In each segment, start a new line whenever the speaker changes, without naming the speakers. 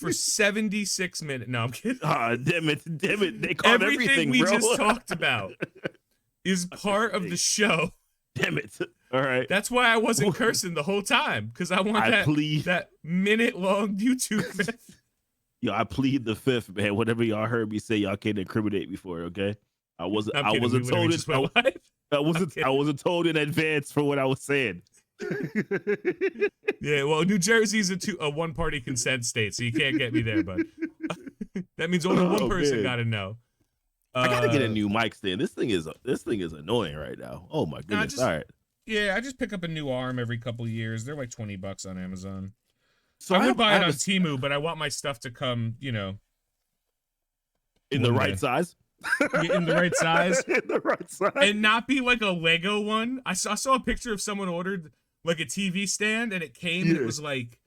for 76 minutes. No, I'm kidding.
Damn it. They called everything
we
bro.
just talked about is part of the show.
Damn it. All right.
That's why I wasn't cursing the whole time, because I want that minute-long YouTube fifth.
Yo, I plead the fifth, man. Whatever y'all heard me say, y'all can't incriminate me for it, okay? I wasn't told in advance for what I was saying.
Yeah, well, New Jersey's a one-party consent state, so you can't get me there, but that means only one person got to know.
I gotta get a new mic stand. This thing is annoying right now. Oh my goodness! All right.
Yeah, I just pick up a new arm every couple years. They're like $20 on Amazon. So I would buy it on Temu, but I want my stuff to come, in
the right size.
In the right size.
In the right size.
And not be like a Lego one. I saw a picture of someone ordered like a TV stand, and it came and it was like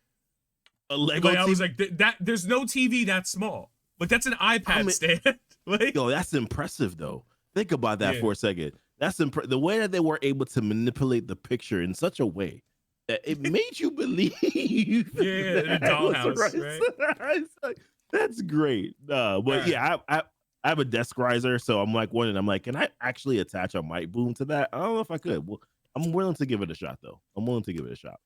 a Lego TV?
I was like, that there's no TV that small. Like, that's an iPad stand. Like,
yo, that's impressive though. Think about that for a second. That's the way that they were able to manipulate the picture in such a way that it made you believe.
Yeah, in a dollhouse,
right? That's great. But yeah, I have a desk riser, so I'm like wondering. I'm like, can I actually attach a mic boom to that? I don't know if I could. Well, I'm willing to give it a shot, though. I'm willing to give it a shot.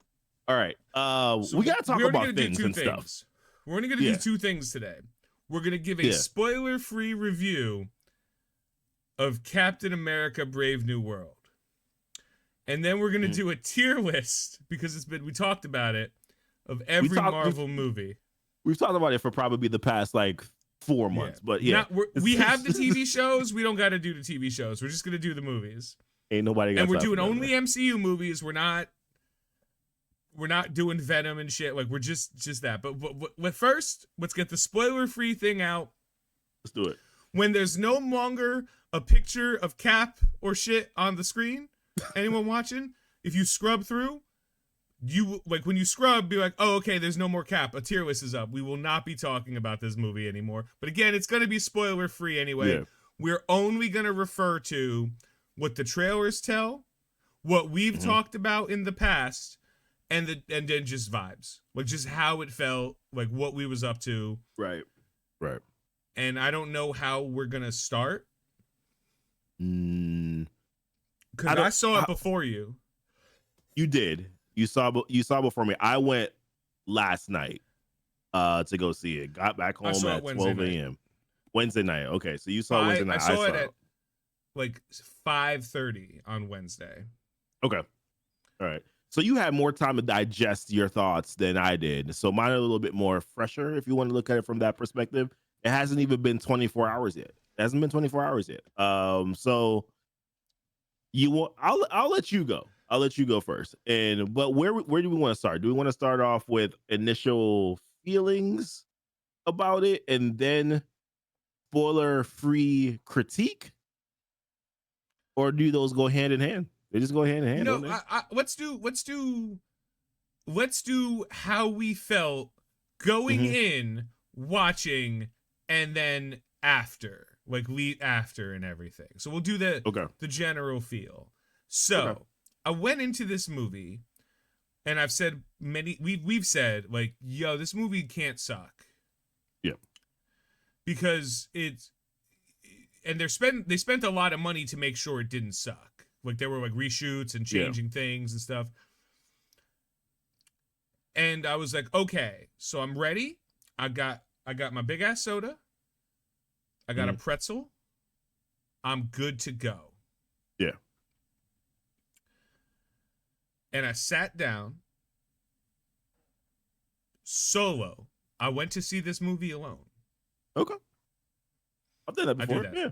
All right. So we gotta talk about things and stuff.
We're only gonna do two things today. We're gonna give a spoiler-free review of Captain America: Brave New World. And then we're going to do a tier list, because we talked about it, of every Marvel movie.
We've talked about it for probably the past, 4 months. But, yeah.
We have the TV shows. We don't got to do the TV shows. We're just going to do the movies.
Ain't nobody got.
And we're doing only MCU movies. We're not doing Venom and shit. Like, we're just that. But first, let's get the spoiler-free thing out.
Let's do it.
When there's no longer a picture of Cap or shit on the screen, anyone watching, if you scrub through, when you scrub, be like, oh, okay, there's no more Cap. A tier list is up. We will not be talking about this movie anymore. But again, it's going to be spoiler free anyway. Yeah. We're only going to refer to what the trailers tell, what we've talked about in the past, and then just vibes, like just how it felt, like what we was up to.
Right.
And I don't know how we're going to start. Because I saw it before you.
You did. You saw before me. I went last night to go see it. Got back home at 12 a.m. Wednesday night. Okay, so you saw Wednesday night.
I saw it at 5:30 on Wednesday.
Okay. All right. So you had more time to digest your thoughts than I did. So mine are a little bit more fresher, if you want to look at it from that perspective. It hasn't even been 24 hours yet. It hasn't been 24 hours yet. So I'll let you go. I'll let you go first. But where do we want to start? Do we want to start off with initial feelings about it and then spoiler-free critique? Or do those go hand in hand? They just go hand in hand.
No, let's do how we felt going in, watching, and then after, lead after and everything. So we'll do the general feel. So I went into this movie, and I've said we've said yo, this movie can't suck.
Yeah.
Because they spent a lot of money to make sure it didn't suck. There were reshoots and changing things and stuff. And I was like, okay, so I'm ready. I got my big ass soda. I got a pretzel. I'm good to go.
Yeah.
And I sat down solo. I went to see this movie alone.
Okay. I've done that before.
Yeah,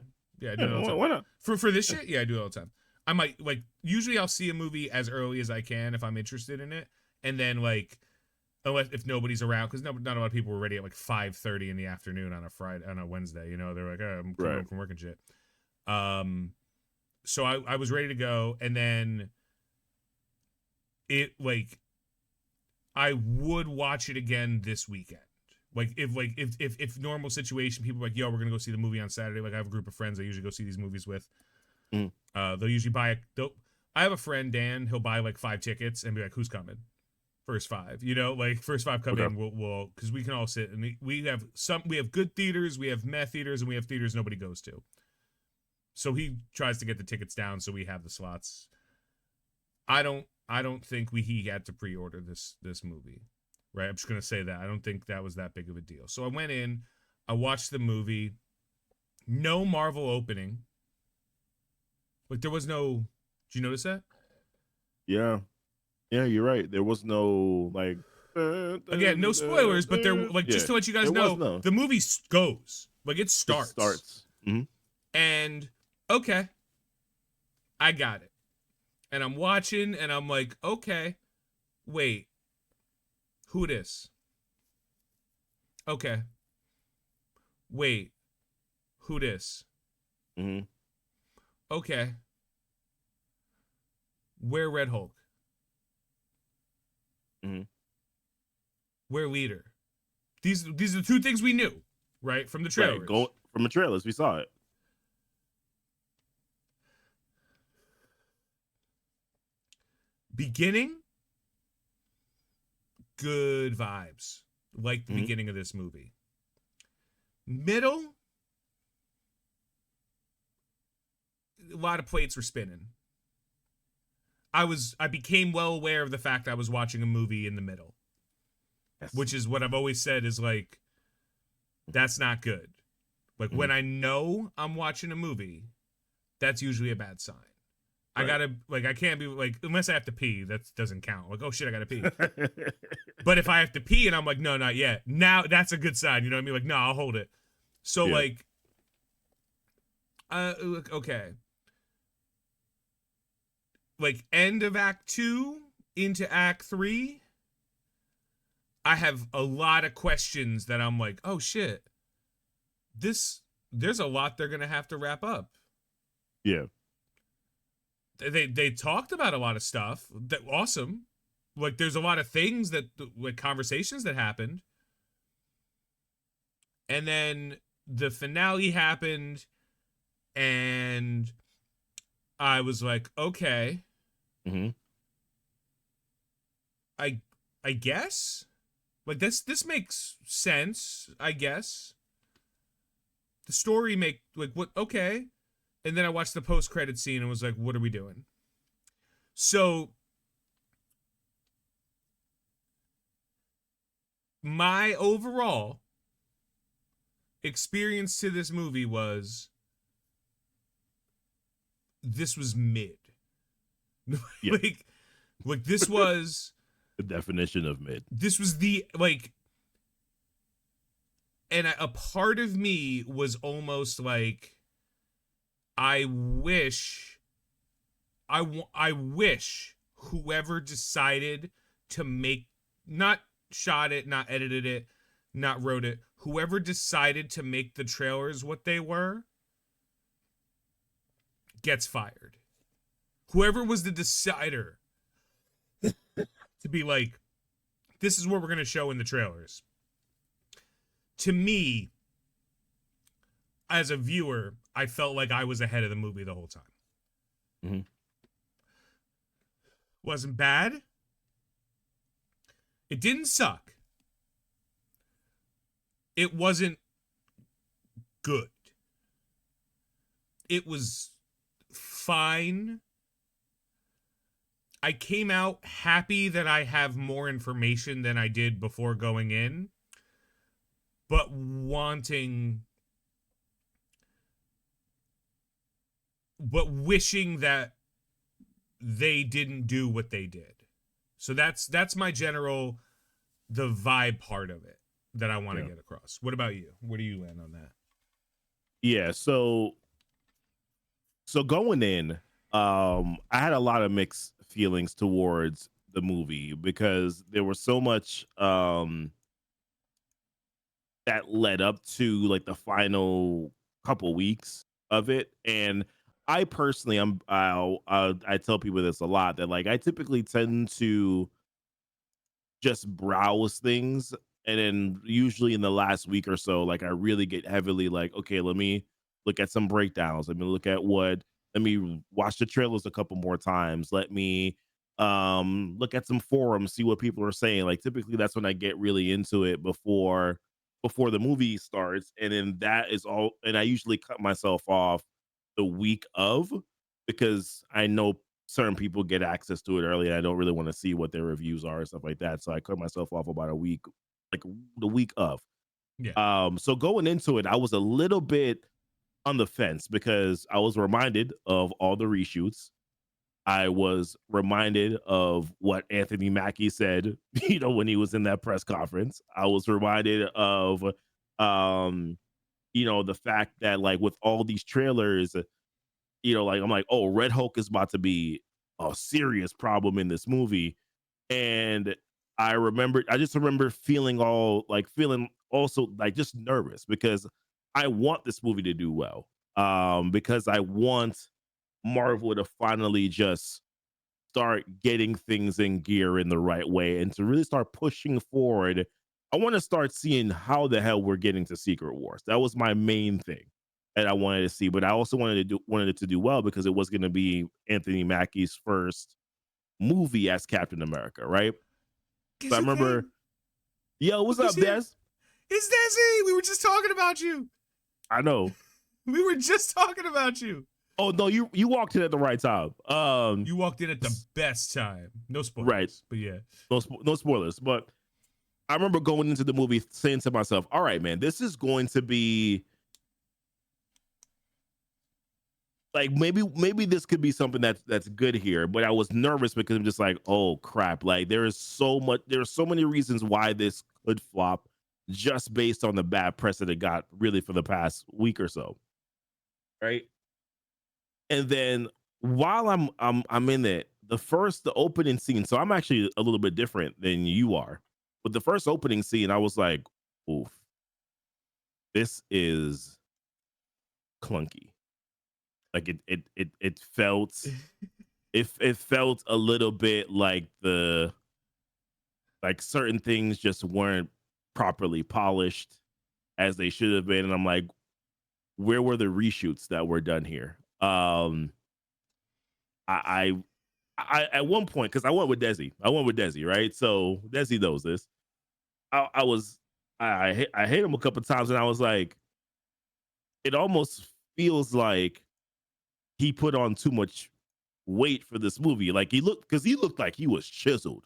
I do it all the time.
Why not?
For this shit? Yeah, I do it all the time. I might, usually I'll see a movie as early as I can if I'm interested in it. And then, unless if nobody's around, because not a lot of people were ready at 5:30 in the afternoon on a Wednesday. They're like, oh, I'm coming home from work and shit. So I was ready to go, and then it I would watch it again this weekend. If normal situation, people are like, yo, we're gonna go see the movie on Saturday. I have a group of friends I usually go see these movies with. They'll usually I have a friend, Dan, he'll buy 5 tickets and be like, who's coming? first five. You know, like first five come
Okay.
in, we'll because we can all sit and we have good theaters, we have meh theaters, and we have theaters nobody goes to. So he tries to get the tickets down so we have the slots. I don't think he had to pre-order this movie. Right? I'm just gonna say that. I don't think that was that big of a deal. So I went in, I watched the movie. No Marvel opening. Like there was no. Did you notice that?
Yeah. Yeah, you're right. There was no like
Again, no spoilers, but there like just
yeah,
to let you guys
there was
know,
no.
the movie goes. Like it
It
starts.
starts. Mm-hmm.
And okay. I got it. And I'm watching and I'm like, okay, wait. Who this? Okay. Wait. Who this?
Mm-hmm.
Okay. Where Red Hulk?
Mm-hmm.
Where Leader? These are the two things we knew, right? From the trailers.
Right, go from the trailers, we saw it.
Beginning, good vibes. Like the beginning of this movie. Middle, a lot of plates were spinning. I became well aware of the fact I was watching a movie in the middle.
Yes.
Which is what I've always said is like, that's not good. Like when I know I'm watching a movie, that's usually a bad sign. Right. I gotta, like, I can't be like, unless I have to pee, that doesn't count. Like, oh shit, I gotta pee. But if I have to pee and I'm like, no, not yet. Now that's a good sign. You know what I mean? Like, no, I'll hold it. So like, okay. Like end of Act 2 into Act 3, I have a lot of questions that I'm like, oh shit. There's a lot they're gonna have to wrap up.
Yeah.
They talked about a lot of stuff. That awesome. Like there's a lot of things that like conversations that happened. And then the finale happened and I was like, okay.
Mm-hmm.
I guess. Like this makes sense, I guess. The story like what okay. And then I watched the post-credit scene and was like, what are we doing? So my overall experience to this movie was this was mid.
Yeah.
like this was
the definition of mid. This
was the like, and a part of me was almost like, I wish whoever decided to make, not shot it, not edited it, not wrote it, whoever decided to make the trailers what they were gets fired. Whoever was the decider to be like, this is what we're going to show in the trailers. To me, as a viewer, I felt like I was ahead of the movie the whole time.
Mm-hmm.
Wasn't bad. It didn't suck. It wasn't good. It was fine. I came out happy that I have more information than I did before going in, but wishing that they didn't do what they did. So that's my general, the vibe part of it that I want to get across. What about you? Where do you land on that?
Yeah, so going in, I had a lot of mixed feelings towards the movie because there was so much that led up to like the final couple weeks of it. And I personally, I tell people this a lot, that like I typically tend to just browse things, and then usually in the last week or so, like I really get heavily like, okay, let me look at some breakdowns. Let me watch the trailers a couple more times. Let me look at some forums, see what people are saying. Like typically that's when I get really into it before the movie starts. And then that is all, and I usually cut myself off the week of, because I know certain people get access to it early and I don't really want to see what their reviews are and stuff like that. So I cut myself off about a week, like the week of.
Yeah.
So going into it, I was a little bit on the fence because I was reminded of all the reshoots. I was reminded of what Anthony Mackie said, when he was in that press conference. I was reminded of, the fact that like with all these trailers, like I'm like, oh, Red Hulk is about to be a serious problem in this movie. And I just remember feeling also like just nervous because I want this movie to do well. Because I want Marvel to finally just start getting things in gear in the right way and to really start pushing forward. I want to start seeing how the hell we're getting to Secret Wars. That was my main thing that I wanted to see, but I also wanted it to do well because it was going to be Anthony Mackie's first movie as Captain America, right?
Guess
So I
who
remember,
came?
yo, what's
Who's
up,
here?
Des?
It's Desi. We were just talking about you.
I know.
We were just talking about you.
Oh no, you walked in at the right time.
You walked in at the best time. No spoilers,
Right.
but yeah.
No spoilers, but I remember going into the movie saying to myself, all right, man, this is going to be like maybe this could be something that's good here. But I was nervous because I'm just like, oh crap, like there's so many reasons why this could flop just based on the bad press that it got really for the past week or so. Right. And then while I'm in it, the opening scene. So I'm actually a little bit different than you are. But the first opening scene, I was like, oof, this is clunky. Like it felt it felt a little bit like certain things just weren't properly polished as they should have been. And I'm like, where were the reshoots that were done here? I at one point, because I went with Desi, right? So Desi knows this. I hit him a couple times, and I was like, it almost feels like he put on too much weight for this movie. Like he looked like he was chiseled,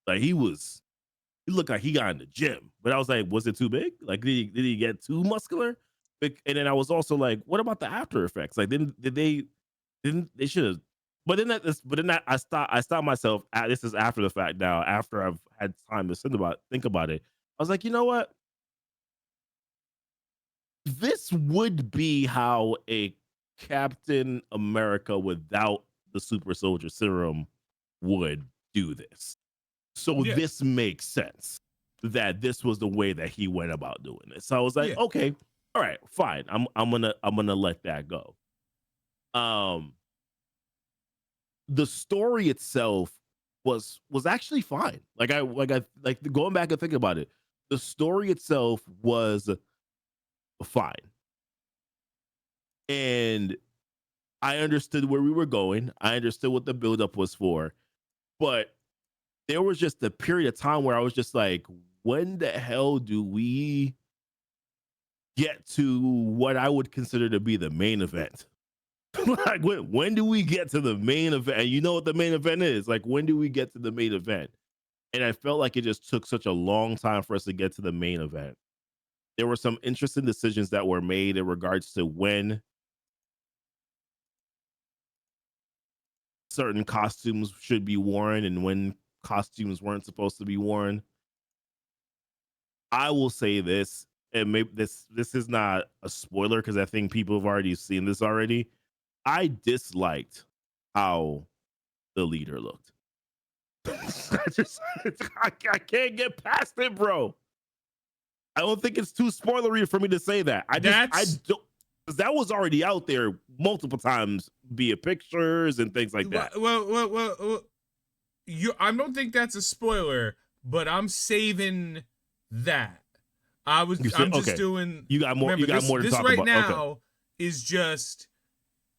like he looked like he got in the gym. But I was like, was it too big? Like did he get too muscular? And then I was also like, what about the after effects? Like didn't they should have. But then that I stopped myself. This is after the fact now. After I've had time to think about it, I was like, you know what? This would be how a Captain America without the super soldier serum would do this. So
Yeah.
this makes sense that this was the way that he went about doing it. So I was like,
Yeah.
okay, all right, fine. I'm gonna let that go. The story itself was actually fine. Like going back and thinking about it, the story itself was fine. And I understood where we were going. I understood what the buildup was for. But there was just a period of time where I was just like, when the hell do we get to what I would consider to be the main event? Like when do we get to the main event? And you know what the main event is? Like when do we get to the main event? And I felt like it just took such a long time for us to get to the main event. There were some interesting decisions that were made in regards to when certain costumes should be worn and when costumes weren't supposed to be worn. I will say this, and maybe this is not a spoiler because I think people have already seen this already. I disliked how the leader looked. I can't get past it, bro. I don't think it's too spoilery for me to say that. I don't, because that was already out there multiple times via pictures and things like that.
Well, I don't think that's a spoiler, but I'm saving that. I'm just doing.
You got more.
Remember,
you got more to
this
talk
right
about.
now
Okay.
is just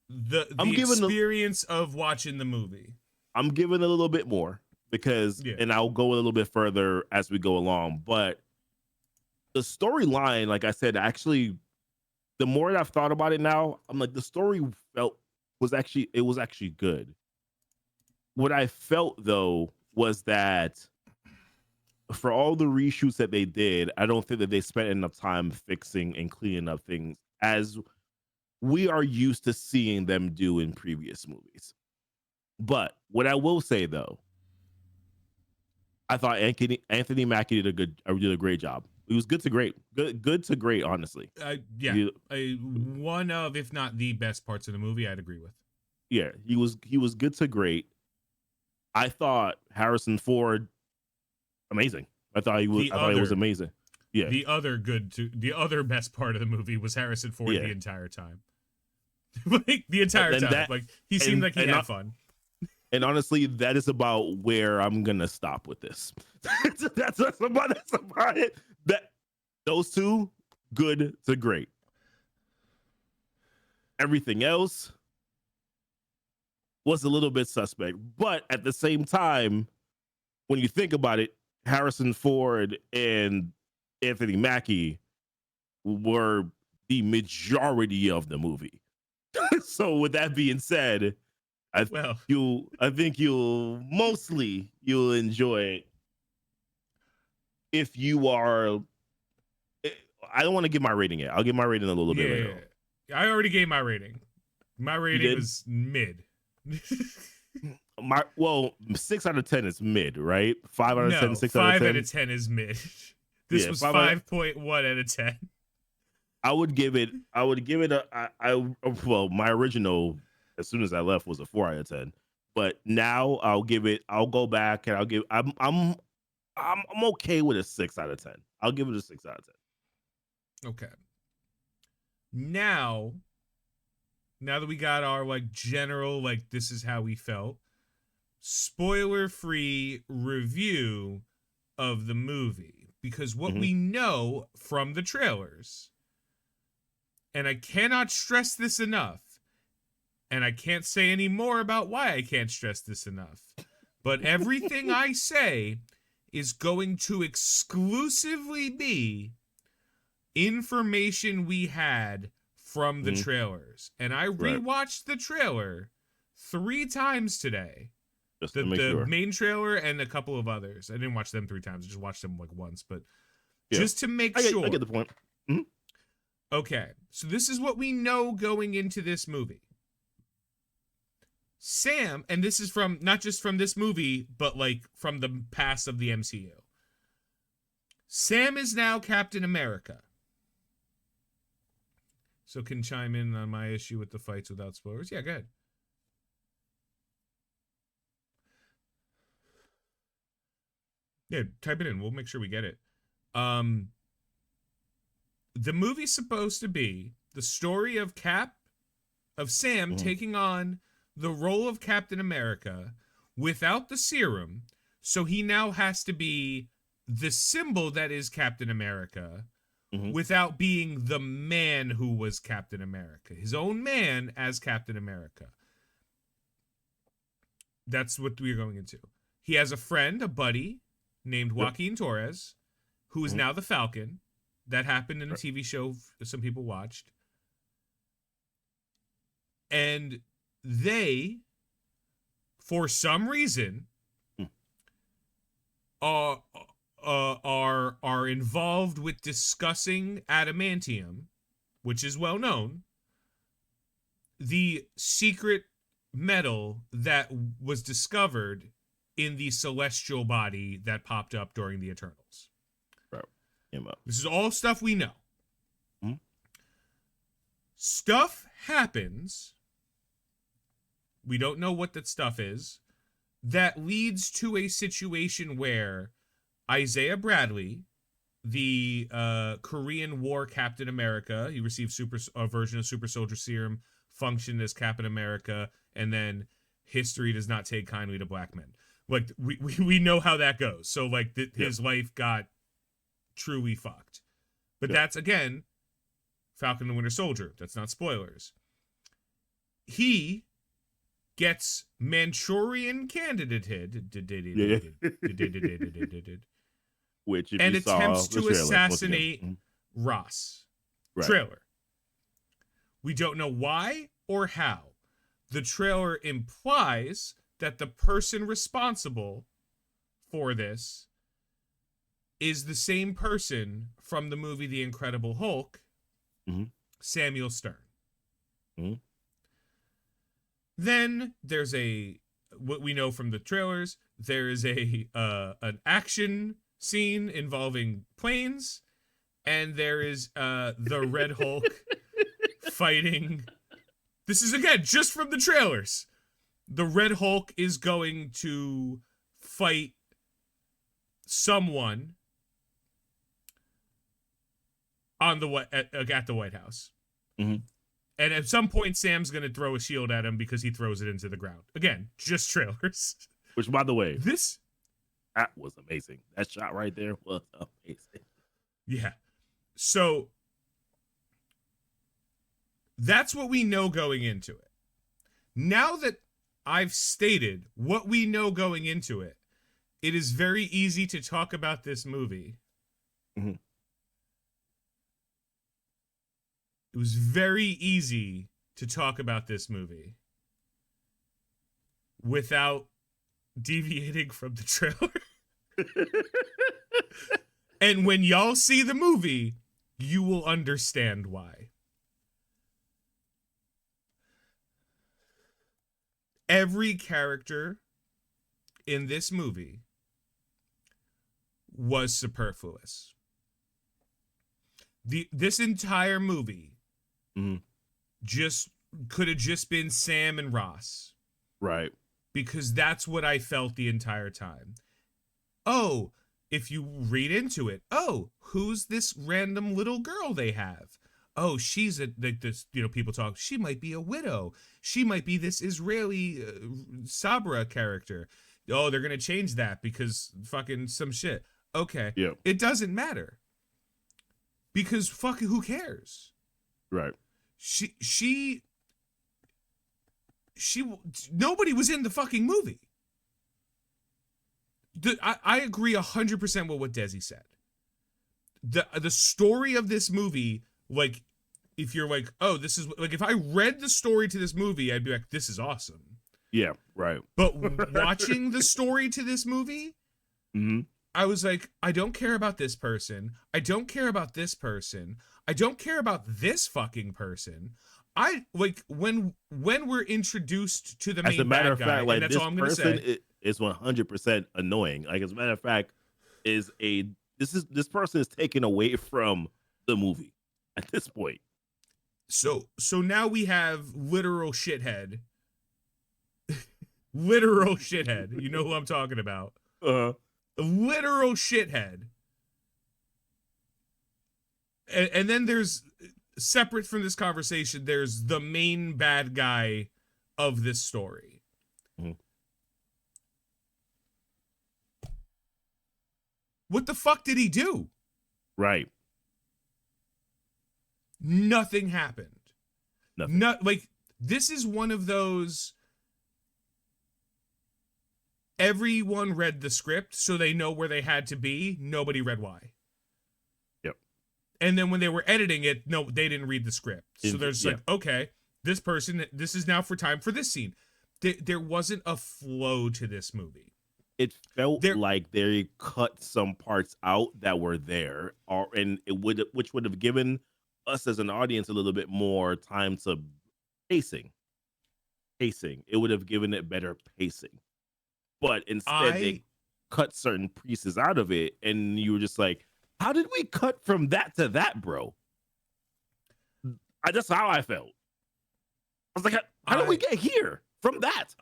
the experience of watching the movie.
I'm giving a little bit more because,
Yeah.
and I'll go a little bit further as we go along. But the storyline, like I said, actually, the more that I've thought about it now, I'm like, the story was actually good. What I felt though was that for all the reshoots that they did, I don't think that they spent enough time fixing and cleaning up things as we are used to seeing them do in previous movies. But what I will say though, I thought Anthony Mackie did a great job. He was good to great, good to great, honestly.
Yeah, one of, if not the best parts of the movie, I'd agree with.
Yeah, he was good to great. I thought Harrison Ford amazing. I thought he was amazing. Yeah.
The other best part of the movie was Harrison Ford the entire time. Like the entire time. Like he seemed like he had fun.
And honestly, that is about where I'm gonna stop with this. that's about it. That those two, good to great. Everything else was a little bit suspect, but at the same time, when you think about it, Harrison Ford and Anthony Mackie were the majority of the movie. So with that being said, I think you'll enjoy it if you are. I don't want to give my rating yet. I'll give my rating a little bit later.
I already gave my rating. My rating was mid.
6 out of 10 is mid, right? 5 out of 10, 6 out of 10.
5 out of 10 is mid. This was 5.1 out of 10.
I would give it my original, as soon as I left, was a 4 out of 10. But now I'll go back and I'm okay with a 6 out of 10. I'll give it a 6 out of 10.
Okay. Now that we got our like general, like this is how we felt, spoiler-free review of the movie. Because what we know from the trailers, and I cannot stress this enough, and I can't say any more about why I can't stress this enough, but everything I say is going to exclusively be information we had from the trailers. And I rewatched the trailer 3 times today.
Just to make sure.
Main trailer and a couple of others. I didn't watch them 3 times. I just watched them like once, but just to make sure.
I get the point. Mm-hmm.
Okay, so this is what we know going into this movie. Sam, and this is from not just from this movie, but like from the past of the MCU. Sam is now Captain America. So can chime in on my issue with the fights without spoilers. Yeah, go ahead. Yeah, type it in. We'll make sure we get it. The movie's supposed to be the story of Sam taking on the role of Captain America without the serum. So he now has to be the symbol that is Captain America without being the man who was Captain America. His own man as Captain America. That's what we're going into. He has a friend, a buddy, named Joaquin Torres, who is now the Falcon. That happened in a TV show some people watched. And they, for some reason, are involved with discussing adamantium, which is well known, the secret metal that was discovered in the celestial body that popped up during the Eternals. This is all stuff we know. Stuff happens. We don't know what that stuff is. That leads to a situation where Isaiah Bradley, the Korean War Captain America, he received a version of Super Soldier Serum, functioned as Captain America, and then history does not take kindly to black men. Like we know how that goes. So like his life got truly fucked. But that's, again, Falcon and Winter Soldier. That's not spoilers. He gets Manchurian candidated,
Which, if
and
you saw
attempts
the
to
trailer,
assassinate Ross.
right.
Trailer. We don't know why or how. The trailer implies that the person responsible for this is the same person from the movie The Incredible Hulk, Samuel Stern. Then there's what we know from the trailers, there is an action scene involving planes, and there is the Red Hulk fighting. This is, again, just from the trailers. The Red Hulk is going to fight someone at the White House. And at some point, Sam's going to throw a shield at him because he throws it into the ground. Again, just trailers.
Which, by the way,
that
was amazing. That shot right there was amazing.
Yeah. So that's what we know going into it. Now that I've stated what we know going into it, it is very easy to talk about this movie. It was very easy to talk about this movie without deviating from the trailer. And when y'all see the movie, you will understand why. Every character in this movie was superfluous. This entire movie just could have just been Sam and Ross.
Right.
Because that's what I felt the entire time. Oh, if you read into it, oh, who's this random little girl they have? Oh, she's this, people talk, she might be a widow. She might be this Israeli Sabra character. Oh, they're going to change that because fucking some shit. Okay.
Yeah.
It doesn't matter. Because fucking who cares?
Right.
She nobody was in the fucking movie. I agree 100% with what Desi said. The story of this movie, like, if you're like, oh, this is, like, if I read the story to this movie, I'd be like, this is awesome.
Yeah, right.
But watching the story to this movie, I was like, I don't care about this person. I don't care about this person. I don't care about this fucking person. I, like, when we're introduced to the main
as a matter
bad
of
guy,
fact, like,
and that's
this
all I'm going to say.
person is 100% annoying. Like, as a matter of fact, this person is taken away from the movie at this point.
So now we have literal shithead. Literal shithead. You know who I'm talking about. Literal shithead. And then there's, separate from this conversation, there's the main bad guy of this story. What the fuck did he do?
Right.
Nothing happened.
Nothing.
Like, this is one of those, everyone read the script so they know where they had to be. Nobody read why.
Yep.
And then when they were editing it, no, they didn't read the script. So they're just like, okay, this is now for time for this scene. There wasn't a flow to this movie.
It felt like they cut some parts out that were there, which would have given us as an audience a little bit more time to pacing. It would have given it better pacing. But instead, they cut certain pieces out of it, and you were just like, how did we cut from that to that, bro? That's how I felt. I was like, how did we get here from that?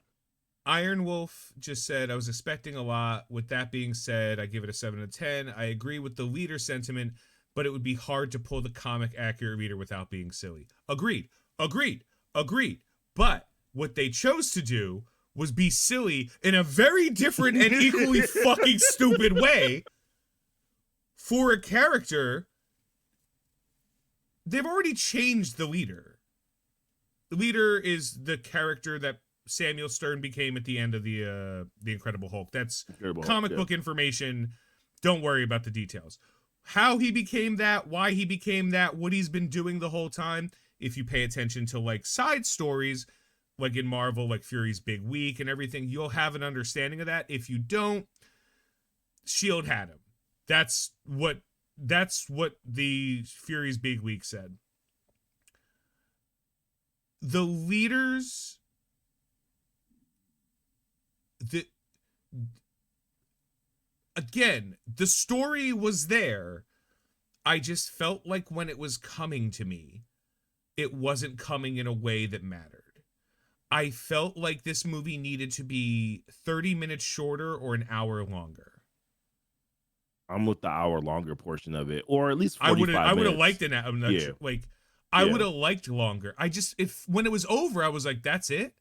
Iron Wolf just said, I was expecting a lot. With that being said, I give it a 7 out of 10. I agree with the leader sentiment, but it would be hard to pull the comic accurate reader without being silly. Agreed. But what they chose to do was be silly in a very different and equally fucking stupid way for a character. They've already changed the leader. The leader is the character that Samuel Stern became at the end of the Incredible Hulk. That's
Incredible Hulk,
comic book information. Don't worry about the details. How he became that, why he became that, what he's been doing the whole time. If you pay attention to like side stories, like in Marvel, like Fury's Big Week and everything, you'll have an understanding of that. If you don't, Shield had him. That's what the Fury's Big Week said. The leaders, again, the story was there. I just felt like when it was coming to me, it wasn't coming in a way that mattered. I felt like this movie needed to be 30 minutes shorter or an hour longer.
I'm with the hour longer portion of it, or at least 45 minutes.
I would have liked an hour.
Yeah.
Like, I would have liked longer. I just, when it was over, I was like, that's it.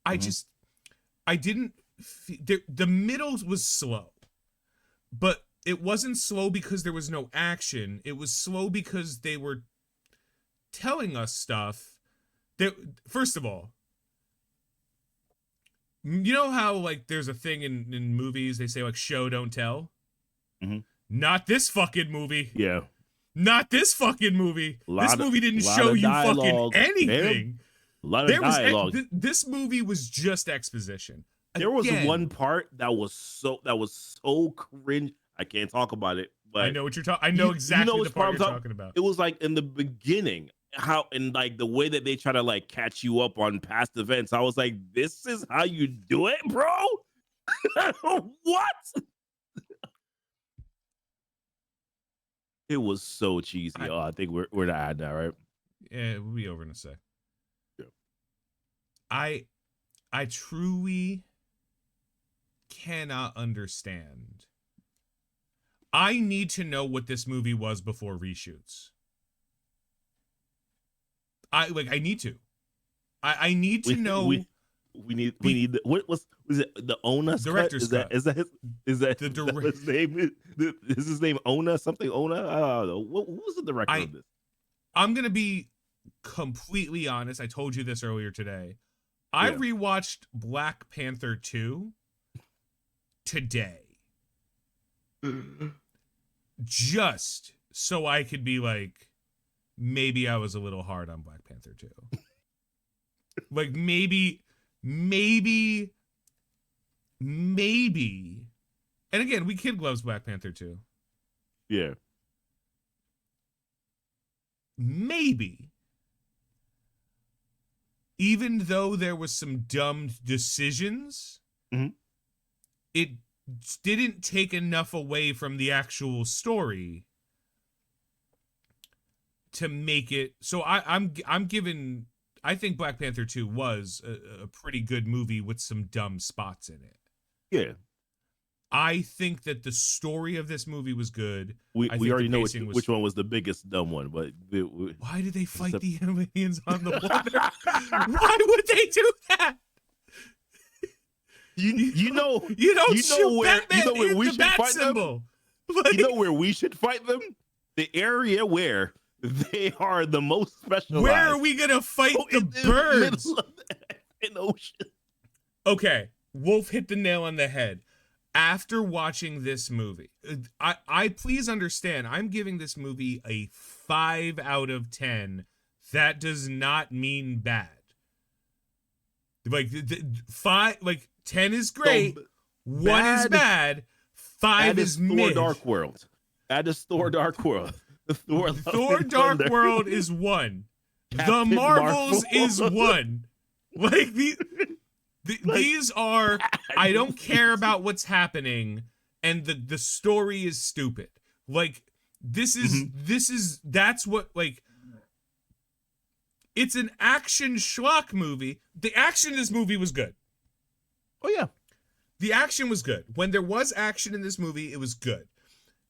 I didn't, the middle was slow, but it wasn't slow because there was no action. It was slow because they were telling us stuff that, first of all, you know how like there's a thing in movies, they say like show don't tell?
Mm-hmm.
Not this fucking movie.
Yeah.
Not this fucking movie. This movie didn't show you fucking anything.
A lot of dialogue.
This movie was just exposition.
There was one part that was so cringe. I can't talk about it, but
I know what you're talking. I know exactly the part you're talking about.
It was like in the beginning, how and like the way that they try to like catch you up on past events. I was like, this is how you do it, bro. What? It was so cheesy. I think we're to add that, right?
Yeah, we'll be over in a sec.
Yeah.
I truly cannot understand. I need to know what this movie was before reshoots. I need to. I need to know.
We need what was it, the Ona
director's cut?
Is that
the
his name? Is his name Ona something? Ona? I don't know. Who was the director of this?
I'm gonna be completely honest. I told you this earlier today. I rewatched Black Panther 2 today. Just so I could be like, maybe I was a little hard on Black Panther 2. Like maybe. And again, we kid gloves Black Panther 2.
Yeah.
Maybe. Even though there was some dumb decisions, it didn't take enough away from the actual story to make it. So I'm giving. I think Black Panther 2 was a pretty good movie with some dumb spots in it.
Yeah.
I think that the story of this movie was good.
We already know which one was the biggest dumb one, but
why did they fight the aliens on the water? Why would they do that?
You know where we should fight them.
Like,
you know where we should fight them? The area where they are the most specialized.
Where are we gonna fight the birds?
In the ocean.
Okay, Wolf hit the nail on the head. After watching this movie, I please understand, I'm giving this movie a 5 out of 10. That does not mean bad. Like 10 is great, 1 is bad, 5 is mid.
Thor Dark World. That is Thor Dark World.
Thor Dark World is 1. The Marvels is 1. Like these are, I don't care about what's happening, and the story is stupid. Like that's what, like, it's an action schlock movie. The action in this movie was good.
Oh yeah.
The action was good. When there was action in this movie, it was good.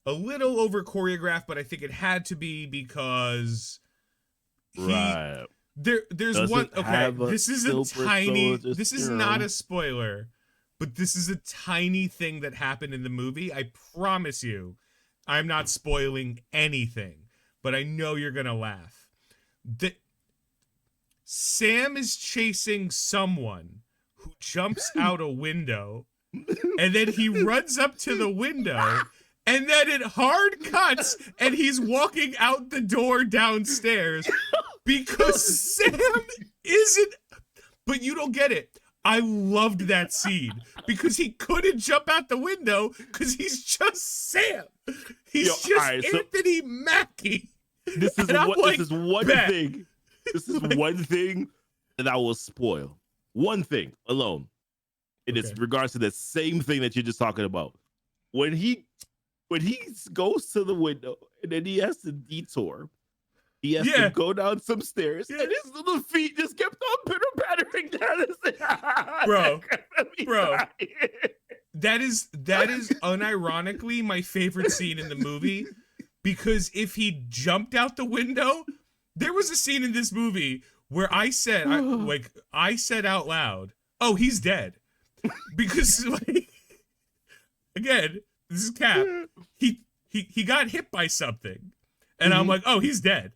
A little over choreographed, but I think it had to be because there's one. Okay, this is a tiny. This is not a spoiler, but this is a tiny thing that happened in the movie. I promise you, I'm not spoiling anything, but I know you're gonna laugh. Sam is chasing someone who jumps out a window, and then he runs up to the window, and then it hard cuts, and he's walking out the door downstairs because Sam isn't. But you don't get it. I loved that scene because he couldn't jump out the window because he's just Sam. He's just
right,
Anthony Mackie.
This is one
bet.
thing. This is one thing that I will spoil. One thing alone. And it's regards to the same thing that you're just talking about. When he goes to the window and then he has to detour. He has to go down some stairs, and his little feet just kept on pitter-pattering down the stairs.
Bro, that is unironically my favorite scene in the movie, because if he jumped out the window, there was a scene in this movie where I said out loud, "Oh, he's dead," because like, again, this is Cap. He got hit by something, and I'm like, "Oh, he's dead."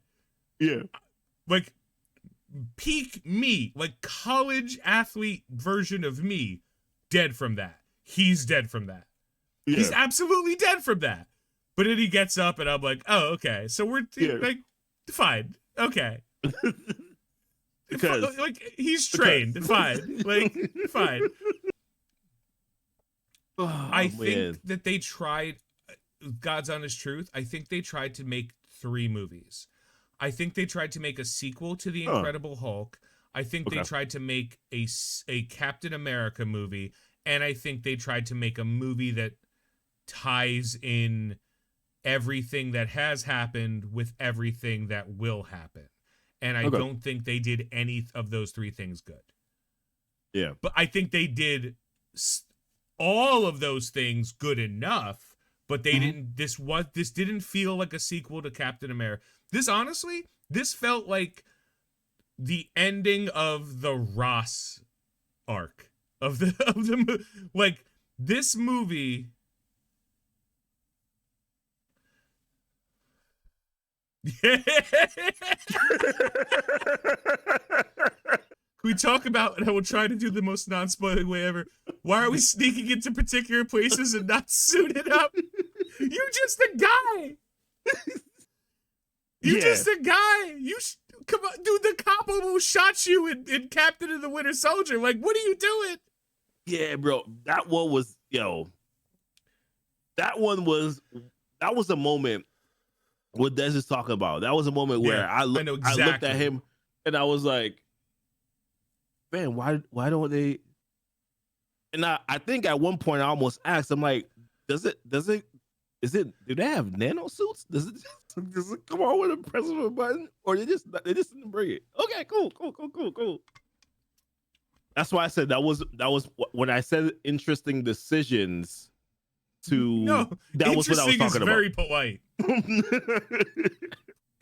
Yeah.
Like peak me, like college athlete version of me, dead from that. He's dead from that. Yeah. He's absolutely dead from that. But then he gets up and I'm like, oh, okay. So we're like, fine. Okay.
Because
like he's trained. Fine. Like, fine.
Oh,
I think that they tried, God's honest truth, I think they tried to make 3 movies. I think they tried to make a sequel to The Incredible Hulk. I think they tried to make a Captain America movie. And I think they tried to make a movie that ties in everything that has happened with everything that will happen. And I don't think they did any of those 3 things good.
Yeah.
But I think they did all of those things good enough, but they didn't, this didn't feel like a sequel to Captain America. This felt like the ending of the Ross arc of the like this movie. Can we talk about, and I will try to do the most non-spoiling way ever, why are we sneaking into particular places and not suited up? You're just a guy. You're just a guy. Come on, dude. The cop almost shot you in Captain of the Winter Soldier. Like, what are you doing?
Yeah, bro. That one was That was a moment what Des is talking about. That was a moment where I looked at him and I was like, man, why don't they? And I think at one point I almost asked, I'm like, do they have nano suits? Does it come on with a press of a button, or they just didn't bring it? Okay, cool. That's why I said that was when I said interesting decisions. That was what I was talking about.
Very polite.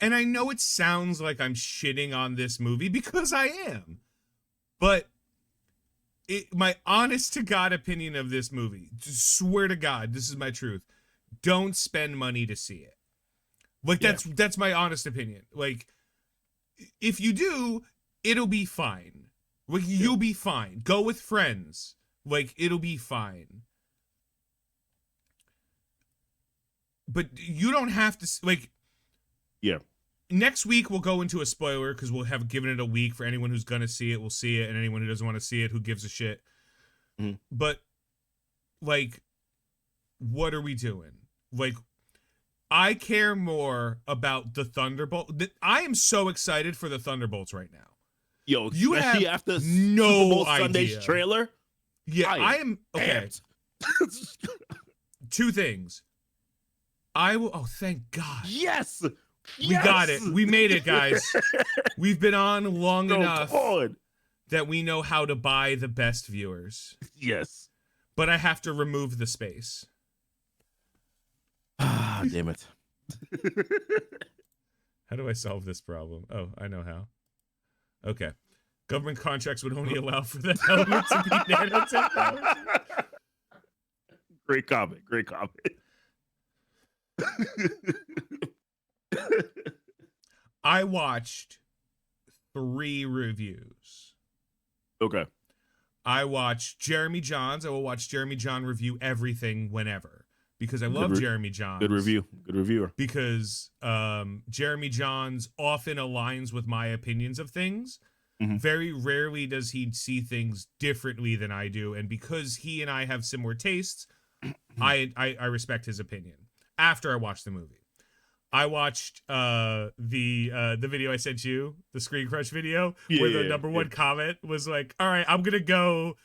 And I know it sounds like I'm shitting on this movie because I am, but my honest to God opinion of this movie, swear to God, this is my truth. Don't spend money to see it. Like that's my honest opinion. Like if you do, it'll be fine. Like you'll be fine. Go with friends. Like it'll be fine. But you don't have to like.
Yeah.
Next week we'll go into a spoiler because we'll have given it a week for anyone who's gonna see it will see it, and anyone who doesn't want to see it, who gives a shit. Mm-hmm. But like, what are we doing? Like, I care more about the Thunderbolt. I am so excited for the Thunderbolts right now.
Yo, you have after
no
Super Bowl
idea.
Sunday's trailer.
Yeah, I am okay. 2 things. I will. Oh, thank God.
Yes.
We got it. We made it, guys. We've been on long enough that we know how to buy the best viewers.
Yes.
But I have to remove the space.
Ah, damn it.
How do I solve this problem? Oh, I know how. Okay. Government contracts would only allow for the helmet to be nanotechnology.
Great comment.
I watched 3 reviews.
Okay.
I watch Jeremy Johns. I will watch Jeremy John review everything whenever because I
Good
love
re-
Jeremy Johns.
Good review. Good reviewer.
Because Jeremy Johns often aligns with my opinions of things.
Mhm.
Very rarely does he see things differently than I do, and because he and I have similar tastes, I respect his opinion. After I watched the movie, I watched the video I sent you, the Screen Crush video, where the number one comment was like, "All right, I'm gonna go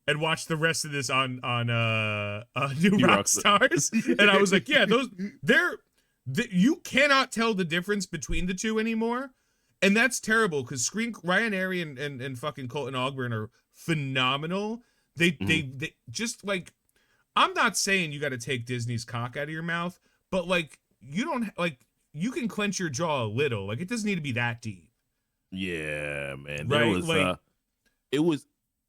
and watch the rest of this on New Rock Stars," and I was like, "Yeah, you cannot tell the difference between the two anymore." And that's terrible because Ryan Airy and fucking Colton Ogburn are phenomenal. They just like, I'm not saying you got to take Disney's cock out of your mouth, but like you don't like, you can clench your jaw a little. Like it doesn't need to be that deep.
Yeah, man.
Right?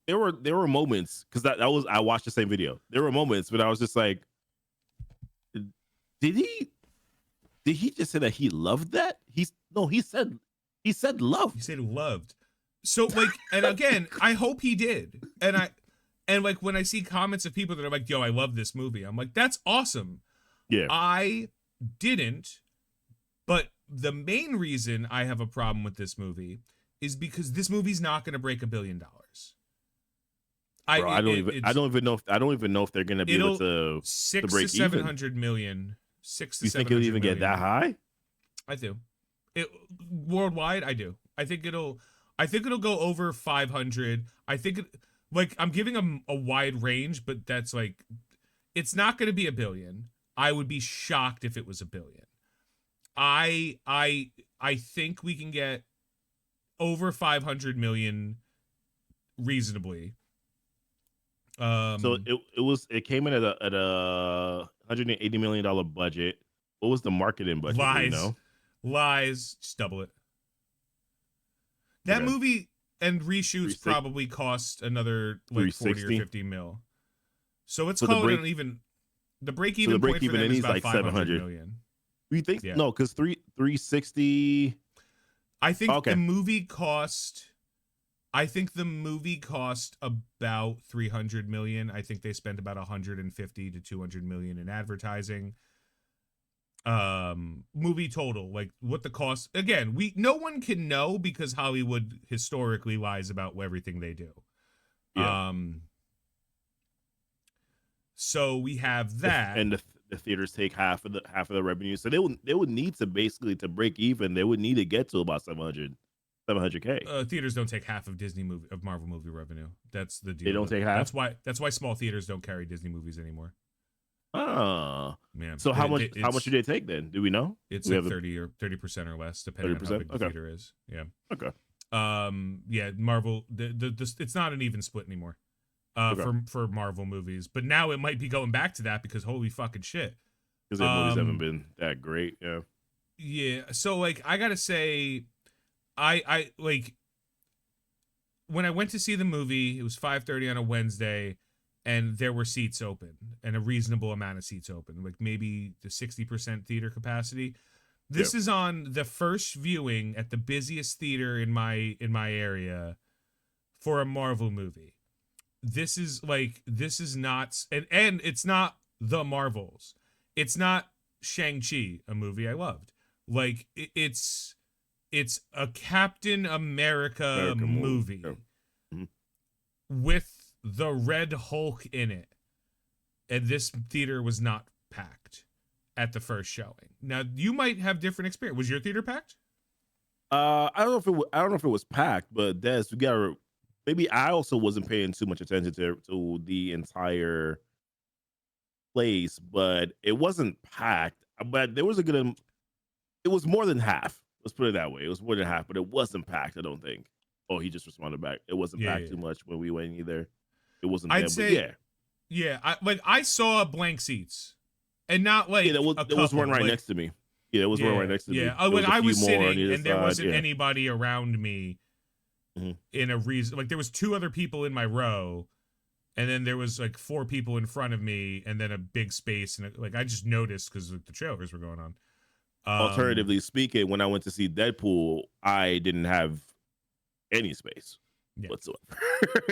There were moments because that was I watched the same video. There were moments but I was just like, did he just say that he loved that? He said love.
He said loved. So like, and again, I hope he did. And like when I see comments of people that are like, "Yo, I love this movie," I'm like, "That's awesome."
Yeah.
I didn't, but the main reason I have a problem with this movie is because this movie's not going to break $1 billion.
Bro, I don't even know if they're going to be able to break
to 700 million. 6 to 700 million.
You think it'll even get that high?
I do. Worldwide, I do. I think it'll go over 500. I think like I'm giving them a wide range, but that's like, it's not going to be $1 billion. I would be shocked if it was $1 billion. I think we can get over 500 million reasonably.
So it came in at a $180 million budget. What was the marketing budget?
Lies.
You know?
Lies. Just double it. That movie and reshoots probably cost another like 40 or 50 mil. So it's called an even. The break even point for them is about like 500 million.
You think? Yeah. No, because 360.
I think the movie cost. I think the movie cost about 300 million. I think they spent about 150 to 200 million in advertising. Movie total, like what the cost. Again, no one can know because Hollywood historically lies about everything they do.
Yeah.
So we have that,
and the theaters take half of the revenue. So they would need to basically to break even. They would need to get to about 700K.
Theaters don't take half of Marvel movie revenue. That's the deal.
They don't take half.
That's why small theaters don't carry Disney movies anymore.
Oh
man!
So how much do they take then? Do we know?
It's like 30% or less, depending on how big the theater is. Yeah.
Okay.
Yeah. Marvel. It's not an even split anymore. For Marvel movies, but now it might be going back to that because holy fucking shit.
Because their movies haven't been that great. Yeah.
Yeah. So like, I gotta say, I like when I went to see the movie. It was 5:30 on a Wednesday. And there were seats open and a reasonable amount of seats open, like maybe the 60% theater capacity. This is on the first viewing at the busiest theater in my area for a Marvel movie. This is not, and it's not the Marvels. It's not Shang-Chi, a movie I loved. Like it's a Captain America movie with the Red Hulk in it, and this theater was not packed at the first showing. Now you might have different experience. Was your theater packed?
I don't know if it was packed, but Des, we gotta. Maybe I also wasn't paying too much attention to the entire place, but it wasn't packed. But there was a good. It was more than half. Let's put it that way. It was more than half, but it wasn't packed. I don't think. Oh, he just responded back. It wasn't packed too much when we went either. It wasn't.
I'd say, yeah. I saw blank seats, and not like
there was one right next to me. Yeah, there was one right next to me.
Yeah, when I was sitting and there wasn't anybody around me in a reason. Like there was 2 other people in my row, and then there was like 4 people in front of me, and then a big space, and like I just noticed because the trailers were going on.
Alternatively speaking, when I went to see Deadpool, I didn't have any space.
Yeah.
whatsoever.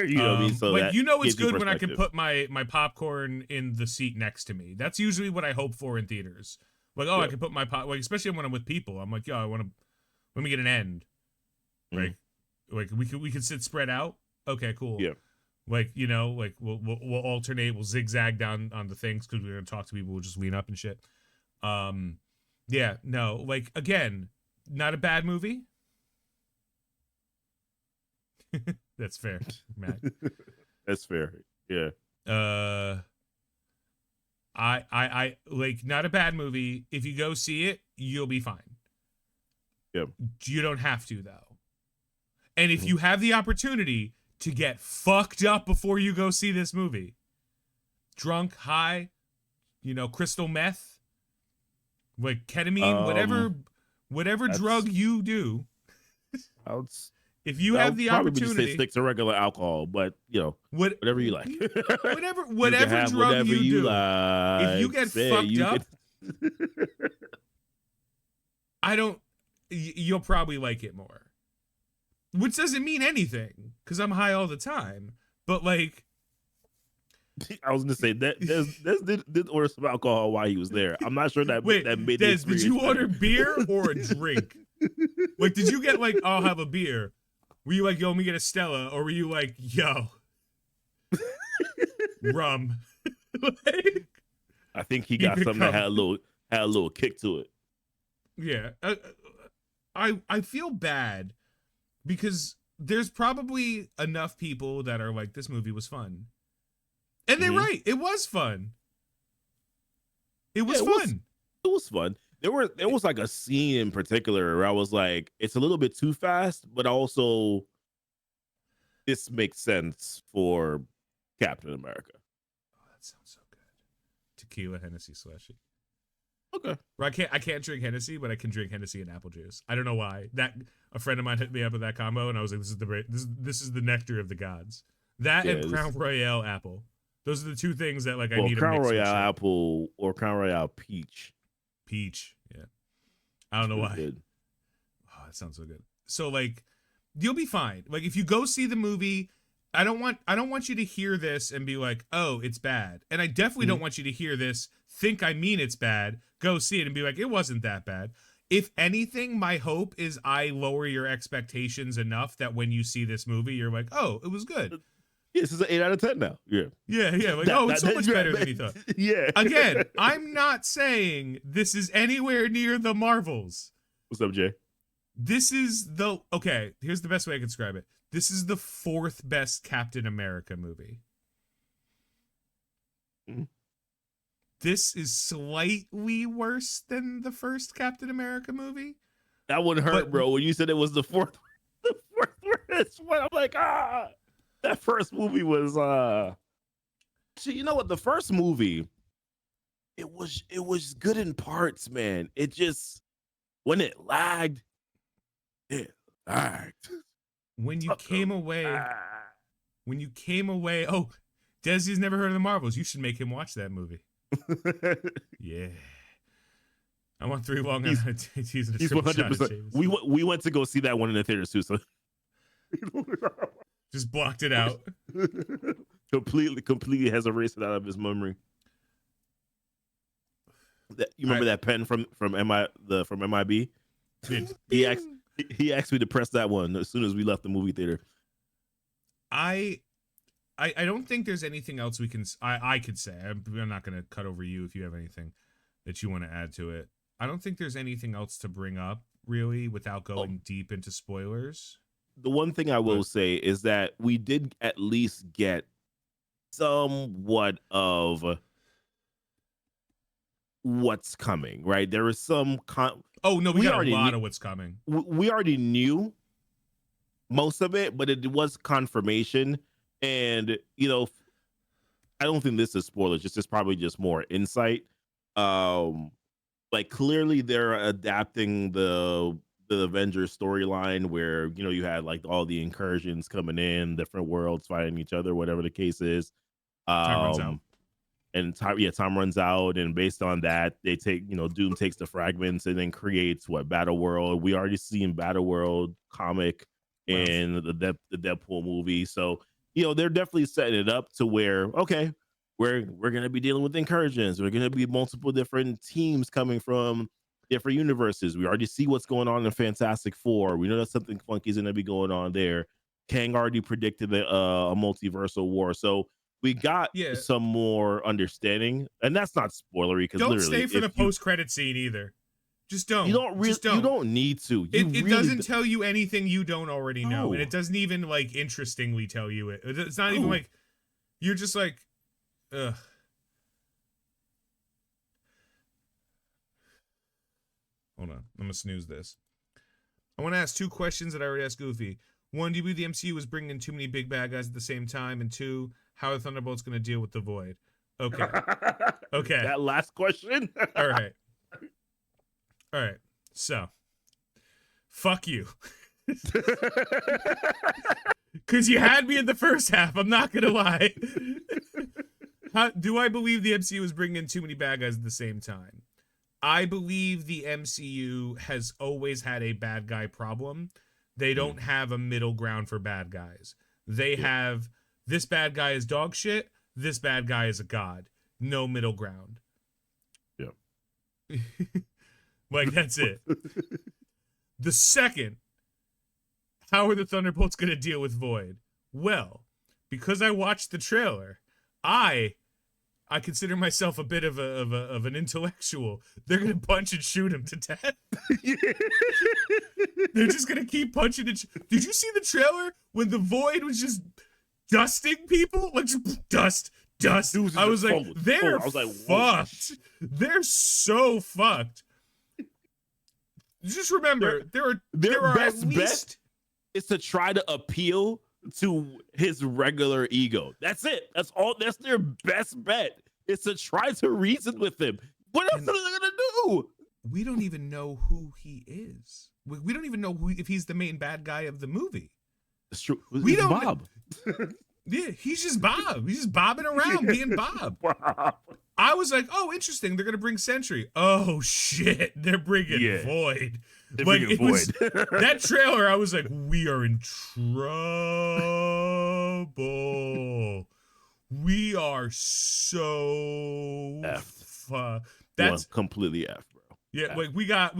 You know what I mean? So
like,
that
you know, it's
gives you
good when I can
perspective.
put my popcorn in the seat next to me. That's usually what I hope for in theaters. Like, oh, I
Yeah.
can put my like, especially when I'm with people. I'm like, yo, I want to. Let me get an end.
Mhm.
Like we could sit spread out. Okay, cool.
Yeah.
Like, you know, like we'll alternate. We'll zigzag down on the things because we're gonna talk to people. We'll just lean up and shit. Yeah, no, like, again, not a bad movie. That's fair, Matt.
That's fair. Yeah.
Uh, I like, not a bad movie. If you go see it, you'll be fine.
Yeah.
You don't have to, though. And if
Mhm.
you have the opportunity to get fucked up before you go see this movie, drunk, high, you know, crystal meth, like ketamine,
Um,
whatever
that's
drug you do,
I would
if you
I
have
would
the
probably just say
opportunity,
stick to regular alcohol, but you know,
what
whatever you like.
whatever
You can
whatever
have
drug
whatever
you
you
do, if you
like.
get
Say
fucked
you
up,
can.
I don't. You'll probably like it more. Which doesn't mean anything because I'm high all the time. But like,
I was gonna say that Des did order some alcohol while he was there. I'm not sure that
wait,
that made the
Des, did
experience
you order
better.
beer or a drink? Like, did you get like, I'll have a beer? Were you like, yo, let me get a Stella, or were you like, yo, rum? Like,
I think he
keep
got
it
something that
coming.
had a little kick to it.
Yeah, I feel bad because there's probably enough people that are like, this movie was fun, and they're
Mhm.
right. It was fun. It
Yeah,
was fun.
it was fun. There was like a scene in particular where I was like, it's a little bit too fast, but also this makes sense for Captain America.
Oh, that sounds so good. Tequila, Hennessy, slushy.
Okay.
Or I can't drink Hennessy, but I can drink Hennessy and apple juice. I don't know why. That a friend of mine hit me up with that combo, and I was like, this is the nectar of the gods. That
Yeah.
and Crown Royale apple. Those are the two things that, like, I
Well,
need to
Crown
mix with
Royale
shit.
apple or Crown Royale peach.
Peach. Yeah. I
It's
don't know
really
why.
good.
Oh, that sounds so good. So, like, you'll be fine. Like, if you go see the movie, I don't want you to hear this and be like, oh, it's bad. And I definitely don't
Mhm.
want you to hear this, think I mean it's bad, go see it and be like, it wasn't that bad. If anything, my hope is I lower your expectations enough that when you see this movie, you're like, oh, it was good.
Yeah, this is an 8 out of 10 now. Yeah.
Yeah, like, oh, it's so much better than you thought.
Yeah.
Again, I'm not saying this is anywhere near the Marvels.
What's up, Jay?
This is okay, here's the best way I can describe it. This is the fourth best Captain America movie.
Mhm.
This is slightly worse than the first Captain America movie.
That wouldn't hurt,
But
bro. When you said it was the fourth worst one, I'm like, that first movie was see, you know what? The first movie, it was good in parts, man. It just when it lagged.
when you
Fuck 'em.
came away, oh, Desi's never heard of the Marvels. You should make him watch that movie. Yeah. I want 3 long
He's-
teas and a
He's
triple shot of
100%.
Jameson.
We went to go see that one in the theaters too, so
Just blocked it out.
completely has erased it out of his memory. You remember that pen from MIB? He asked me to press that one as soon as we left the movie theater.
I don't think there's anything else we can. I could say. I'm not going to cut over you if you have anything that you want to add to it. I don't think there's anything else to bring up really without going deep into spoilers.
The one thing I will say is that we did at least get somewhat of what's coming, right? There is some
oh no, we got a lot
knew,
of what's coming.
We already knew most of it, but it was confirmation. And you know, I don't think this is spoilers. This is probably just more insight. Like clearly they're adapting the Avengers storyline where you know you had like all the incursions coming in, different worlds fighting each other, whatever the case is.
Time runs out.
And time runs out, and based on that, they take Doom takes the fragments and then creates Battle World. We already seen Battle World comic
Wow.
in the Deadpool movie. So they're definitely setting it up to where okay, we're gonna be dealing with incursions. We're gonna be multiple different teams coming from different universes. We already see what's going on in Fantastic Four. We know that something funky is gonna be going on there. Kang already predicted a multiversal war, so we got
Yeah.
some more understanding, and that's not spoilery because
Don't
literally,
stay for the post-credit scene either. Just don't.
you don't really,
Just don't.
you don't need to.
It doesn't tell you anything you don't already know,
No.
and it doesn't even like interestingly tell you it. It's not even like you're just like, ugh. Hold on, I'm gonna snooze this. I want to ask 2 questions that I already asked Goofy. 1, do you believe the MCU was bringing in too many big bad guys at the same time? And 2, how are the Thunderbolts going to deal with the Void? Okay. Okay.
That last question.
All right. So, fuck you. Because you had me in the first half. I'm not going to lie. Do I believe the MCU is bringing in too many bad guys at the same time? I believe the MCU has always had a bad guy problem. They don't have a middle ground for bad guys. They have, this bad guy is dog shit, this bad guy is a god. No middle ground.
Yeah.
Like, that's it. The second, how are the Thunderbolts going to deal with Void? Well, because I watched the trailer, I consider myself a bit of an intellectual. They're gonna punch and shoot him to death. They're just gonna keep punching and. Did you see the trailer when the Void was just dusting people? Like just dust. I was like, they're fucked. They're so fucked. Just remember, there are
best
at least...
bet is to try to appeal to his regular ego. That's it. That's all. That's their best bet. Is to try to reason with him. What else are they gonna do?
We don't even know who he is. We don't even know if he's the main bad guy of the movie.
It's true.
We don't.
Bob.
Yeah, he's just Bob. He's just bobbing around being Bob. I was like, oh, interesting. They're gonna bring Sentry. Oh shit, they're bringing Void.
They're
like
bringing Void.
That trailer, I was like, we are in trouble. We are so
that's completely F, bro.
Yeah,
F.
like we got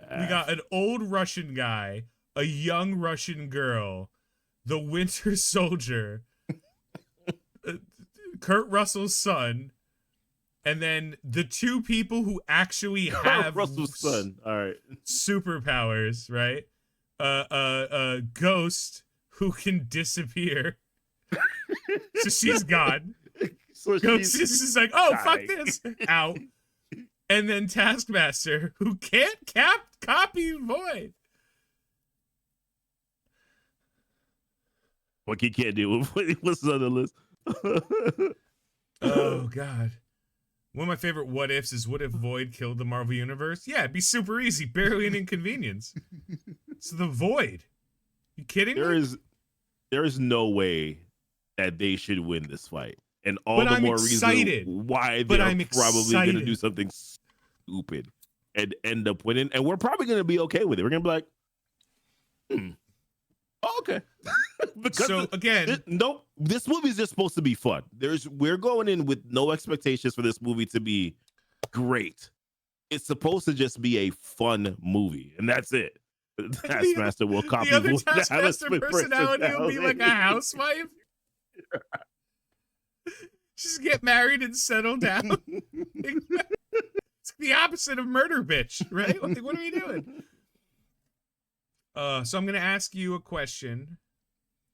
an old Russian guy, a young Russian girl, the Winter Soldier, Kurt Russell's son, and then the 2 people who actually have
Russell's son. All right.
Superpowers, right? Ghost who can disappear. So she's gone.
So
Ghost is like, oh,
dying.
fuck this. Out. And then Taskmaster, who can't copy Void.
What he can't do. What's on the list?
Oh, God. One of my favorite what ifs is what if Void killed the Marvel Universe? Yeah, it'd be super easy. Barely an inconvenience. It's the Void. You kidding me?
There is no way that they should win this fight, and all the more reason why they're probably going to do something stupid and end up winning. And we're probably going to be okay with it. We're going to be like, oh, okay. Because
so again,
this movie is just supposed to be fun. We're going in with no expectations for this movie to be great. It's supposed to just be a fun movie, and that's it. Taskmaster will copy
the other Taskmaster personality will be like a housewife. Just get married and settle down. It's the opposite of murder bitch, right? Like, what are we doing? So I'm gonna ask you a question.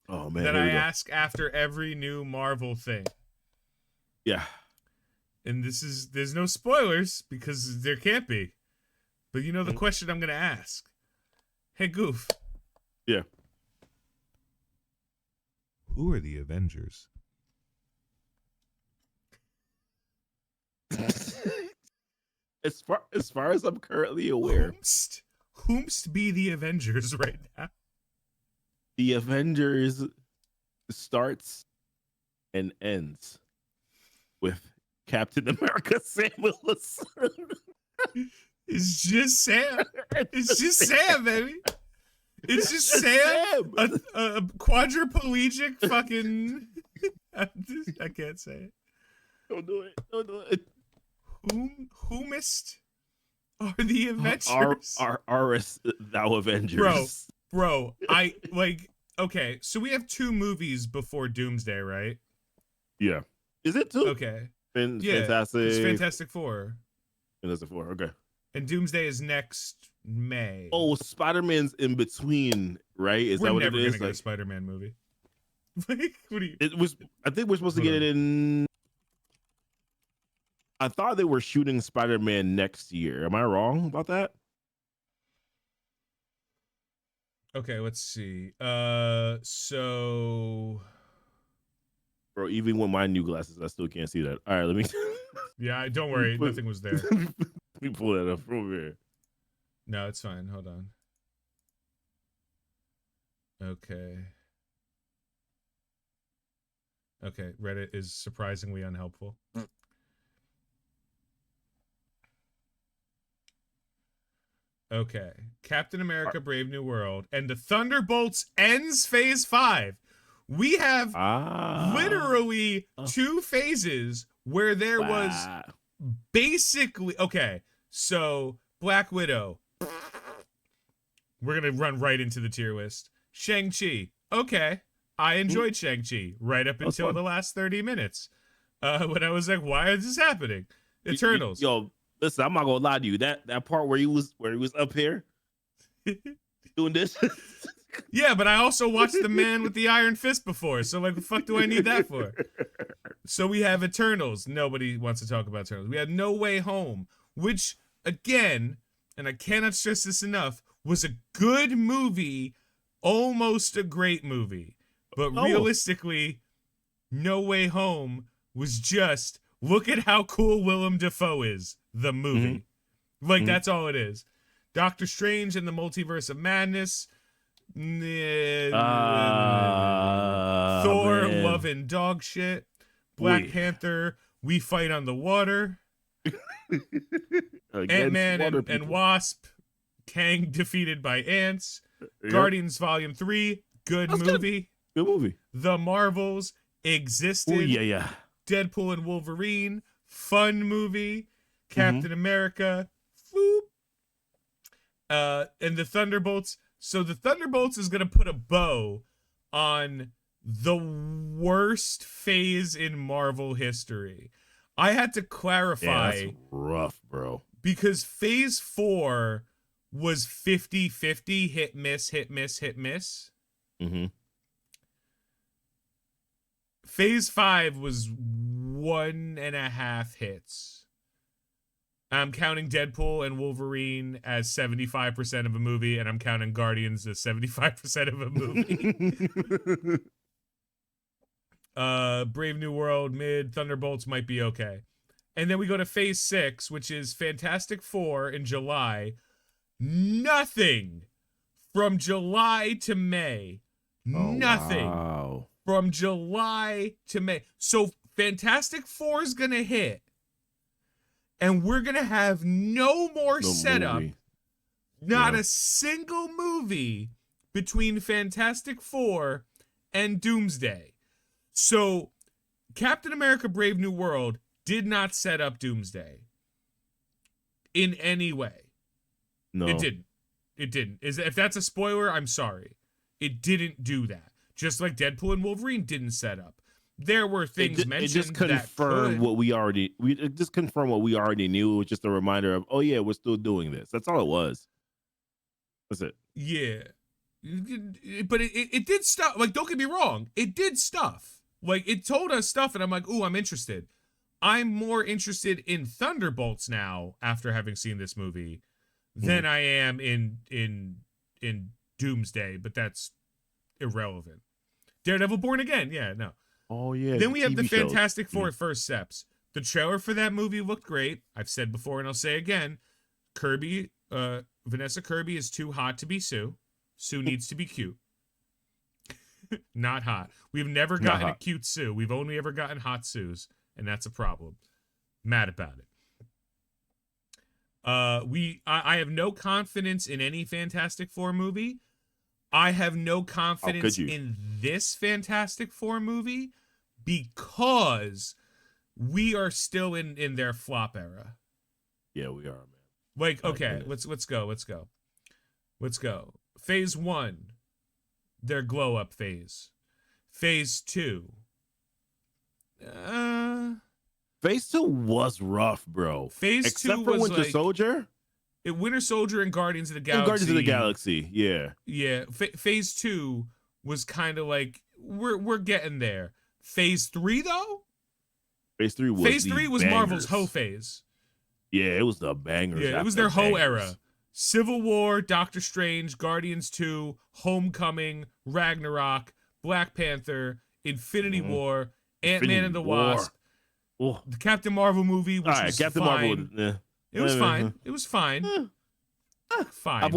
Oh man,
that I ask after every new Marvel thing.
Yeah.
And there's no spoilers because there can't be. But you know the question I'm gonna ask. Hey Goof.
Yeah.
Who are the Avengers?
As far as I'm currently aware,
whomst be the Avengers right now?
The Avengers starts and ends with Captain America Sam Wilson.
It's just Sam. It's just Sam, baby. It's just Sam, a quadriplegic fucking. I can't say it.
Don't do it. Don't do it.
Whomist are the Avengers?
Aris, thou Avengers.
Bro, I like. Okay, so we have 2 movies before Doomsday, right?
Yeah. Is it 2?
Okay.
Yeah. Fantastic.
It's Fantastic Four.
Fantastic Four. Okay.
And Doomsday is next May.
Oh, Spider-Man's in between, right? Is that what it is?
We're never gonna get a Spider-Man movie. Like, what do you?
It was. I think we're supposed to get it in. I thought they were shooting Spider-Man next year. Am I wrong about that?
Okay, let's see. So.
Bro, even with my new glasses, I still can't see that. All right, let me.
Yeah, don't worry. Nothing was there.
Let me pull that up from here.
No, it's fine. Hold on. Okay. Okay, Reddit is surprisingly unhelpful. Okay. Captain America Brave New World and the Thunderbolts ends phase 5. We have literally 2 phases where there was basically okay. So Black Widow. We're going to run right into the tier list. Shang-Chi. Okay. I enjoyed Shang-Chi right up until the last 30 minutes. When I was like, why is this happening? Eternals.
Yo, listen, I'm not gonna lie to you. That part where he was up here doing this.
Yeah, but I also watched The Man with the Iron Fist before, so like, the fuck do I need that for? So we have Eternals. Nobody wants to talk about Eternals. We have No Way Home, which, again, and I cannot stress this enough, was a good movie, almost a great movie. But realistically, No Way Home was just, look at how cool Willem Dafoe is, the movie. Like, that's all it is. Doctor Strange and the Multiverse of Madness. Thor, Love and Dog Shit. Black Panther, We Fight on the Water. Ant-Man and Wasp, Kang defeated by ants. Yep. Guardians Volume 3, good movie.
Good movie.
The Marvels, Existed.
Oh, yeah.
Deadpool and Wolverine, fun movie. Captain America, floop. And the Thunderbolts. So the Thunderbolts is going to put a bow on the worst phase in Marvel history. I had to clarify.
Yeah, that's rough, bro.
Because phase 4 was 50-50, hit, miss, hit, miss, hit, miss. Phase 5 was 1.5 hits. I'm counting Deadpool and Wolverine as 75% of a movie, and I'm counting Guardians as 75% of a movie. Brave New World, mid, Thunderbolts might be okay. And then we go to phase 6, which is Fantastic Four in July. Nothing from July to May. Nothing.
Wow.
From July to May. So Fantastic Four is going to hit. And we're going to have no more setup.
Movie.
Not a single movie between Fantastic Four and Doomsday. So Captain America Brave New World did not set up Doomsday in any way.
No.
It didn't. It didn't. If that's a spoiler, I'm sorry. It didn't do that. Just like Deadpool and Wolverine didn't set up. There were things mentioned
it just confirmed what we already knew. It was just a reminder of, oh yeah, we're still doing this. That's all it was. That's it.
Yeah. But it did stuff. Like, don't get me wrong. It did stuff. Like, it told us stuff, and I'm like, ooh, I'm interested. I'm more interested in Thunderbolts now after having seen this movie than I am in Doomsday, but that's irrelevant. Daredevil Born Again, yeah, no.
Oh yeah.
Then we have the Fantastic Four First Steps. The trailer for that movie looked great. I've said before and I'll say again, Vanessa Kirby is too hot to be Sue. Sue needs to be cute. Not hot. We've never gotten a cute Sue. We've only ever gotten hot Sues, and that's a problem. Mad about it. I have no confidence in any Fantastic Four movie. I have no
How could
confidence
you?
in this Fantastic Four movie because we are still in their flop era.
Yeah, we are, man.
Like,
My
okay,
goodness.
let's go. Phase 1, their glow up phase. Phase 2,
Phase 2 was rough, bro.
phase 2
Except for
was
Winter
like
Soldier
Winter Soldier and Guardians of the
and Guardians of the
Galaxy.
Galaxy. Yeah.
Yeah, phase 2 was kind of like we're getting there. Phase 3 though?
Phase 3 was
Phase
the
3 was
bangers.
Marvel's Ho phase.
Yeah, it was the bangers.
Yeah, it was
after
their Ho
bangers.
era. Civil War, Doctor Strange, Guardians 2, Homecoming, Ragnarok, Black Panther, Infinity War, Ant-Man and the Wasp,
Oh.
the Captain Marvel movie, which
All right,
was
Captain
fine.
Marvel.
It was fine. It was fine. Fine. I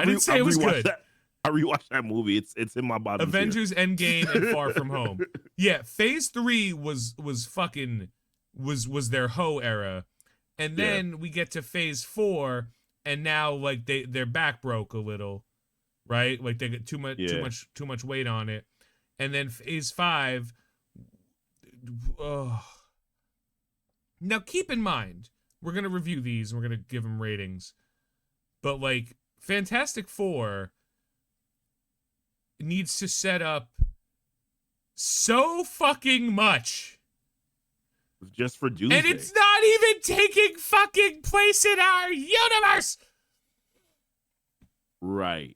didn't say it was good.
I rewatched that movie. It's in my bottom tier.
Avengers Endgame and Far From Home. Yeah, phase 3 was fucking was their Ho era. And then we get to phase 4 and now like their back broke a little, right? Like they get too much weight on it. And then phase 5 now keep in mind, we're going to review these and we're going to give them ratings. But like Fantastic Four needs to set up so fucking much.
Just for Doomsday.
And it's not even taking fucking place in our universe.
Right.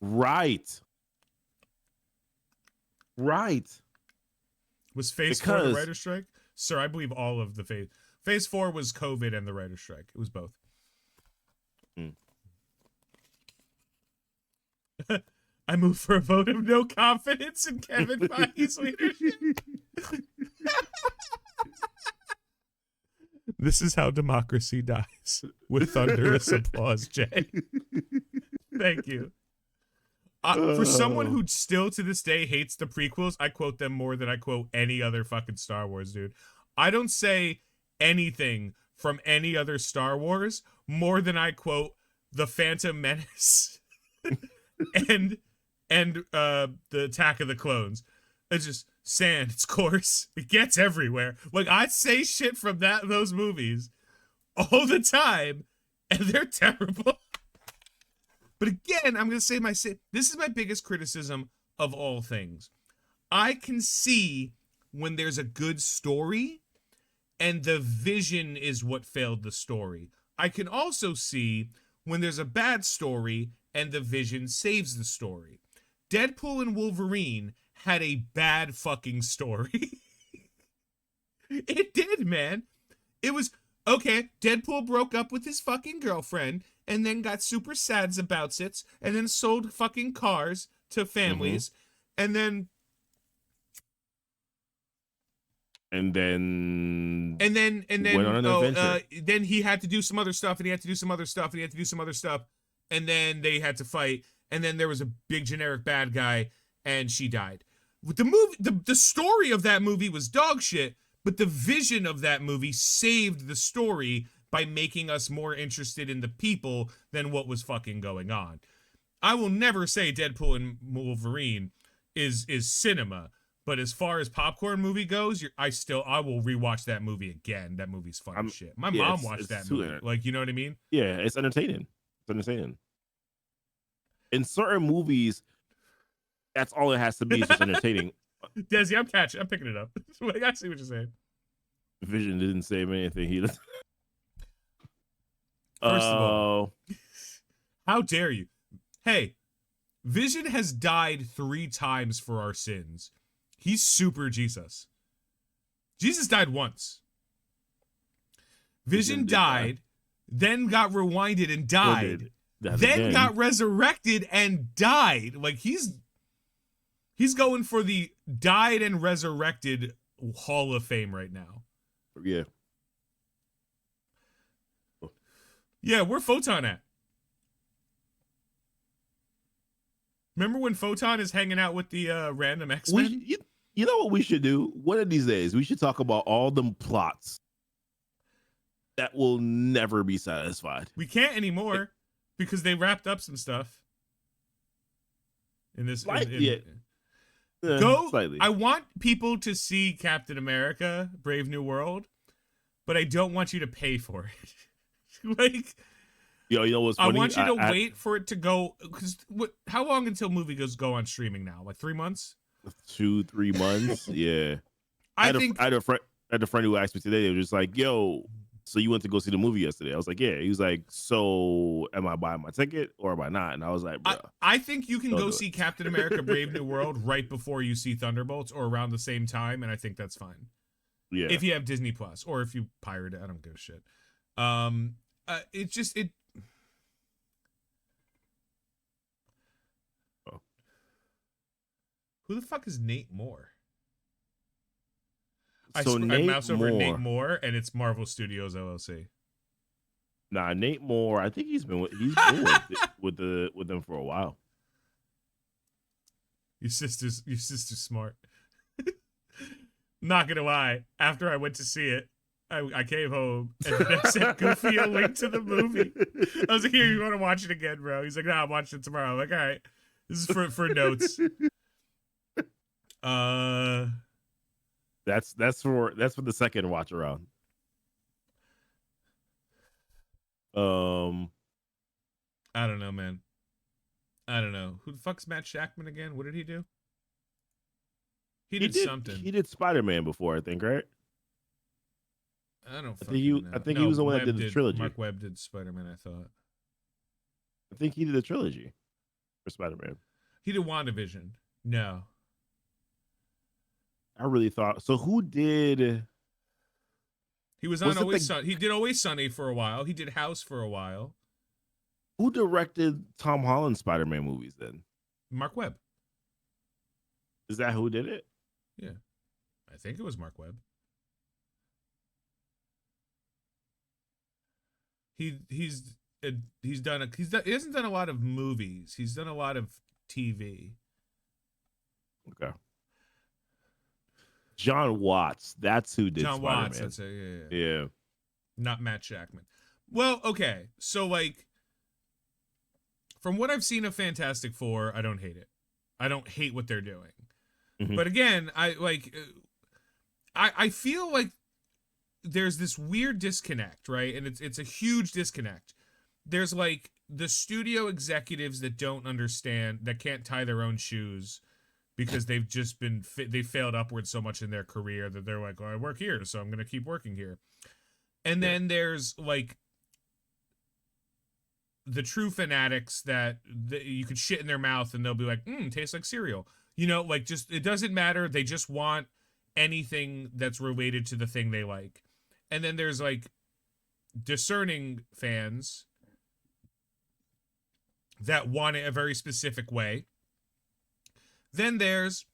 Was phase 4 the writer's strike? Sir, I believe all of the phase. Phase 4 was COVID and the writer's strike. It was both. I move for a vote of no confidence in Kevin Feige's leadership. This is how democracy dies, with thunderous applause, Jay. Thank you. For someone who still to this day hates the prequels, I quote them more than I quote any other fucking Star Wars, dude. I don't say anything from any other Star Wars more than I quote The Phantom Menace and the Attack of the Clones. It's just sand, it's coarse, it gets everywhere. Like, I say shit from those movies all the time, and they're terrible. But again, I'm gonna say this is my biggest criticism of all things. I can see when there's a good story and the vision is what failed the story. I can also see when there's a bad story and the vision saves the story. Deadpool and Wolverine had a bad fucking story. It did, man. It was, okay, Deadpool broke up with his fucking girlfriend and then got super sad about it and then sold fucking cars to families and then
went on an adventure.
Then he had to do some other stuff and he had to do some other stuff and he had to do some other stuff and then they had to fight and then there was a big generic bad guy and she died. The movie, the story of that movie was dog shit, but the vision of that movie saved the story by making us more interested in the people than what was fucking going on. I will never say Deadpool and Wolverine is cinema, but as far as popcorn movie goes, I will rewatch that movie again. That movie's fun as shit. My mom watched that movie. Like, you know what I mean?
Yeah, it's entertaining. In certain movies, that's all it has to be. Is just entertaining.
Desi, I'm picking it up. Like, I see what you're saying.
Vision didn't save anything. He
First of all, how dare you? Hey, Vision has died 3 times for our sins. He's super Jesus. Jesus died once. Vision died, then got rewinded and died, then got resurrected and died. Like, he's going for the died and resurrected Hall of Fame right now.
Yeah.
Yeah, where Photon at? Remember when Photon is hanging out with the random X-Men?
You know what we should do? One of these days, we should talk about all them plots that will never be satisfied.
We can't anymore because they wrapped up some stuff. in this.
Yeah,
Go.
slightly.
I want people to see Captain America: Brave New World, but I don't want you to pay for it. Like,
Yo, you know what's
I
funny?
want you to wait for it to go. Because how long until movie go on streaming now? Like 3 months?
2-3 months. Yeah.
I think
I had a friend who asked me today. They were just like, "Yo, so you went to go see the movie yesterday?" I was like, "Yeah." He was like, "So am I buying my ticket or am I not?" And I was like, "Bro,
I think you can
don't
go
do
see
it."
Captain America: Brave New World right before you see Thunderbolts, or around the same time, and I think that's fine.
Yeah.
If you have Disney Plus, or if you pirate it, I don't give a shit. It just it.
Oh.
Who the fuck is Nate Moore?
So
I
Nate
mouse over Nate
Moore.
Moore, and it's Marvel Studios LLC.
Nah, Nate Moore. I think he's been with with them for a while.
Your sister's smart. Not gonna lie. After I went to see it, I came home and then I sent Goofy a link to the movie. I was like, "Here, you want to watch it again, bro?" He's like, "Nah, I'm watching it tomorrow." I'm like, "All right, this is for notes."
That's for the second watch around.
I don't know, man. I don't know. Who the fuck's Matt Shackman again? What did he do? He did something.
He did Spider-Man before, I think, right?
I don't fucking know.
I think he was the one that did the trilogy.
Mark Webb did Spider-Man, I thought.
I think he did the trilogy for Spider-Man.
He did WandaVision. No.
I really thought so. Who did?
He was on Always Sunny. He did Always Sunny for a while. He did House for a while.
Who directed Tom Holland Spider-Man movies then?
Mark Webb.
Is that who did it?
Yeah. I think it was Mark Webb. He hasn't done a lot of movies. He's done a lot of TV.
Okay. John Watts. That's who did
John
Spider-Man.
Watts. That's it.
Yeah.
Not Matt Shackman. Well, okay. So, like, from what I've seen of Fantastic Four, I don't hate it. I don't hate what they're doing. Mm-hmm. But again, I feel like there's this weird disconnect, right? And it's a huge disconnect. There's like the studio executives that don't understand, that can't tie their own shoes because they've just been they failed upwards so much in their career that they're like, "Oh, I work here, so I'm going to keep working here." And then there's like the true fanatics that you could shit in their mouth and they'll be like, tastes like cereal. You know, like, just, it doesn't matter. They just want anything that's related to the thing they like. And then there's like discerning fans that want it a very specific way. Then there's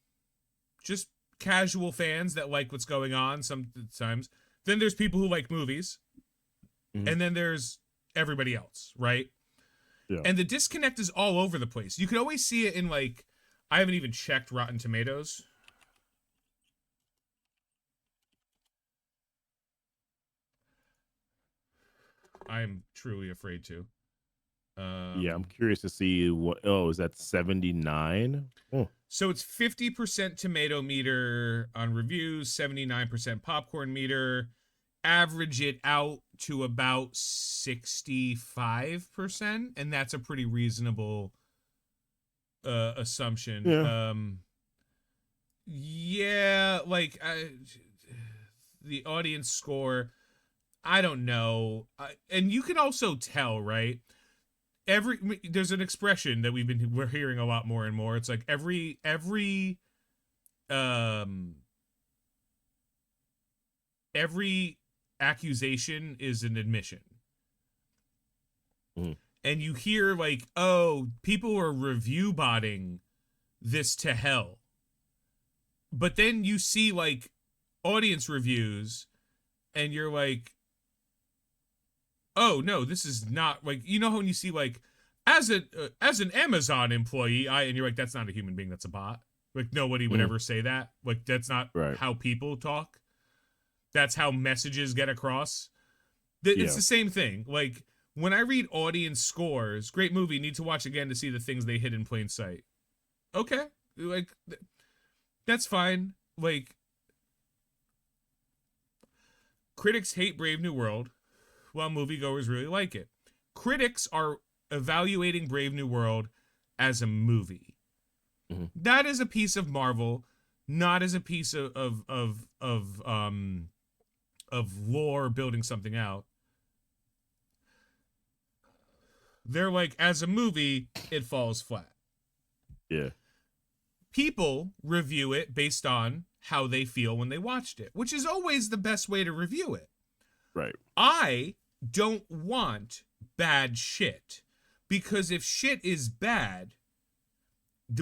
just casual fans that like what's going on sometimes. Then there's people who like movies. Mm-hmm. And then there's everybody else, right? Yeah. And the disconnect is all over the place. You can always see it in, like, I haven't even checked Rotten Tomatoes. I'm truly afraid to.
Yeah, I'm curious to see what. Oh, is that 79? Oh.
So it's 50% tomato meter on reviews, 79% popcorn meter. Average it out to about 65%, and that's a pretty reasonable assumption. Yeah. Like the audience score, I don't know. And you can also tell, right? There's an expression that we're hearing a lot more and more. It's like every accusation is an admission. Mm. And you hear like, oh, people are review botting this to hell. But then you see like audience reviews and you're like, oh no, this is not, like, you know, when you see like as an Amazon employee, and you're like, that's not a human being, that's a bot. Like, nobody would ever say that. Like, that's not how people talk. That's how messages get across. It's the same thing. Like, when I read audience scores, great movie, need to watch again to see the things they hid in plain sight. Okay, like that's fine. Like critics hate Brave New World, while moviegoers really like it. Critics are evaluating Brave New World as a movie.
Mm-hmm.
That is a piece of Marvel, not as a piece of lore building something out. They're like, as a movie, it falls flat.
Yeah.
People review it based on how they feel when they watched it, which is always the best way to review it.
Right.
I don't want bad shit, because if shit is bad,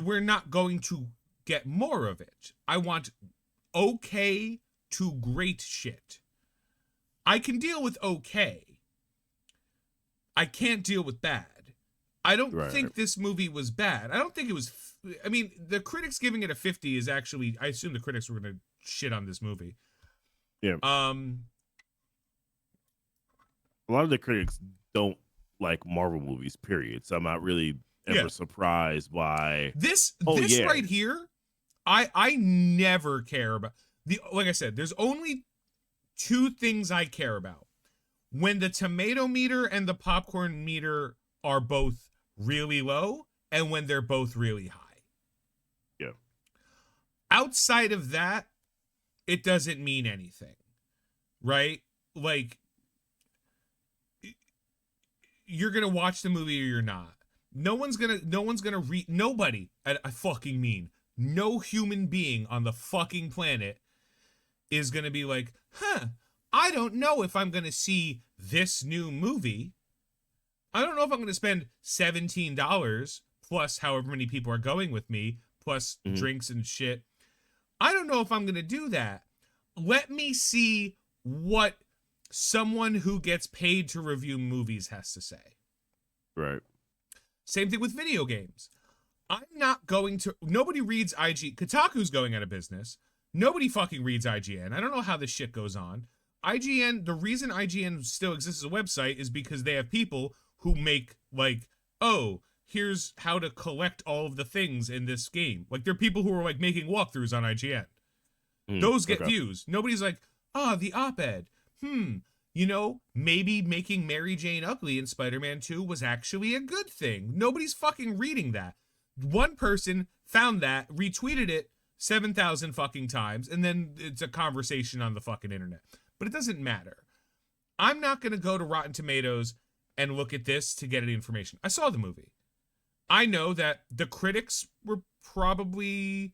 we're not going to get more of it. I want okay to great shit. I can deal with okay. I can't deal with bad. I don't think this movie was bad. I don't think it was. I mean, the critics giving it a 50 is actually. I assume the critics were going to shit on this movie.
Yeah. A lot of the critics don't like Marvel movies, period. So I'm not really ever surprised by
this. Right here, I never care about the. Like I said, there's only two things I care about: when the tomato meter and the popcorn meter are both really low, and when they're both really high.
Yeah.
Outside of that, it doesn't mean anything, right? Like, you're gonna watch the movie or you're not. No one's gonna read. Nobody, I fucking mean, no human being on the fucking planet is gonna be like, I don't know if I'm gonna see this new movie. I don't know if I'm gonna spend $17 plus however many people are going with me, plus drinks and shit. I don't know if I'm gonna do that. Let me see what someone who gets paid to review movies has to say.
Right.
Same thing with video games. I'm not going to. Nobody reads IG. Kotaku's going out of business. Nobody fucking reads IGN. I don't know how this shit goes on. IGN, the reason IGN still exists as a website is because they have people who make, like, oh, here's how to collect all of the things in this game. Like, there are people who are, like, making walkthroughs on IGN. Those get views. Nobody's like, the op-ed. You know, maybe making Mary Jane ugly in Spider-Man 2 was actually a good thing. Nobody's fucking reading that. One person found that, retweeted it 7,000 fucking times, and then it's a conversation on the fucking internet. But it doesn't matter. I'm not going to go to Rotten Tomatoes and look at this to get any information. I saw the movie. I know that the critics were probably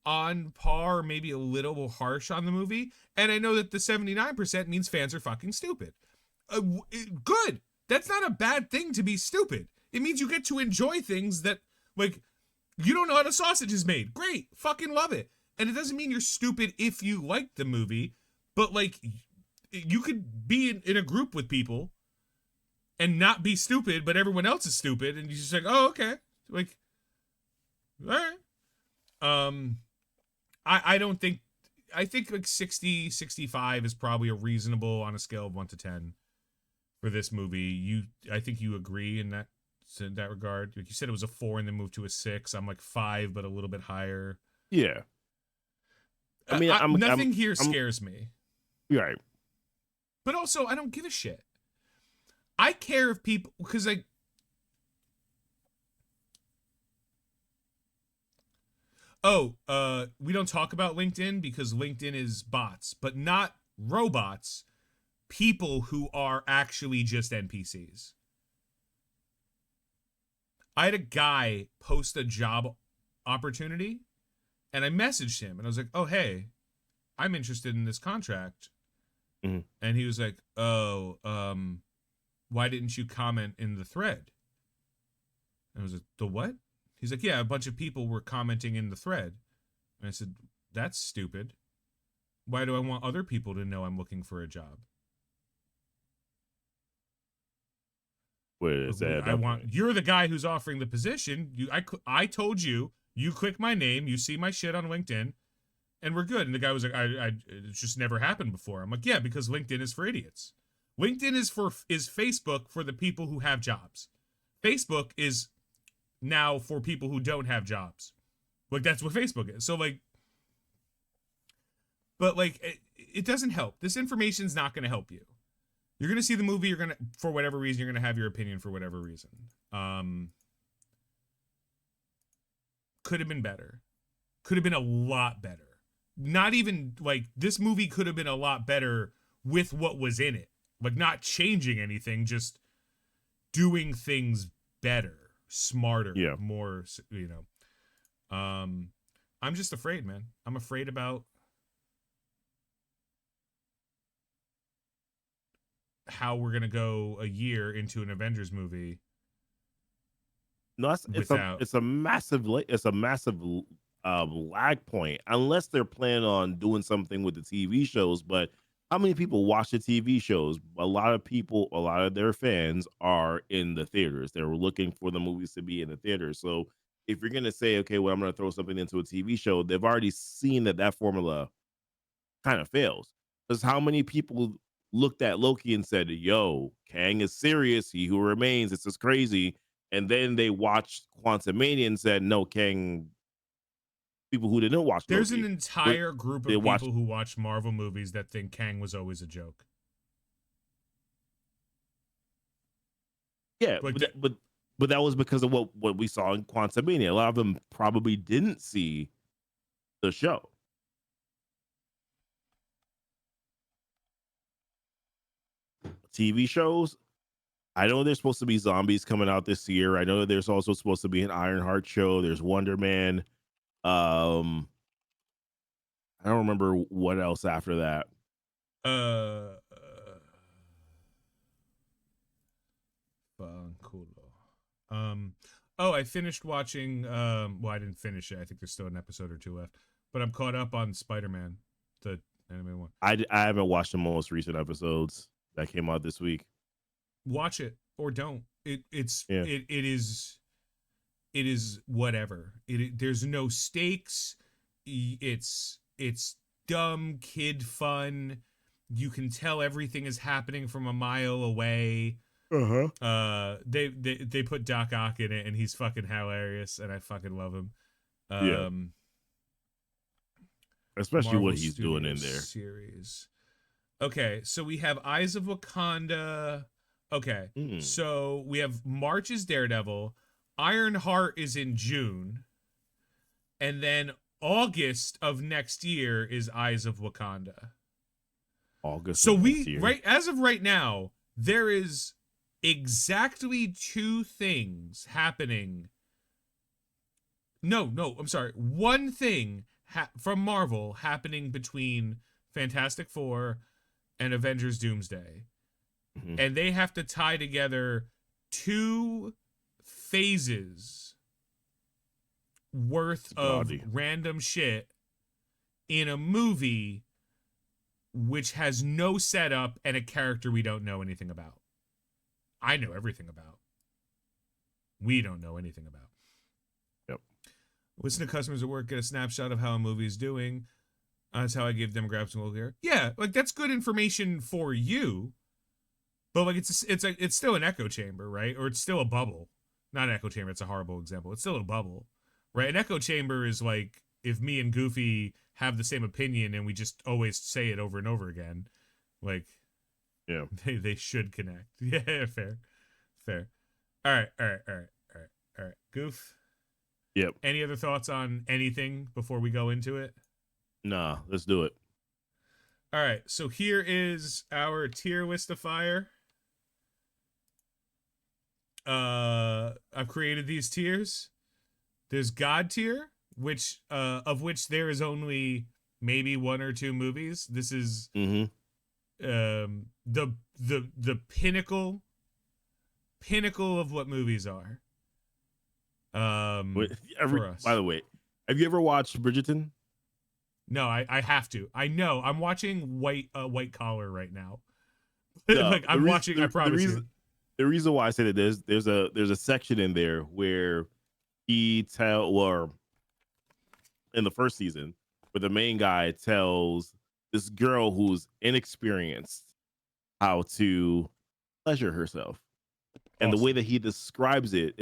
on par, maybe a little harsh on the movie. And I know that the 79% means fans are fucking stupid. Good. That's not a bad thing to be stupid. It means you get to enjoy things that, like, you don't know how the sausage is made. Great. Fucking love it. And it doesn't mean you're stupid if you like the movie, but, like, you could be in a group with people and not be stupid, but everyone else is stupid, and you're just like, oh, okay. Like, all right. I don't think, I think like 60, 65 is probably a reasonable on a scale of 1 to 10 for this movie. I think you agree in that regard. Like you said, it was a 4 and then moved to a 6. I'm like 5, but a little bit higher.
Yeah. I mean,
nothing here scares me.
Right.
But also, I don't give a shit. I care if people, because like, we don't talk about LinkedIn because LinkedIn is bots, but not robots, people who are actually just NPCs. I had a guy post a job opportunity, and I messaged him, and I was like, oh, hey, I'm interested in this contract.
Mm-hmm.
And he was like, why didn't you comment in the thread? And I was like, the what? He's like, yeah, a bunch of people were commenting in the thread. And I said, that's stupid. Why do I want other people to know I'm looking for a job?
What is that?
You're the guy who's offering the position. I told you, you click my name, you see my shit on LinkedIn, and we're good. And the guy was like, it's just never happened before. I'm like, yeah, because LinkedIn is for idiots. LinkedIn is Facebook for the people who have jobs. Facebook is now for people who don't have jobs. Like that's what Facebook is. So like, but like it doesn't help. This information's not going to help you. You're going to see the movie. You're going to, for whatever reason, you're going to have your opinion for whatever reason. Could have been better. Could have been a lot better. Not even like this movie could have been a lot better with what was in it. Like not changing anything, just doing things better, smarter, more, you know. I'm just afraid, man. I'm afraid about how we're gonna go a year into an Avengers movie.
No, it's a massive lag point unless they're planning on doing something with the TV shows. But how many people watch the TV shows? A lot of their fans are in the theaters. They're looking for the movies to be in the theaters. So if you're gonna say, okay, well, I'm gonna throw something into a TV show, they've already seen that formula kind of fails. Because how many people looked at Loki and said, yo, Kang is serious, he who remains, this is crazy. And then they watched Quantumania and said, no, Kang, people who didn't watch
There's
Loki,
an entire group of people who watch Marvel movies that think Kang was always a joke.
Yeah, like but that was because of what we saw in Quantumania. A lot of them probably didn't see the show. TV shows, I know there's supposed to be zombies coming out this year. I know there's also supposed to be an Ironheart show. There's Wonder Man. I don't remember what else after that.
Oh, I finished watching. Well, I didn't finish it. I think there's still an episode or two left, but I'm caught up on Spider-Man, the animated one.
I haven't watched the most recent episodes that came out this week.
Watch it or don't. It is whatever. There's no stakes. It's dumb kid fun. You can tell everything is happening from a mile away. They put Doc Ock in it and he's fucking hilarious and I fucking love him.
Especially
Marvel
what he's doing in there.
Series. Okay, so we have Eyes of Wakanda. Okay, so we have March is Daredevil. Ironheart is in June. And then August of next year is Eyes of Wakanda.
August.
So as of right now, there is exactly two things happening. No, I'm sorry. One thing from Marvel happening between Fantastic Four and Avengers Doomsday. And they have to tie together two phases worth of random shit in a movie which has no setup and a character we don't know anything about. I know everything about. We don't know anything about.
Yep.
Listen to customers at work, get a snapshot of how a movie is doing. That's how I give demographics and care. Yeah, like that's good information for you. But like it's still an echo chamber, right? Or it's still a bubble. Not an echo chamber, it's a horrible example. It's still a bubble. Right? An echo chamber is like if me and Goofy have the same opinion and we just always say it over and over again. Like they should connect. Yeah, fair. All right. Goof.
Yep.
Any other thoughts on anything before we go into it?
Nah, let's do it.
All right, so here is our tier list of fire. I've created these tiers. There's God tier, which of which there is only maybe one or two movies. This is the pinnacle of what movies are. For us.
By the way, have you ever watched Bridgerton?
No, I have to. I know. I'm watching White Collar right now.
No,
like I'm watching. I promise you.
The reason why I said it there's a section in there where in the first season, where the main guy tells this girl who's inexperienced how to pleasure herself. And the
Awesome.
way that he describes it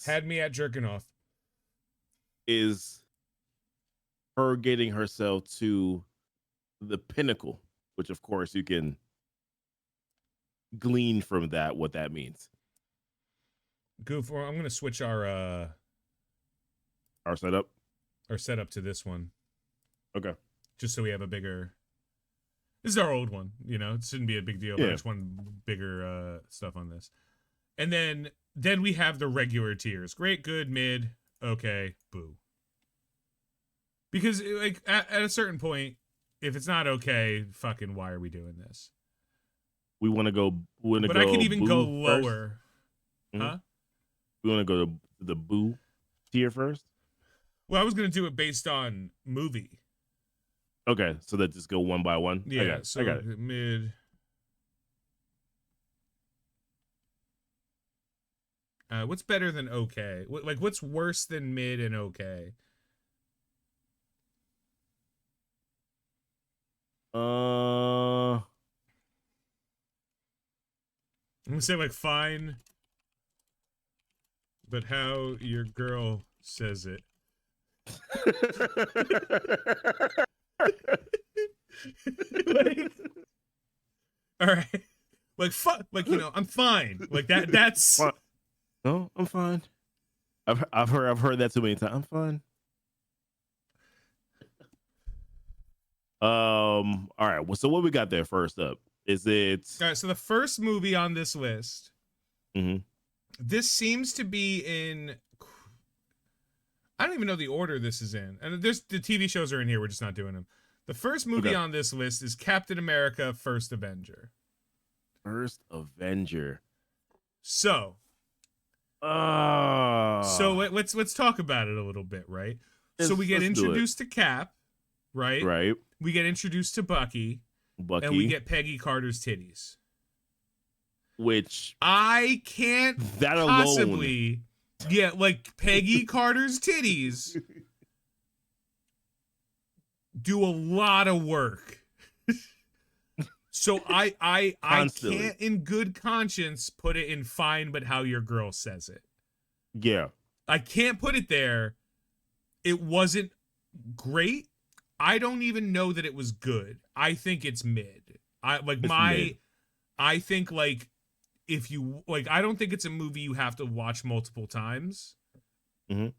Had me at jerking off.
is her getting herself to the pinnacle, which of course you can glean from that what that means.
Goof, I'm gonna switch our
setup.
our setup to this one.
Okay.
Just so we have a bigger. This is our old one, you know. It shouldn't be a big deal, but I just want bigger stuff on this. And then we have the regular tiers: great, good, mid, okay, boo. Because like at a certain point, if it's not okay, fucking why are we doing this?
We want to go.
But I can even go lower,
huh? We want to go to the boo tier first.
Well, I was gonna do it based on movie.
Okay, so let's just go one by one.
Yeah,
I got it.
Mid. What's better than okay? Like, what's worse than mid and okay? I'm gonna say like fine, but how your girl says it. Like, all right, like like you know, I'm fine. Like that. That's
no, I'm fine. I've heard that too many times. I'm fine. All right. Well, so what we got there first up? Is it
all right? So the first movie on this list.
Mm-hmm.
This seems to be in. I don't even know the order this is in, and there's the TV shows are in here. We're just not doing them. The first movie on this list is Captain America: First Avenger.
First Avenger.
So let's talk about it a little bit, right? So we get introduced to Cap, right?
Right.
We get introduced to Bucky, and we get Peggy Carter's titties.
Which
I can't possibly, yeah, like Peggy Carter's titties do a lot of work. So I can't in good conscience put it in fine, but how your girl says it.
Yeah.
I can't put it there. It wasn't great. I don't even know that it was good. I think it's mid. I think like if you like, I don't think it's a movie you have to watch multiple times.
Mm-hmm.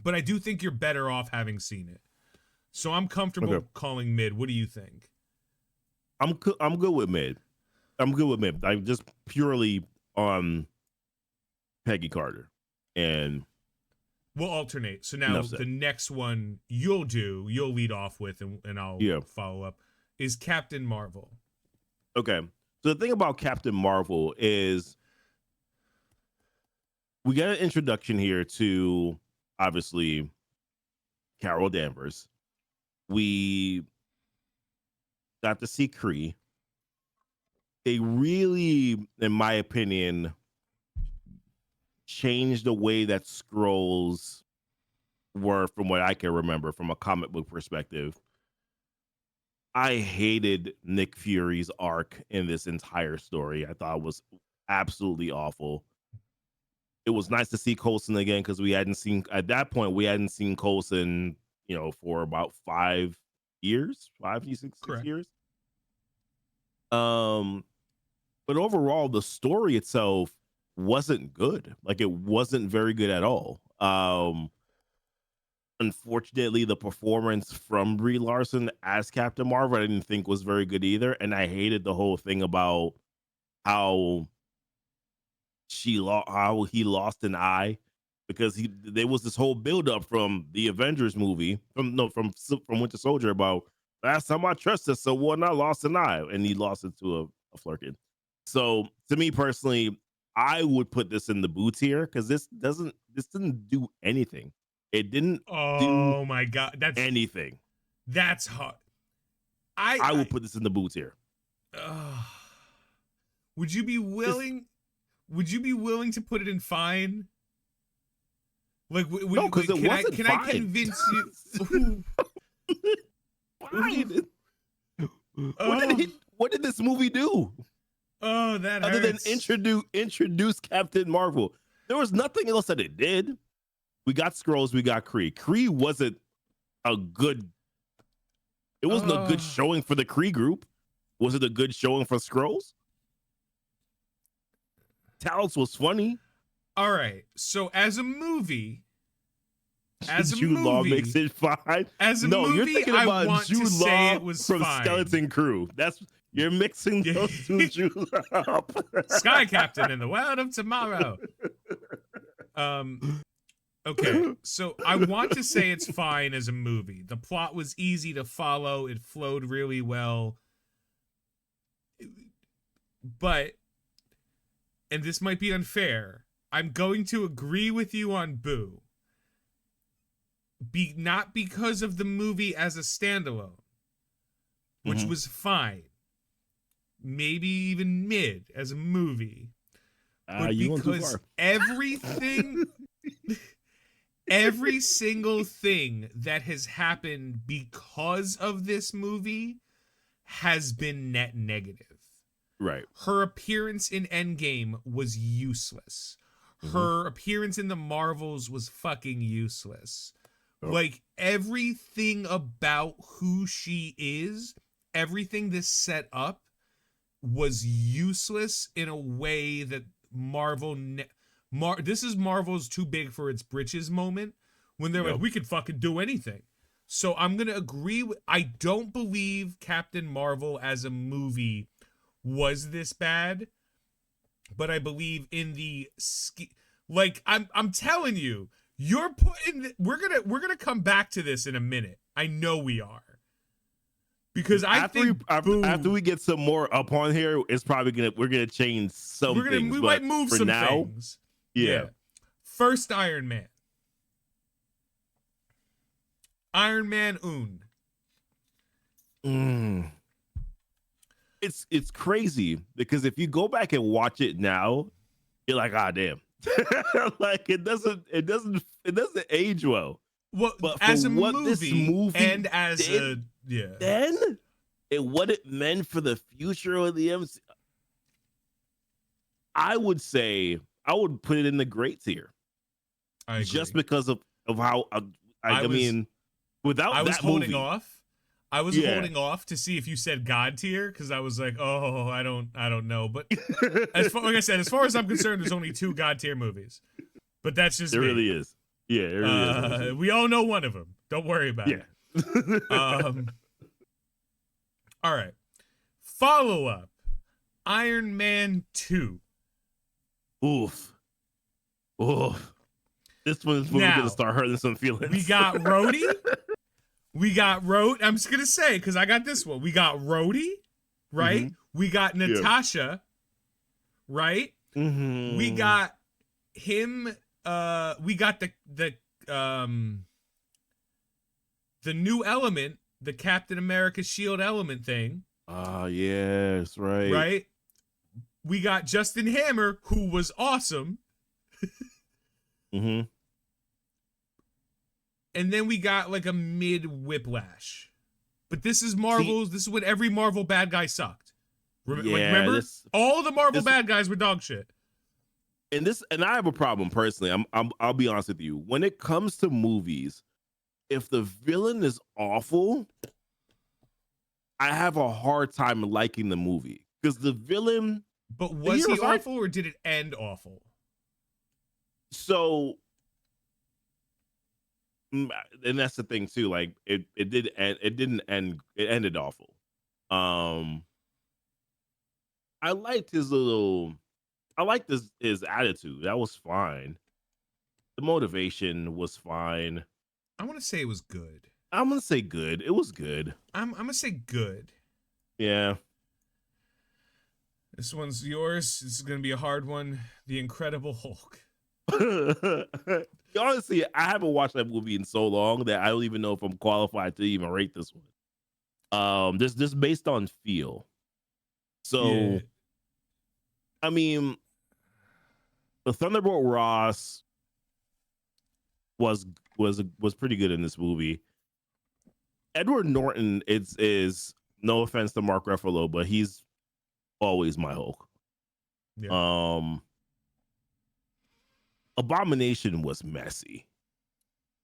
But I do think you're better off having seen it. So I'm comfortable calling mid. What do you think?
I'm good with mid. I'm good with mid. I'm just purely on Peggy Carter, and
we'll alternate. So now the next one you'll lead off with, and I'll follow up, is Captain Marvel.
Okay. So the thing about Captain Marvel is we got an introduction here to obviously Carol Danvers. We got to see Kree. They really, in my opinion, changed the way that Skrulls were from what I can remember from a comic book perspective. I hated Nick Fury's arc in this entire story. I thought it was absolutely awful. It was nice to see Coulson again because at that point we hadn't seen Coulson, for about 5 years, 6 years. But overall, the story itself wasn't good. Like, it wasn't very good at all. Unfortunately, the performance from Brie Larson as Captain Marvel, I didn't think was very good either. And I hated the whole thing about how he lost an eye, because there was this whole buildup from the Avengers movie, from Winter Soldier, about last time I trusted someone, I lost an eye, and he lost it to a Flurkin. So to me personally, I would put this in the boo tier because this didn't do anything. It didn't do
my god, that's
anything.
That's hard.
I would put this in the boo tier.
Would you be willing? Would you be willing to put it in fine? Like,
no, because it wasn't fine. Can I convince you? What did this movie do?
Oh, that
other than
hurts.
introduce Captain Marvel. There was nothing else that it did. We got Skrulls, we got Kree. Kree wasn't a good. It wasn't a good showing for the Kree group. Was it a good showing for Skrulls? Talos was funny.
All right. So as a movie,
Jude Law makes it fine.
no,
you're thinking
I
about
want
Jude
to say
Law
it was
from
fine.
Skeleton Crew. You're mixing those two Jude up.
Sky Captain in the World of Tomorrow. Okay, so I want to say it's fine as a movie. The plot was easy to follow. It flowed really well. But, and this might be unfair, I'm going to agree with you on Boo. Not because of the movie as a standalone, which was fine. Maybe even mid as a movie. But because everything... Every single thing that has happened because of this movie has been net negative.
Right.
Her appearance in Endgame was useless. Her appearance in the Marvels was fucking useless. Oh. Like, everything about who she is, everything this set up was useless in a way that Marvel... this is Marvel's too big for its britches moment when they're like, we could fucking do anything. So I'm going to agree with, I don't believe Captain Marvel as a movie was this bad, but I believe in the, like, I'm telling you, you're putting, we're going to come back to this in a minute. I know we are. Because
after we get some more up on here, it's probably we're gonna change some things.
We might move some things.
Yeah.
First Iron Man. Iron Man Un.
It's crazy because if you go back and watch it now, you're like, ah, damn. Like it doesn't age well.
Well, but as a movie and as a
then and what it meant for the future of the MCU, I would say I would put it in the great tier.
I agree.
Just because of how I mean, without
I was
that
holding
movie,
off. I was holding off to see if you said God tier because I was like, oh, I don't know. But like I said, as far as I'm concerned, there's only 2 God tier movies. But that's just
me. Really is. Yeah, it really is.
We all know one of them. Don't worry about it. All right. Follow up. Iron Man 2.
Oof. This one's gonna start hurting some feelings.
We got Rhodey. I'm just gonna say because I got this one. We got Rhodey, right? We got Natasha, right? We got him. We got the new element, the Captain America Shield element thing.
Yes, right.
Right. We got Justin Hammer, who was awesome. And then we got like a mid Whiplash. But this is Marvel's. This is when every Marvel bad guy sucked. Remember? All the Marvel bad guys were dog shit.
And I have a problem personally. I'll be honest with you. When it comes to movies, if the villain is awful, I have a hard time liking the movie because the villain.
But was he awful or did it end awful?
So, and that's the thing too. Like it did end. It didn't end. It ended awful. I liked his his attitude. That was fine. The motivation was fine.
I want to say it was good.
I'm gonna say good. It was good.
I'm gonna say good.
Yeah.
This one's yours. This is gonna be a hard one. The Incredible Hulk.
Honestly, I haven't watched that movie in so long that I don't even know if I'm qualified to even rate this one. Just based on feel. So, I mean, the Thunderbolt Ross was pretty good in this movie. Edward Norton is no offense to Mark Ruffalo, but he's always my Hulk.
Yeah.
Abomination was messy,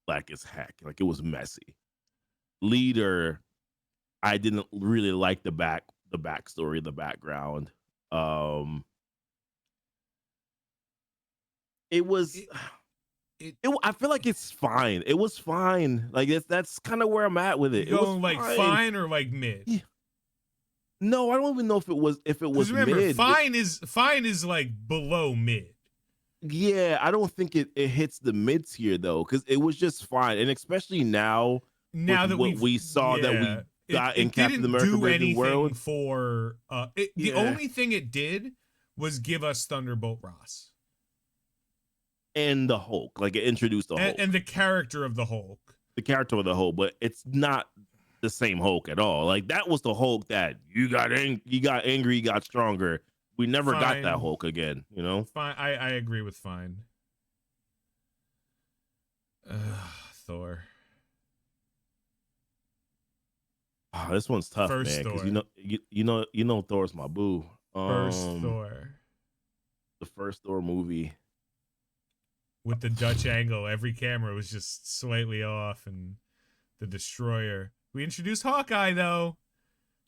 like as heck. Like it was messy. Leader, I didn't really like the backstory, the background. It was. I feel like it's fine. It was fine. Like that's kind of where I'm at with it.
You
It was
going like
fine.
fine or like mid?
Yeah. No, I don't even know if it was
Remember,
mid.
fine is like below mid.
Yeah, I don't think it hits the mid tier though, because it was just fine, and especially now
Now
with
that
what we saw that we got in
it
Captain
didn't
America:
do
Brave New
anything
World.
for the
Yeah.
only thing it did was give us Thunderbolt Ross
And the Hulk, like it introduced the Hulk,
and the character of the Hulk.
the character of the Hulk, but it's not the same Hulk at all. Like that was the Hulk that you got angry, you got stronger. We never got that
Fine.
Hulk again, you know?
Fine, I agree with fine. Thor.
Oh, this one's tough,
First
man, because
Thor.
you know Thor's my boo.
First Thor.
The first Thor movie.
With the Dutch angle, every camera was just slightly off, and the Destroyer. We introduced Hawkeye though.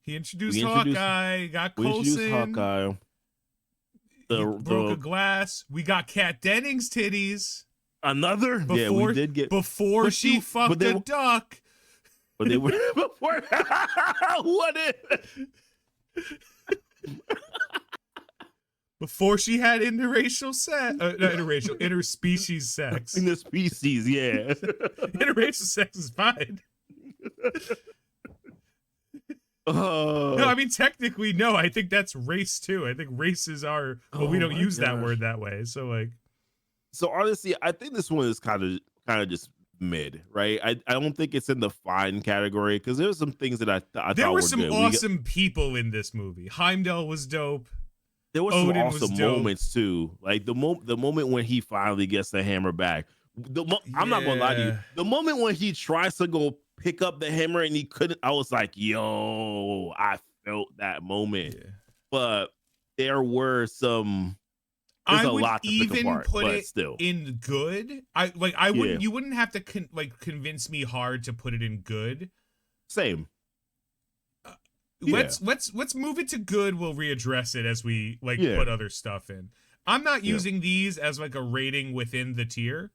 He introduced Hawkeye. Got Coulson.
We introduced Hawkeye.
He broke a glass. We got Kat Dennings' titties.
Another? Yeah, we did get
before she fucked a duck.
But they were before. What is?
Before she had interspecies sex.
Interspecies, yeah.
Interracial sex is fine. No, I mean technically no. I think that's race too. I think races are, but we don't use that word that way. So like,
so honestly, I think this one is kind of just mid, right? I don't think it's in the fine category because there's some things that I thought
there were
were
some
good.
awesome people in this movie. Heimdall was dope.
There were some awesome moments too, like the moment when he finally gets the hammer back. I'm not gonna lie to you. The moment when he tries to go pick up the hammer and he couldn't, I was like, yo, I felt that moment. Yeah. But there were some. There's a lot to pick apart,
put
but
it
still
in good. I wouldn't. You wouldn't have to convince me hard to put it in good.
Same.
Let's move it to good. We'll readdress it as we put other stuff in. I'm not using these as like a rating within the tier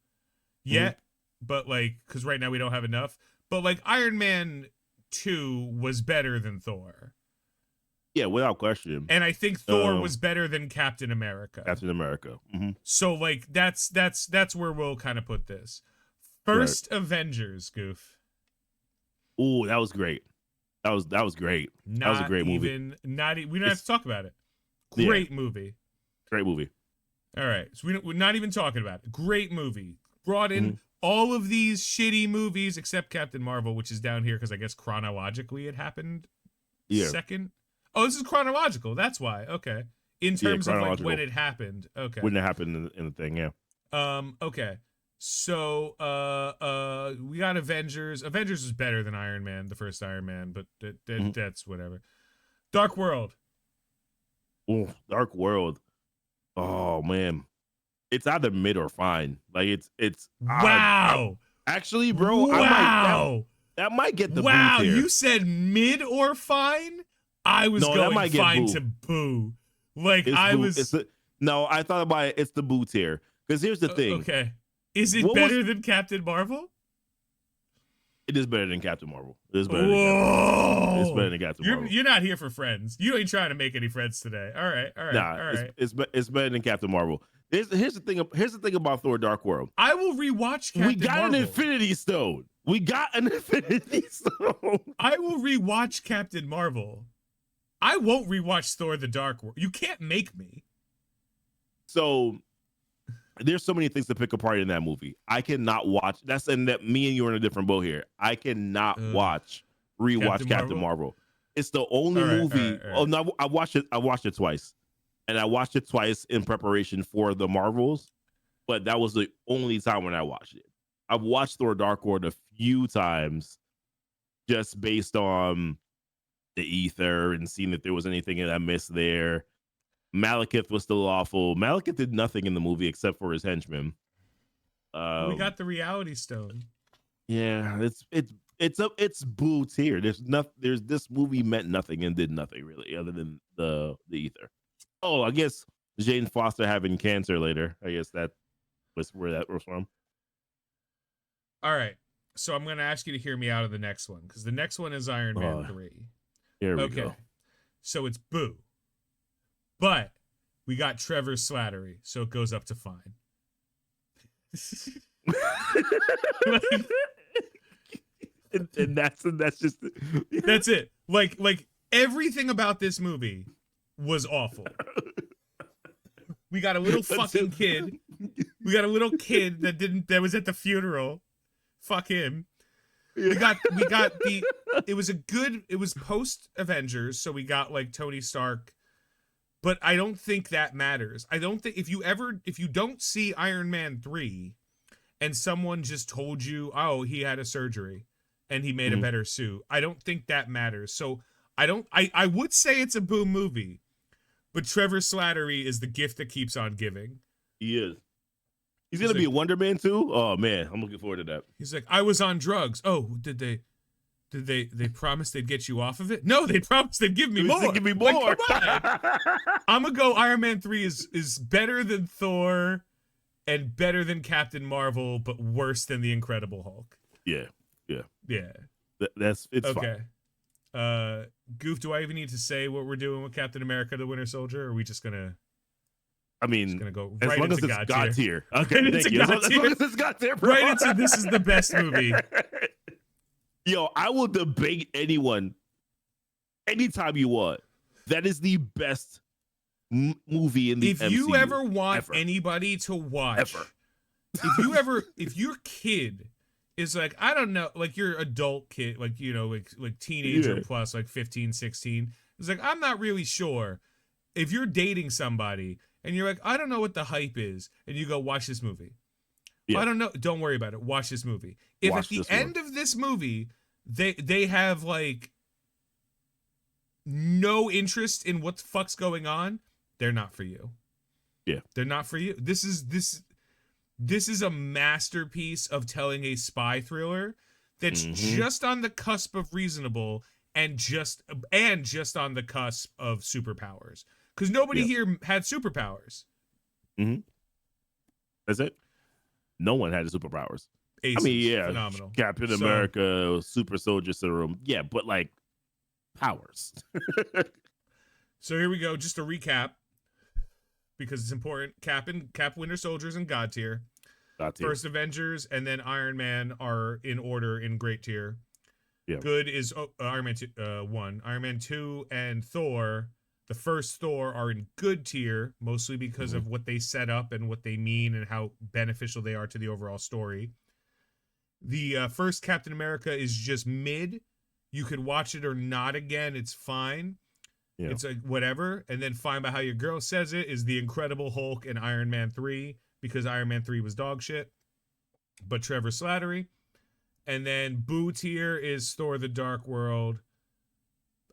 yet, but because right now we don't have enough. But Iron Man 2 was better than Thor.
Yeah, without question.
And I think Thor was better than Captain America.
Captain America. Mm-hmm.
So that's where we'll kind of put this. First Avengers, Goof.
Ooh, that was great. That was great. That was a great movie.
We don't have to talk about it. Great movie.
Great movie.
All right. So we're not even talking about it. Great movie. Brought in all of these shitty movies except Captain Marvel, which is down here because I guess chronologically it happened second. Oh, this is chronological. That's why. Okay. In terms of when it happened. Okay.
When it happened in the thing, yeah.
Okay. So, we got Avengers. Avengers is better than Iron Man, the first Iron Man, but that's whatever. Dark World.
Oh, Dark World. Oh man, it's either mid or fine. Like it's
wow.
Actually, bro,
wow.
That might get the
wow.
boo tier.
You said mid or fine. I was going fine to boo. I
thought about it. It's the boo tier because here's the thing.
Okay. Is it better than Captain Marvel?
It is better than Captain Marvel. It is better than Captain Marvel. It's better than Captain Marvel.
You're not here for friends. You ain't trying to make any friends today. All right.
Nah, it's better than Captain Marvel. Here's the thing about Thor: Dark World.
I will rewatch Captain Marvel.
We got an Infinity Stone.
I will rewatch Captain Marvel. I won't rewatch Thor: The Dark World. You can't make me.
So there's so many things to pick apart in that movie. I cannot watch. That's and that me and you are in a different boat here. I cannot rewatch Captain Marvel. It's the only movie. Oh no, I watched it twice, and I watched it twice in preparation for the Marvels. But that was the only time when I watched it. I've watched Thor: Dark World a few times, just based on the ether and seeing if there was anything that I missed there. Malekith was still awful. Malekith did nothing in the movie except for his henchmen.
We got the reality stone.
Yeah, it's boo tier. There's this movie meant nothing and did nothing really other than the ether. Oh, I guess Jane Foster having cancer later. I guess that was where that was from.
All right. So I'm going to ask you to hear me out of the next one because the next one is Iron Man 3.
Here we go.
So it's boo. But we got Trevor Slattery, so it goes up to fine.
and that's just
that's it. Like everything about this movie was awful. We got a little fucking kid. We got a little kid that was at the funeral. Fuck him. We got it was post Avengers, so we got like Tony Stark. But I don't think that matters. I don't think if you don't see Iron Man 3 and someone just told you, oh, he had a surgery and he made a better suit, I don't think that matters. So I would say it's a boom movie, but Trevor Slattery is the gift that keeps on giving.
He is. He's going to be a Wonder Man too? Oh man, I'm looking forward to that.
He's like, I was on drugs. Oh, did they promise they'd get you off of it? No, they promised they'd give me more.
Give me more.
Like, come on. I'm gonna go Iron Man 3 is better than Thor and better than Captain Marvel, but worse than the Incredible Hulk.
Yeah. It's
okay. Fine. Goof, do I even need to say what we're doing with Captain America: The Winter Soldier, or are we just gonna?
I mean,
gonna go
as
right
long
into
as it's God tier. Okay,
right
thank you. As long as it's God tier, bro.
Right into this is the best movie.
Yo, I will debate anyone anytime you want. That is the best movie in the MCU.
If you ever want anybody to watch, if your kid is like, I don't know, like your adult kid, like, you know, like teenager plus, like 15, 16, it's like, I'm not really sure. If you're dating somebody and you're like, I don't know what the hype is, and you go, watch this movie. Yeah. I don't know. Don't worry about it. Watch this movie. If at the end of this movie, they have like no interest in what the fuck's going on, they're not for you.
Yeah.
They're not for you. This is a masterpiece of telling a spy thriller that's just on the cusp of reasonable and just on the cusp of superpowers. Because nobody here had superpowers.
That's it. No one had superpowers.
Aces,
I mean,
phenomenal.
Captain America, Super Soldier Serum. Yeah, but like powers.
So here we go. Just a recap, because it's important. Cap, Winter Soldiers, and God tier. First Avengers, and then Iron Man are in order in great tier. Yeah. Good is Iron Man 1. Iron Man 2 and Thor, the first Thor, are in good tier, mostly because of what they set up and what they mean and how beneficial they are to the overall story. The first Captain America is just mid. You could watch it or not again. It's fine. Yeah. It's like whatever. And then Fine by How Your Girl Says It is the Incredible Hulk and Iron Man 3, because Iron Man 3 was dog shit. But Trevor Slattery. And then boo tier is Thor: The Dark World.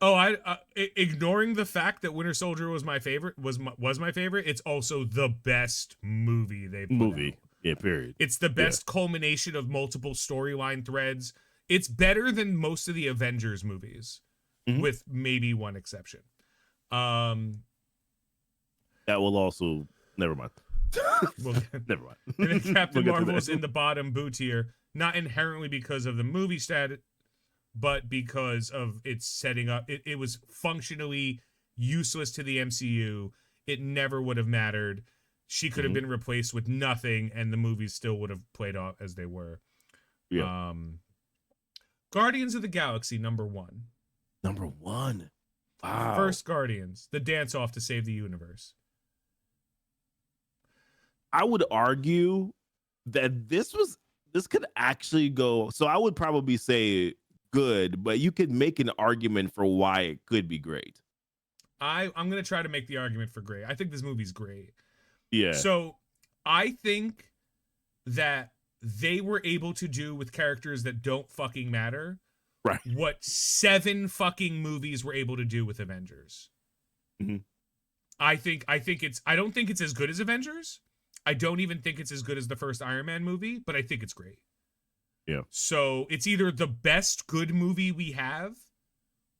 Oh, I ignoring the fact that Winter Soldier was my favorite, was my favorite. It's also the best movie they put out.
Yeah, period.
It's the best culmination of multiple storyline threads. It's better than most of the Avengers movies, with maybe one exception.
That will also never mind.
Well,
never mind.
And then Captain Marvel's in the bottom boo tier, not inherently because of the movie stat, but because of its setting up. It was functionally useless to the MCU. It never would have mattered. She could have been replaced with nothing, and the movies still would have played out as they were. Yeah. Guardians of the Galaxy, number 1.
Number 1. Wow.
First Guardians, the dance off to save the universe.
I would argue that this could actually go. So I would probably say good, but you could make an argument for why it could be great.
I'm going to try to make the argument for great. I think this movie's great.
Yeah.
So I think that they were able to do with characters that don't fucking matter
Right.
what 7 fucking movies were able to do with Avengers.
Mm-hmm.
I don't think it's as good as Avengers. I don't even think it's as good as the first Iron Man movie, but I think it's great.
Yeah.
So it's either the best good movie we have,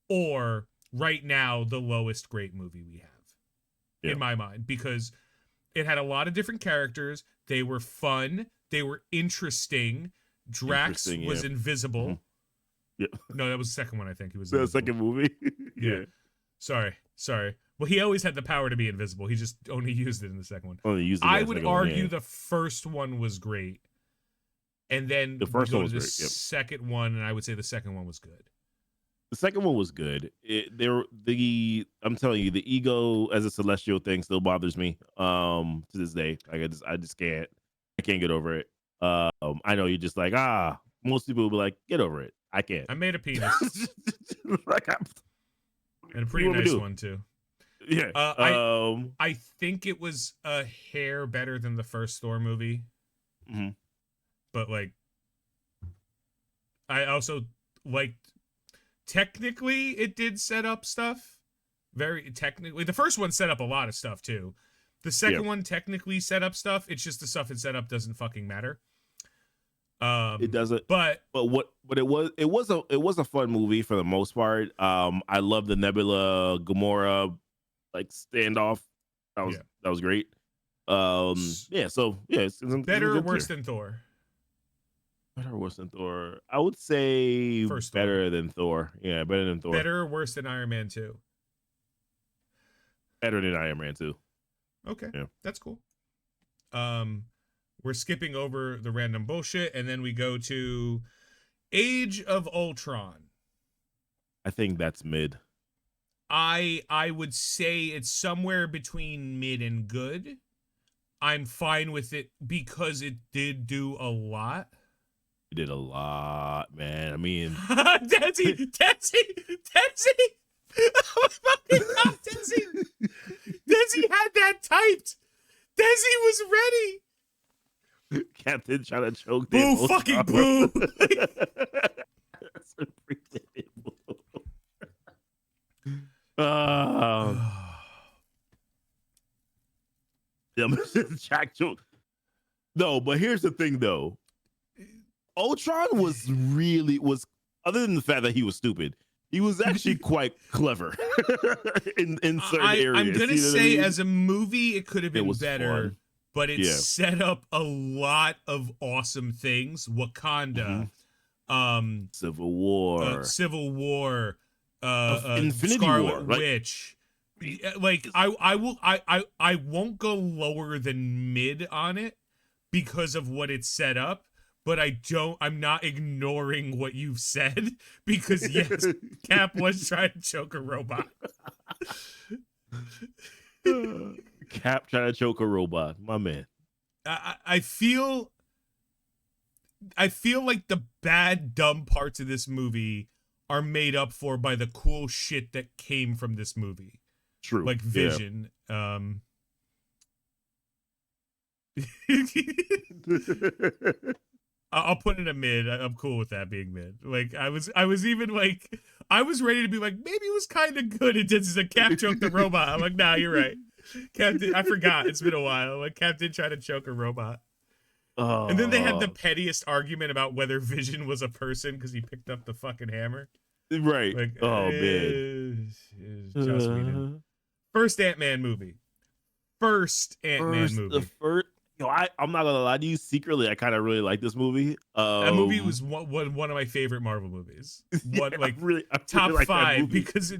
or right now the lowest great movie we have, in my mind, because it had a lot of different characters. They were fun. They were interesting. Drax was invisible.
Mm-hmm. Yeah.
No, that was the second one. I think he was
the
invisible.
second movie.
Yeah. Sorry. Well, he always had the power to be invisible. He just only used it in the second one. I would argue the first one was great. And then
the first one was great.
Second one, and I would say the second one was good.
The second one was good. I'm telling you, the ego as a celestial thing still bothers me to this day. Like I just can't get over it. I know you're just like, most people will be like, get over it. I can't.
I made a penis.
Like,
and a pretty nice one too.
Yeah.
I think it was a hair better than the first Thor movie.
Mm-hmm.
But like, I also liked, technically it did set up stuff. Very technically. The first one set up a lot of stuff too. The second one technically set up stuff. It's just the stuff it set up doesn't fucking matter.
It doesn't.
But
it was a fun movie for the most part. I love the Nebula Gamora like standoff. That was great. It's
better or worse than Thor?
Better or worse than Thor? I would say better than Thor. Yeah, better than Thor.
Better or worse than Iron Man 2?
Better than Iron Man 2.
Okay, that's cool. We're skipping over the random bullshit, and then we go to Age of Ultron.
I think that's mid.
I would say it's somewhere between mid and good. I'm fine with it because it did do a lot.
It did a lot, man. I mean,
Desi! Oh my fucking god, Desi! Desi had that typed. Desi was ready.
Captain trying to choke.
Boo! Fucking boo!
Jack joke. No, but here's the thing, though. Ultron was other than the fact that he was stupid, he was actually quite clever in certain areas.
I'm gonna say, as a movie, it could have been better,
fun.
But it set up a lot of awesome things. Wakanda,
Civil War, Infinity
Scarlet
War,
Witch. Like I won't go lower than mid on it because of what it set up. But I'm not ignoring what you've said, because yes, Cap was trying to choke a robot.
Cap trying to choke a robot, my man.
I feel like the bad, dumb parts of this movie are made up for by the cool shit that came from this movie.
True.
Like Vision. I'll put it a mid. I'm cool with that being mid. Like I was even like, I was ready to be like, maybe it was kind of good. It did a Cap choke the robot. I'm like, nah, you're right. Cap did, I forgot. It's been a while. Like Cap did try to choke a robot. And then they had the pettiest argument about whether Vision was a person because he picked up the fucking hammer.
Right.
Like,
man.
Just first Ant-Man movie.
I'm not gonna lie to you. Secretly, I kind of really like this movie.
That movie was one of my favorite Marvel movies. Top
like
5 because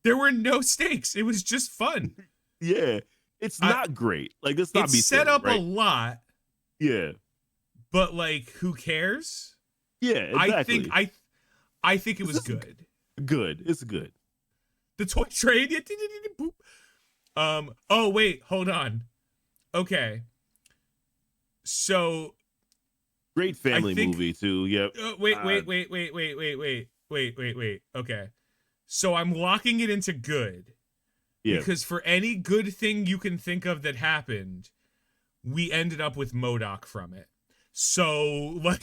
there were no stakes. It was just fun.
Yeah, it's not great. Like it's not.
It's set up a lot.
Yeah,
but like, who cares?
Yeah, exactly.
I think it was good.
Good. It's good.
The toy train. Oh wait, hold on. Okay. So,
great family movie too. Yep.
Wait. Okay. So I'm locking it into good. Yeah. Because for any good thing you can think of that happened, we ended up with MODOK from it. So like,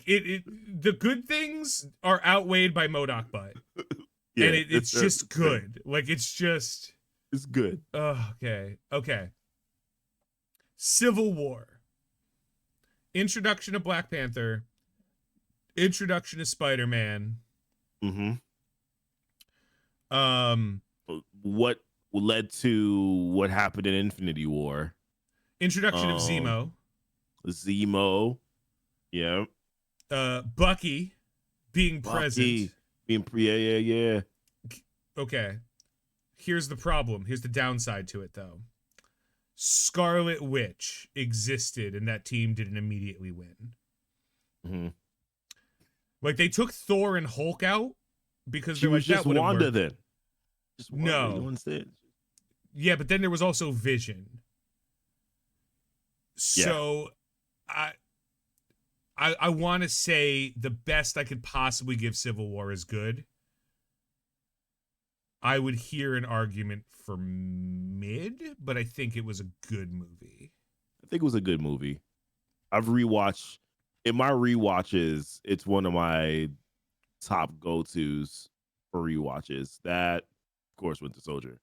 it the good things are outweighed by MODOK butt,
Yeah,
and it's just good. Like it's
good.
Okay. Civil War. Introduction of Black Panther. Introduction of Spider-Man.
Mm-hmm.
Um,
what led to what happened in Infinity War?
Introduction of Zemo.
Zemo. Yeah.
Bucky being present.
Yeah.
Okay. Here's the problem. Here's the downside to it, though. Scarlet Witch existed, and that team didn't immediately win.
Mm-hmm.
Like, they took Thor and Hulk out because
she was just Wanda then. Just Wanda,
no. Yeah, but then there was also Vision. So, yeah. I want to say the best I could possibly give Civil War is good. I would hear an argument for mid, but I think it was a good movie.
I think it was a good movie. I've rewatched. In my rewatches, it's one of my top go-tos for rewatches. That, of course, Winter Soldier.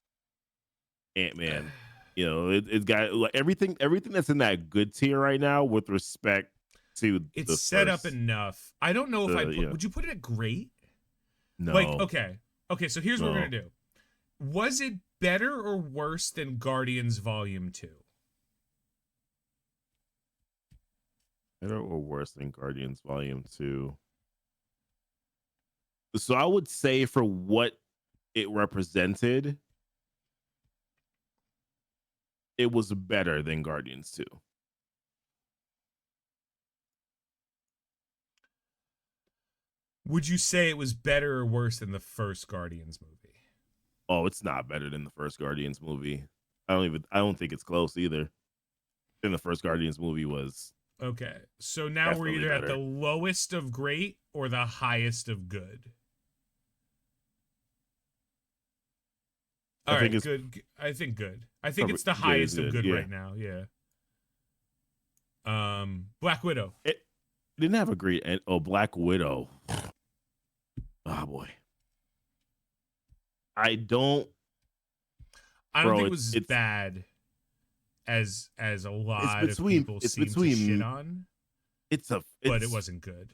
Ant-Man. You know, it's got like everything that's in that good tier right now with respect to
it's set up enough. I don't know if would you put it at great?
No.
Like, okay, so here's what we're gonna do. Was it better or worse than Guardians Volume 2?
Better or worse than Guardians Volume 2? So I would say for what it represented, it was better than Guardians 2.
Would you say it was better or worse than the first Guardians movie?
Oh, it's not better than the first Guardians movie. I don't think it's close either. And the first Guardians movie was
okay. So now we're either better at the lowest of great or the highest of good. All right, good. I think good. I think it's the highest of good right now. Yeah. Black Widow.
It didn't have a great end. Oh, Black Widow. Oh boy. I don't
think it was bad as a lot of people seem to shit on. But it wasn't good.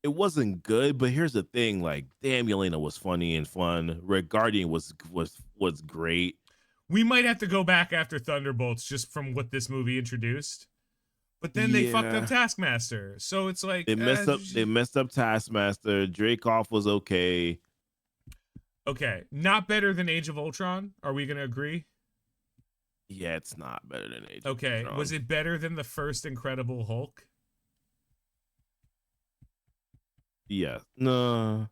It wasn't good, but here's the thing: like, damn, Yelena was funny and fun. Red Guardian was great.
We might have to go back after Thunderbolts just from what this movie introduced. But then they fucked up Taskmaster, so it's like
they messed up Taskmaster. Dreykov was okay.
Okay, not better than Age of Ultron. Are we gonna agree?
Yeah, it's not better than Age of Ultron.
Okay, was it better than the first Incredible Hulk?
Yeah. No.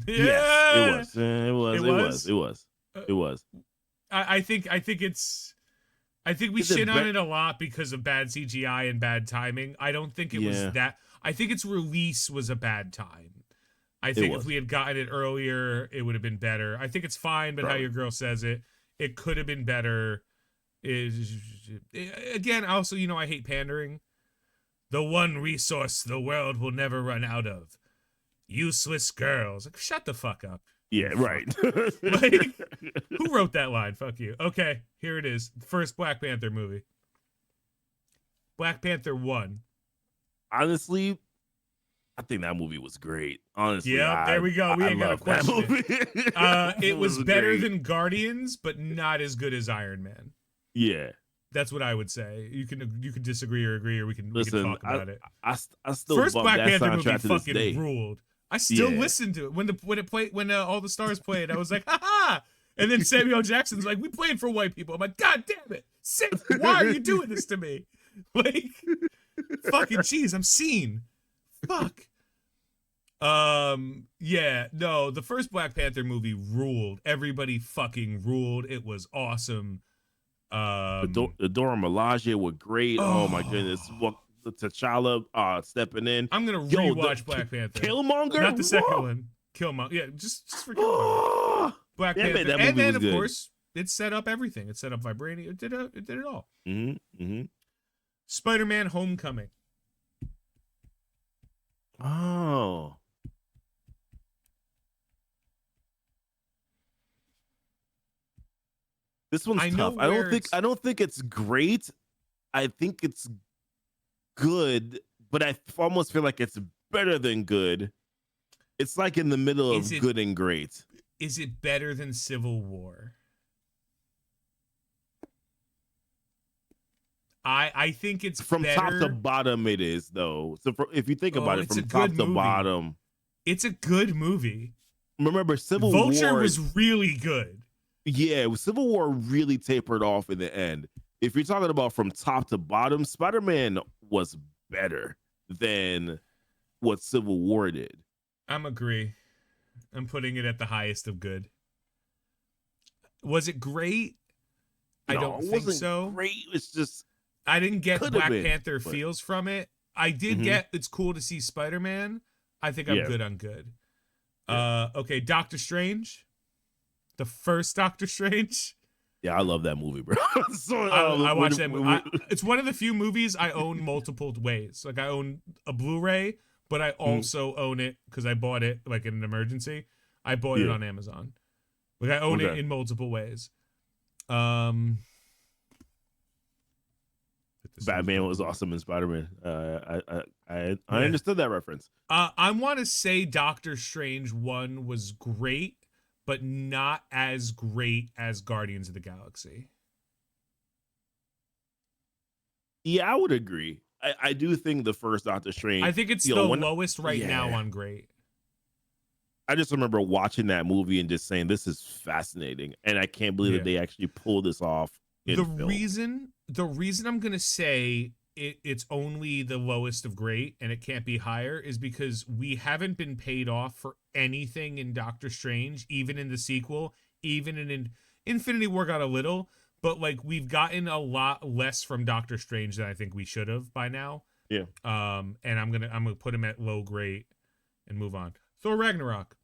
Yeah.
Yes, it was.
I think we shit on it a lot because of bad CGI and bad timing. I don't think it was that. I think its release was a bad time. I think if we had gotten it earlier, it would have been better. I think it's fine, but how your girl says it could have been better. Again, also, I hate pandering. The one resource the world will never run out of. Useless girls. Like, shut the fuck up.
Yeah, right.
Like, who wrote that line? Fuck you. Okay, here it is. First Black Panther movie. Black Panther 1.
Honestly, I think that movie was great. Honestly,
there we go. We ain't got a question. It was better
great.
than Guardians, but not as good as Iron Man.
Yeah,
that's what I would say. You can disagree or agree, or we can talk about it.
I still
first Black Panther movie
fucking
ruled. I still listened to it when all the stars played. I was like, ha ha! And then Samuel Jackson's like, we played for white people. I'm like, God damn it, why are you doing this to me? Like, fucking jeez, I'm seen. Fuck. The first Black Panther movie ruled. Everybody fucking ruled. It was awesome.
The Dora Milaje were great. Oh my goodness. The T'Challa stepping in.
I'm gonna rewatch Black Panther.
Killmonger?
Not the second one. Killmonger. Yeah, just for Killmonger. Black Panther.
That
and then of
good.
course it set up everything. It set up Vibranium. It did it all.
Mm-hmm. Mm-hmm.
Spider-Man: Homecoming.
Oh. This one's
I know
tough.
where it's.
I don't think it's great. I think it's good, but I almost feel like it's better than good. It's like in the middle
Is
of
it
good and great.
is it better than Civil War? I think it's
From top to
better.
bottom, it is though. So if you think
Oh,
about it,
it's a
from
good
top to
movie.
bottom,
It's a good movie.
remember Civil
Vulture
War?
was really good.
Yeah, Civil War really tapered off in the end. If you're talking about from top to bottom, Spider-Man was better than what Civil War did.
I'm agree. I'm putting it at the highest of good. Was it great? I
No,
don't
it
think
wasn't
so.
great. It's just
I didn't get
could have
Black
been,
Panther
but
feels from it. I did
mhm.
get it's cool to see Spider-Man. I think I'm
Yeah,
good on good.
yeah,
Okay, Doctor Strange. The first Doctor Strange.
yeah. I love that movie, bro. So
I watched that. It's one of the few movies I own multiple ways. Like I own a Blu-ray, but I
mhm.
also own it because I bought it like in an emergency. I bought it
Yeah,
on Amazon. Like I own it
okay.
in multiple ways. Um, hit the snooze
Batman was
button.
awesome in Spider-Man. I
Yeah.
understood that reference.
I want to say Doctor Strange 1 was great, but not as great as Guardians of the Galaxy.
Yeah, I would agree. I do think the first Doctor
I
Strange,
think it's
you know,
the
when
lowest right now
yeah,
on great.
I just remember watching that movie and just saying this is fascinating, and I can't believe that
Yeah.
they actually pulled this off in film.
The reason I'm going to say it's only the lowest of great and it can't be higher is because we haven't been paid off for anything in Doctor Strange, even in the sequel, even in Infinity War got a little, but like we've gotten a lot less from Doctor Strange than I think we should have by now.
Yeah.
And I'm gonna put him at low grade and move on. Thor Ragnarok.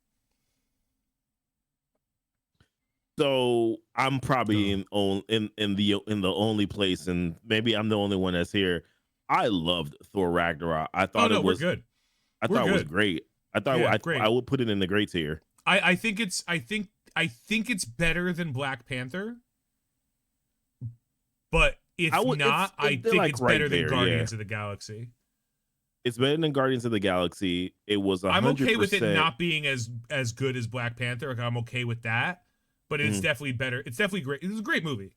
So I'm probably
Oh,
in the only place, and maybe I'm the only one that's here. I loved Thor Ragnarok.
oh no, we're good.
I
We're
thought it was
good.
great.
Yeah,
I
great.
would put it in the great tier.
I think it's better than Black Panther, but
I
if
would
not, I
they're
think
like
it's
right
better than
there. Yeah,
Guardians of the Galaxy.
it's better than Guardians of the Galaxy. It was a
I'm
hundred
okay with it
percent.
not being as good as Black Panther. Like I'm okay with that, but it's
Mhm.
definitely better. It's definitely great. It was a great movie.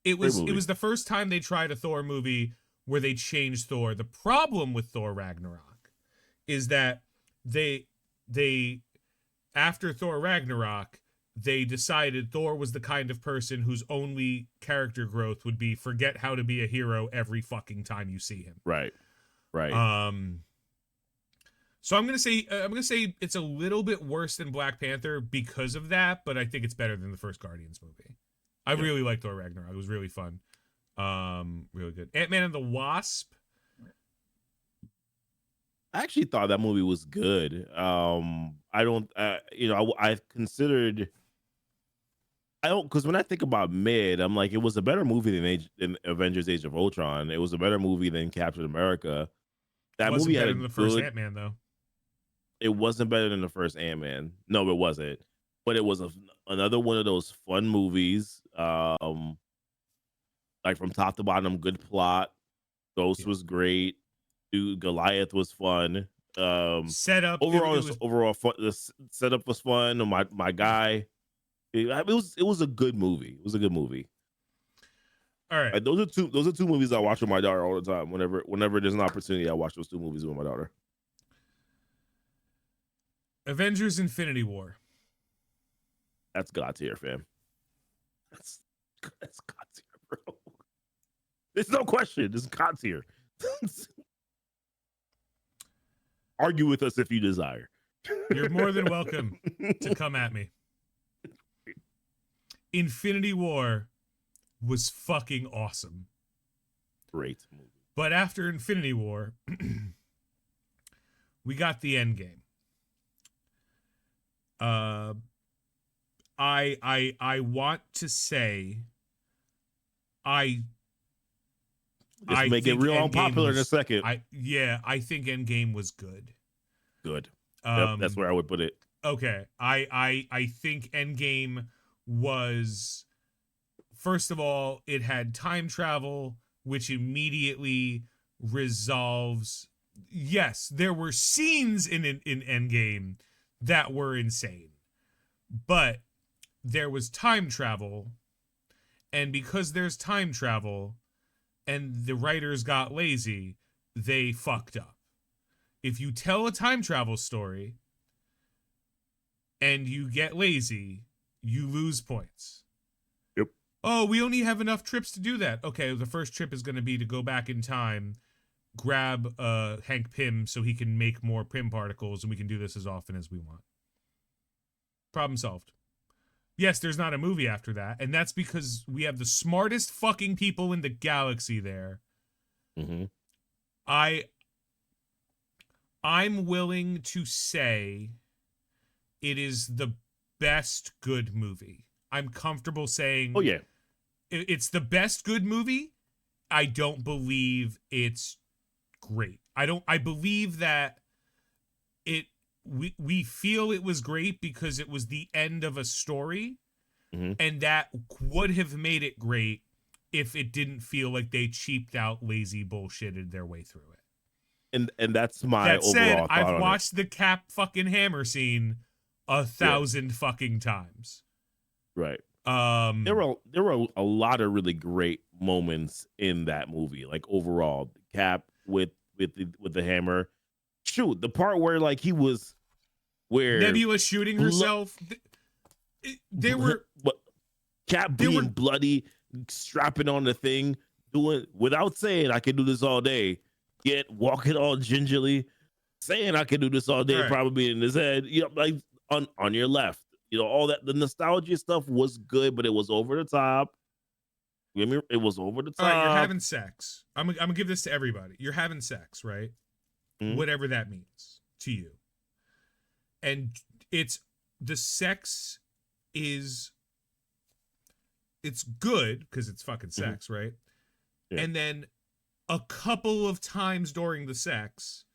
Great
It
movie.
was the first time they tried a Thor movie where they changed Thor. The problem with Thor Ragnarok is that they they after Thor Ragnarok, they decided Thor was the kind of person whose only character growth would be forget how to be a hero every fucking time you see him.
Right. Right.
Um so I'm gonna say it's a little bit worse than Black Panther because of that, but I think it's better than the first Guardians movie. I
Yeah.
really liked Thor Ragnarok. It was really fun. Really good. Ant-Man and the Wasp.
I actually thought that movie was good. I don't, you know, I considered, I don't, because when I think about mid, I'm like, it was a better movie than Avengers: Age of Ultron. It was a better movie than Captain America. That movie
Wasn't
had
better
a
than the first
good.
Ant-Man though.
It wasn't better than the first Ant Man. No, it wasn't. But it was another one of those fun movies. Like from top to bottom, good plot. Ghost
Yeah.
was great. Dude, Goliath was fun.
Set up
Overall,
it was
overall fun. The setup was fun. My guy, it was a good movie. It was a good movie.
all right.
Like, those are two movies I watch with my daughter all the time. Whenever there's an opportunity, I watch those two movies with my daughter.
Avengers Infinity War.
That's God tier, fam. That's God tier, bro. There's no question. This is God tier. Argue with us if you desire.
You're more than welcome to come at me. Infinity War was fucking awesome.
Great movie.
But after Infinity War, we got the end game. I want to say I
Just
I
make it
think
real
Endgame
unpopular in a
was,
second.
I think Endgame was good.
Good. Yep, that's
Um,
where I would put it.
okay, I think Endgame was, first of all, it had time travel, which immediately resolves. Yes, there were scenes in Endgame that were insane, but there was time travel, and because there's time travel, and the writers got lazy, they fucked up. If you tell a time travel story and you get lazy, you lose points.
Yep.
Oh, we only have enough trips to do that. Okay, the first trip is going to be to go back in time, grab Hank Pym so he can make more Pym particles, and we can do this as often as we want. Problem solved. Yes, there's not a movie after that, and that's because we have the smartest fucking people in the galaxy there.
Mm-hmm.
I'm willing to say it is the best good movie. I'm comfortable saying,
Oh yeah,
it's the best good movie. I don't believe it's great. I believe that it we feel it was great because it was the end of a story,
mm-hmm.
and that would have made it great if it didn't feel like they cheaped out, lazy bullshitted their way through it.
And that's my
That said,
overall thought
I've
on
watched the Cap fucking hammer scene 1,000 fucking times.
Right.
There
There were a lot of really great moments in that movie. Like overall, Cap with the hammer. Shoot, the part where like he was where
Nebula shooting herself. There were
Cap
there
being
were
bloody, strapping on the thing, doing without saying I can do this all day, yet walking all gingerly, saying I can do this all day,
right.
probably in his head, you know, like on your left. You know, all that the nostalgia stuff was good, but it was over the top. It was over the top.
All right, you're having sex. I'm gonna give this to everybody. You're having sex, right?
Mhm.
Whatever that means to you. And it's the sex is it's good because it's fucking sex, right?
Yeah.
And then a couple of times during the sex,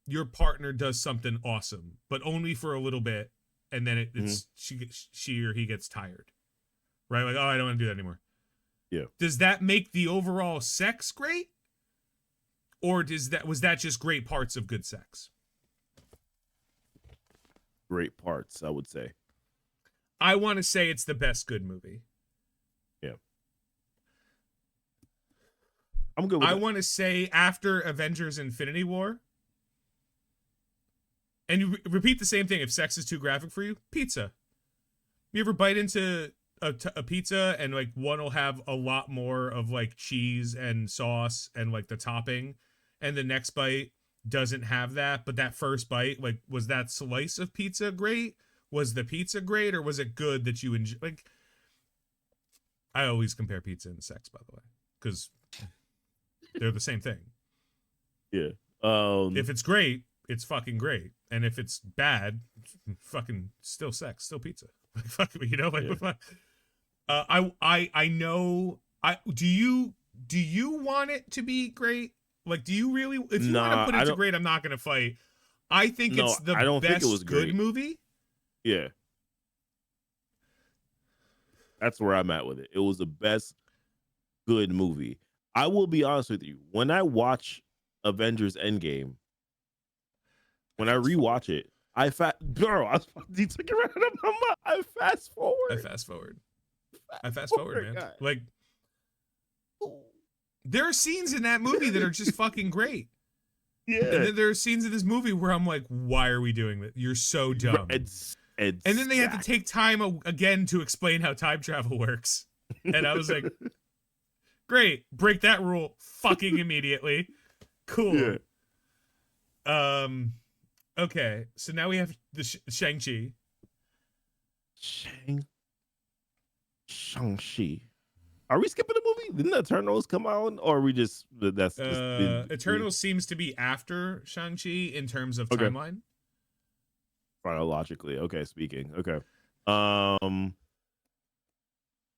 your partner does something awesome, but only for a little bit, and then it's she or he gets tired, right? Like, oh, I don't want to do that anymore.
Yeah.
Does that make the overall sex great, or was that just great parts of good sex?
Great parts, I would say.
I want to say it's the best good movie.
Yeah. I'm good with that.
I want to say after Avengers Infinity War, and you repeat the same thing. If sex is too graphic for you, pizza. You ever bite into a pizza and like one will have a lot more of like cheese and sauce and like the topping, and the next bite doesn't have that, but that first bite, like, was that slice of pizza great? Was the pizza great, or was it good that you enjoy? Like, I always compare pizza and sex, by the way, because they're the same thing.
Yeah.
If it's great, it's fucking great, and if it's bad, fucking still sex, still pizza. Like, fucking, you know, like,
yeah.
I know. Do you want it to be great? Like, do you really? If you want to put it to great, I'm not gonna fight. I think it's the
I don't
best
think it was
good
great.
movie.
Yeah. That's where I'm at with it. It was the best good movie. I will be honest with you. When I watch Avengers Endgame, when I rewatch it, you took it right out of my mouth. I fast forward.
I fast forward, man.
God.
Like, there are scenes in that movie that are just fucking great.
Yeah.
And then there are scenes in this movie where I'm like, why are we doing that? You're so dumb. And then they have to take time again to explain how time travel works. And I was like, great, break that rule fucking immediately. Cool.
Yeah.
Okay, so now we have the Shang-Chi.
Shang-Chi. Are we skipping a movie? Didn't the Eternals come out, or are we just that's just
Eternals seems to be after Shang-Chi in terms of timeline.
Chronologically, okay. Speaking, okay.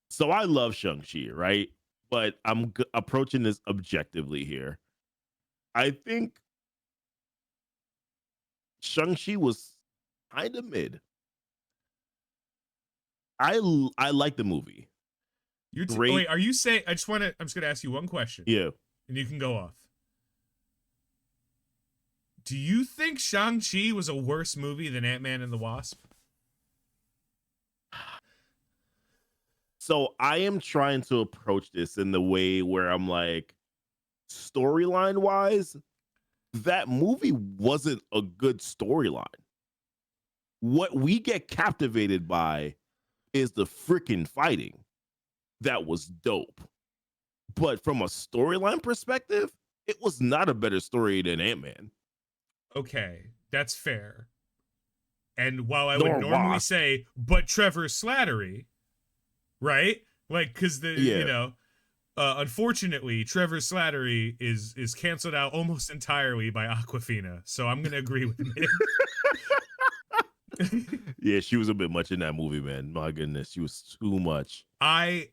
So I love Shang-Chi, right? but I'm approaching this objectively here. I think Shang-Chi was kind of mid. I like the movie. Great.
Wait, are you saying? I'm just gonna ask you one question,
Yeah.
and you can go off. Do you think Shang-Chi was a worse movie than Ant-Man and the Wasp?
So I am trying to approach this in the way where I'm like, storyline wise, that movie wasn't a good storyline. What we get captivated by is the freaking fighting. That was dope. But from a storyline perspective, it was not a better story than Ant-Man.
Okay, that's fair. And while I would
Nor
normally
Wasp.
say, but Trevor Slattery, right? Like, because unfortunately, Trevor Slattery is canceled out almost entirely by Aquafina. So I'm gonna agree with Mid.
Yeah, she was a bit much in that movie, man. My goodness, she was too much.
I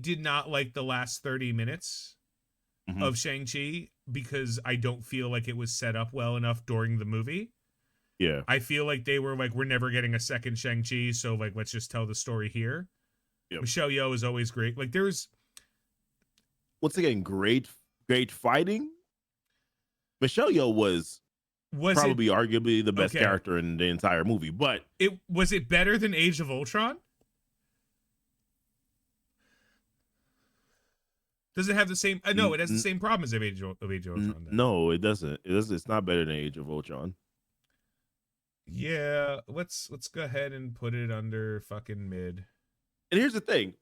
did not like the last 30 minutes of Shang-Chi because I don't feel like it was set up well enough during the movie.
Yeah.
I feel like they were like, we're never getting a second Shang-Chi, so like let's just tell the story here.
Yep.
Michelle Yeoh is always great. Like there's
once again, great fighting. Michelle Yeoh was probably arguably the best character in the entire movie, but
was it better than Age of Ultron? Does it have the same? No, it has the same problem as Age of Ultron. Then.
No, it doesn't. It's not better than Age of Ultron.
Yeah, let's go ahead and put it under fucking mid.
And here's the thing: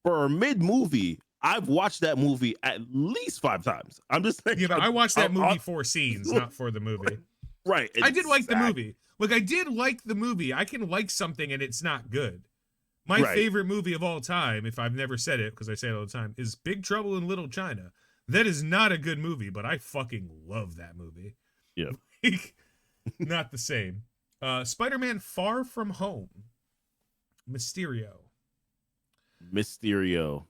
for a mid movie, I've watched that movie at least 5 times. I'm just saying.
Yeah, but I watched that movie for scenes, not for the movie.
Right.
I did like the movie. Like I did like the movie. I can like something and it's not good. My favorite movie of all time, if I've never said it because I say it all the time, is Big Trouble in Little China. That is not a good movie, but I fucking love that movie.
Yeah.
Not the same. Spider-Man Far From Home. Mysterio. The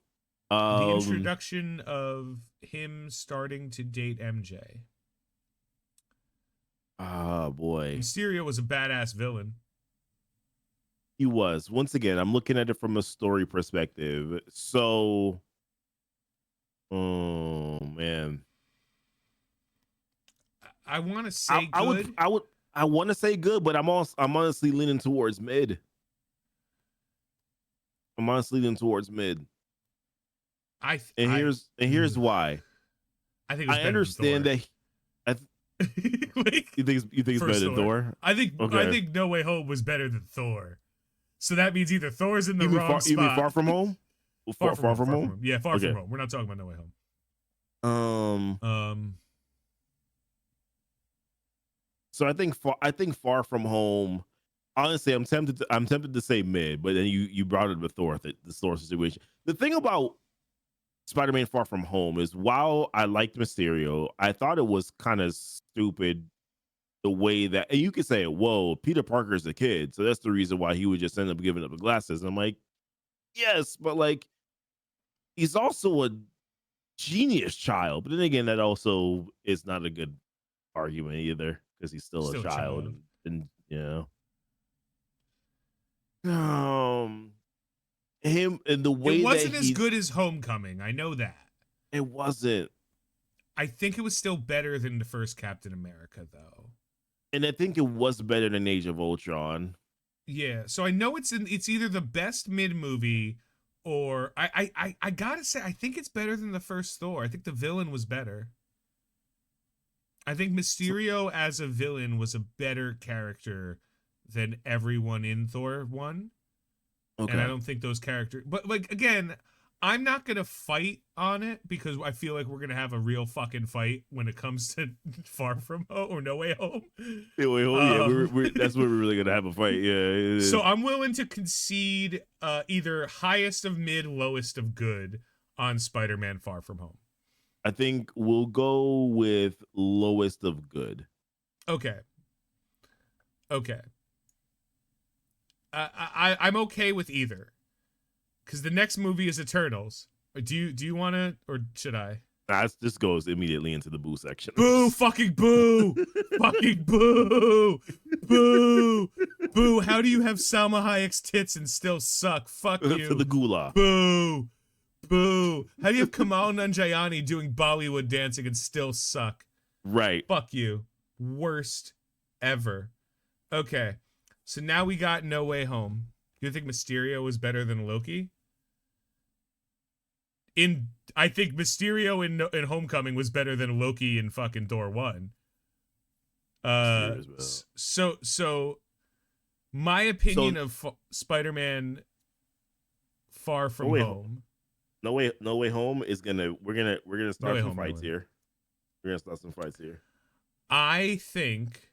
introduction of him starting to date MJ.
Oh, boy.
Mysterio was a badass villain.
He was. Once again, I'm looking at it from a story perspective. So, oh man,
I want to say good.
I want to say good, but I'm honestly leaning towards mid. Here's why.
I think
I understand that.
Like,
you think it's better than Thor?
I think No Way Home was better than Thor. So that means either Thor's in the wrong spot.
You mean Far From Home? Far from home?
Yeah, Far From Home. We're not talking about No Way Home.
So I think Far From Home. Honestly, I'm tempted to say mid, but then you brought it with Thor, the Thor situation. The thing about Spider-Man Far From Home is while I liked Mysterio, I thought it was kind of stupid the way that, and you could say, whoa, Peter Parker's a kid, so that's the reason why he would just end up giving up the glasses. And I'm like, yes, but like he's also a genius child. But then again, that also is not a good argument either because he's still a child. And you know, him and the way
it wasn't
that
as good as Homecoming. I know that
it wasn't.
I think it was still better than the first Captain America, though.
And I think it was better than Age of Ultron.
Yeah, so I know it's either the best mid movie or I gotta say I think it's better than the first Thor. I think the villain was better. I think Mysterio as a villain was a better character than everyone in Thor 1. Okay. And I don't think those characters, but like again, I'm not gonna fight on it because I feel like we're gonna have a real fucking fight when it comes to Far From Home or No Way Home.
Yeah, that's where we're really gonna have a fight. Yeah.
So I'm willing to concede either highest of mid, lowest of good on Spider-Man Far From Home.
I think we'll go with lowest of good.
Okay. I'm okay with either. Because the next movie is Eternals, Do you want to, or should I?
Nah, this goes immediately into the boo section.
Boo! Fucking boo! Fucking boo! Boo! Boo! How do you have Salma Hayek's tits and still suck? Fuck you!
To the gulag.
Boo! Boo! How do you have Kamal Nanjiani doing Bollywood dancing and still suck?
Right.
Fuck you! Worst ever. Okay, so now we got No Way Home. You think Mysterio was better than Loki? I think Mysterio in Homecoming was better than Loki in fucking Thor 1. So my opinion of Spider-Man Far From Home.
No Way Home is we're gonna start some fights here. We're gonna start some fights here.
I think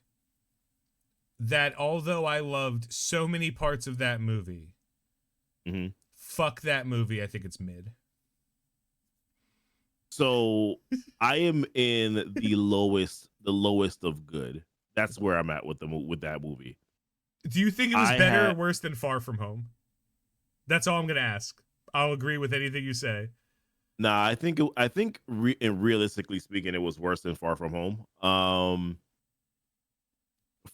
that although I loved so many parts of that movie, fuck that movie. I think it's mid.
So I am in the lowest of good. That's where I'm at with that movie.
Do you think it was better or worse than Far From Home? That's all I'm gonna ask. I'll agree with anything you say.
Nah, I think realistically speaking, it was worse than Far From Home.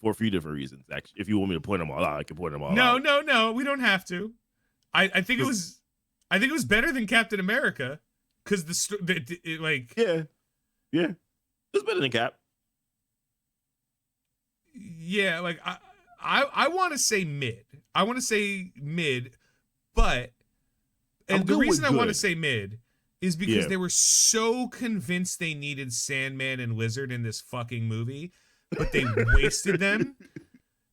For a few different reasons. Actually, if you want me to point them all out, I can point them all out.
No, we don't have to. I think it was better than Captain America because
yeah, it's better than Cap.
Yeah, like I want to say mid. I want to say mid, but the reason I want to say mid is because they were so convinced they needed Sandman and Lizard in this fucking movie, but they wasted them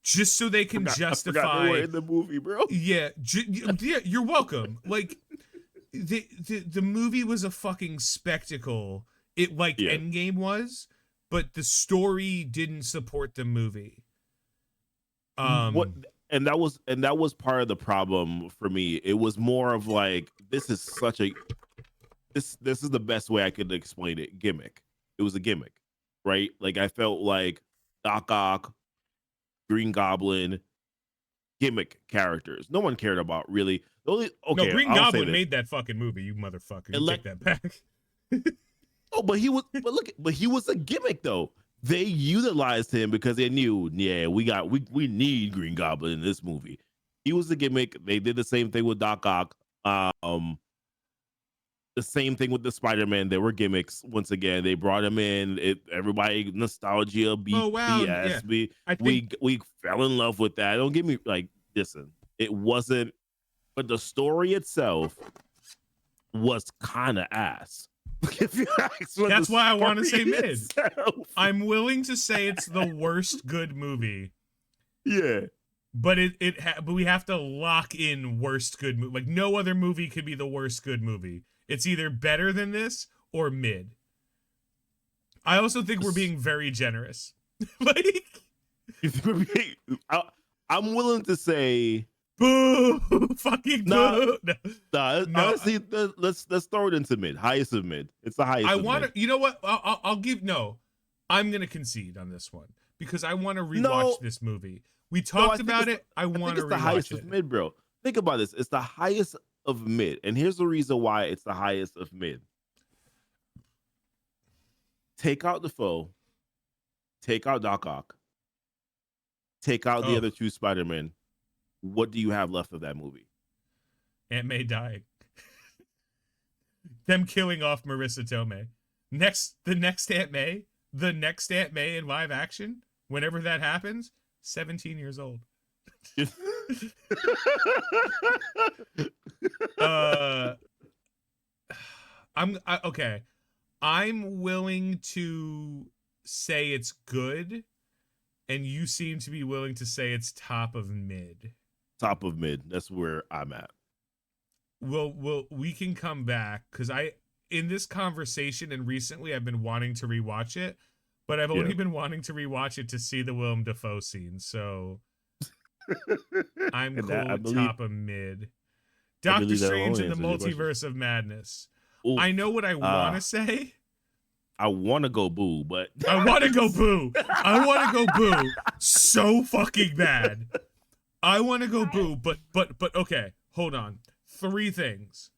just so they can justify. I
they were in the movie, bro.
Yeah, you're welcome. Like the movie was a fucking spectacle. It Endgame was, but the story didn't support the movie.
And that was part of the problem for me. It was more of like, this is the best way I could explain it. Gimmick. It was a gimmick, right? Like I felt like Doc Ock, Green Goblin, gimmick characters. No one cared about really.
Green Goblin made that fucking movie. You motherfucker. You take that back.
But he was a gimmick though. They utilized him because they knew, we need Green Goblin in this movie. He was a gimmick. They did the same thing with Doc Ock. The same thing with the Spider-Man. They were gimmicks. Once again, they brought him in. Everybody nostalgia, BS. Yeah. We fell in love with that. Don't get me listen. It wasn't, but the story itself was kind of ass.
That's why I want to say mid. I'm willing to say it's the worst good movie.
Yeah.
But but we have to lock in worst good movie. Like no other movie could be the worst good movie. It's either better than this or mid. I also think we're being very generous.
I'm willing to say
boo, fucking boo.
Honestly, let's throw it into mid. Highest of mid. It's the highest.
I want to. You know what? I'll give. No, I'm gonna concede on this one because I want to rewatch this movie. We talked about it. I want to rewatch it. It's the highest of
mid, bro. Think about this. It's the highest of mid, and here's the reason why it's the highest of mid. Take out the foe. Take out Doc Ock. Take out the other two Spider-Men. What do you have left of that movie?
Aunt May dying. Them killing off Marissa Tomei. The next Aunt May in live action, whenever that happens, 17 years old. Okay. I'm willing to say it's good, and you seem to be willing to say it's top of mid.
Top of mid. That's where I'm at.
We can come back because in this conversation and recently I've been wanting to rewatch it, but I've only been wanting to rewatch it to see the Willem Dafoe scene. So I'm cool with top of mid. Doctor Strange and the Multiverse of Madness. Oof. I know what I want to say.
I want to go boo, but
I want to go boo. I want to go boo so fucking bad. I want to go boo, but okay, hold on. 3 things.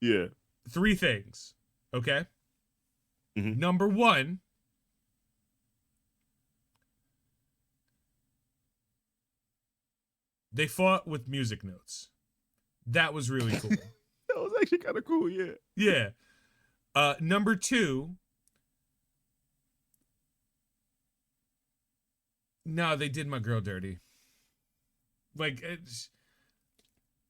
Yeah.
three things. Okay.
Mhm.
Number one, they fought with music notes. That was really cool.
That was actually kind of cool. Yeah.
Yeah. Number two, no, they did my girl dirty. Like,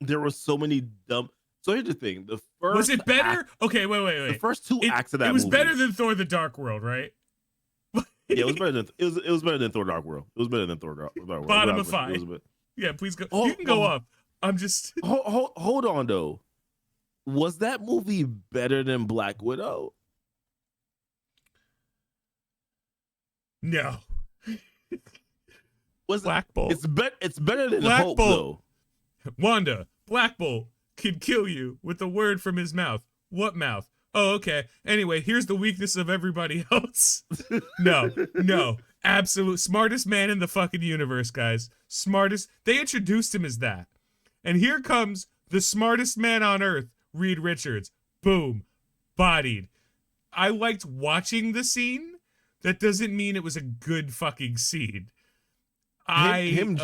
There were so many dumb. So here's the thing: the first
was it better?
act,
Okay, wait.
the first two acts of that
it was
movie.
better than Thor: The Dark World, right?
Yeah, it was better than it was better than Thor: Dark World. It was better than Thor: Dark World.
Bottom of five. Yeah, please go.
Oh,
you can go up. I'm just
hold on though. Was that movie better than Black Widow?
no.
Was
Black Bolt.
It's better than
Black
Hulk
Bolt.
though.
Wanda, Black Bolt can kill you with a word from his mouth. What mouth? Oh, okay. Anyway, here's the weakness of everybody else. No. Absolute smartest man in the fucking universe, guys. Smartest. They introduced him as that. And here comes the smartest man on earth, Reed Richards. Boom. Bodied. I liked watching the scene. That doesn't mean it was a good fucking scene.
Him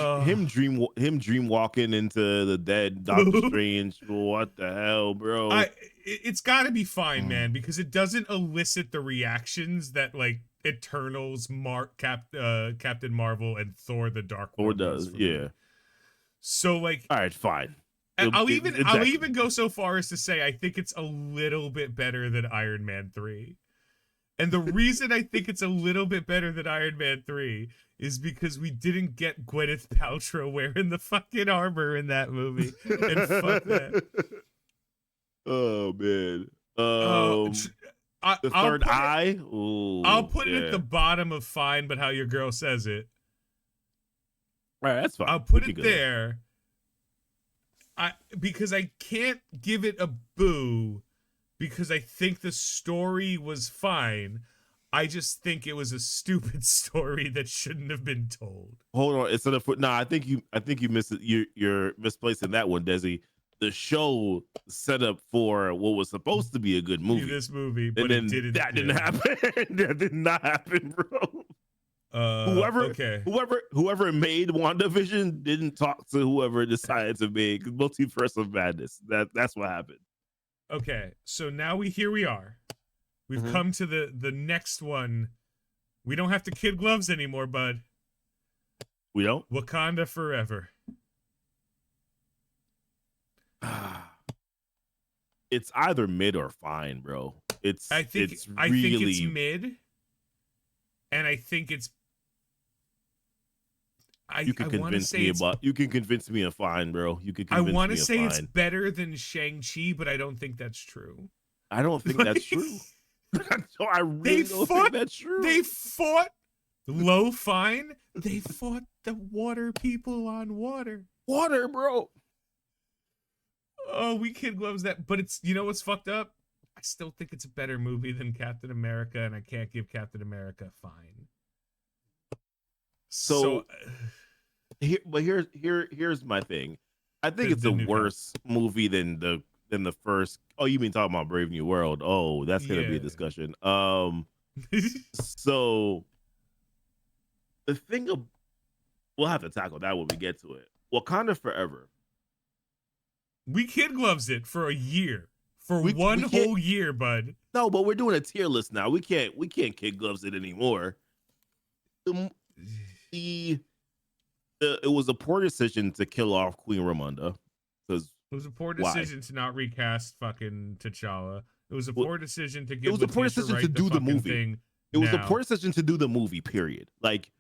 dream walking into the dead Doctor Strange. What the hell, bro?
It's got to be fine, man, because it doesn't elicit the reactions that like Eternals, Captain Marvel, and Thor: The Dark World
does. Yeah.
So like,
all right, fine.
I'll even go so far as to say I think it's a little bit better than Iron Man 3. And the reason I think it's a little bit better than Iron Man 3 is because we didn't get Gwyneth Paltrow wearing the fucking armor in that movie. And fuck that.
Oh, man.
The
third eye? Ooh,
I'll put it at the bottom of fine, but how your girl says it.
All right, that's fine.
I'll put it there. Because I can't give it a boo because I think the story was fine. I just think it was a stupid story that shouldn't have been told.
Hold on, instead of I think you missed it. You're misplacing that one, Desi. The show set up for what was supposed to be a good movie.
This movie, but
and then
it didn't.
That didn't happen. That did not happen, bro. Whoever made WandaVision didn't talk to whoever decided to make Multiverse of Madness. That's what happened.
Okay, so now here we are. We've come to the next one. We don't have to kid gloves anymore, bud.
We don't?
Wakanda Forever.
It's either mid or fine, bro.
I think it's mid, and I think it's.
You can convince me of fine, bro. You can.
I want to say it's better than Shang-Chi, but I don't think that's true.
I don't think that's true. I really don't think that's true.
They fought low fine. They fought the water people on water.
Water, bro.
Oh, we kid gloves that, but it's what's fucked up? I still think it's a better movie than Captain America, and I can't give Captain America fine.
So here's my thing. I think it's a worse movie than the first. Oh, you mean talking about Brave New World? Oh, that's gonna be a discussion. So the thing we'll have to tackle that when we get to it. Wakanda Forever.
We kid gloves it for a year. For one whole year, bud.
No, but we're doing a tier list now. We can't kid gloves it anymore. It was a poor decision to kill off Queen Ramonda. Because
it was a poor decision to not recast fucking T'Challa. It was a poor decision to give.
It was a poor decision to do the movie. It was a poor decision to do the movie. Period. Like,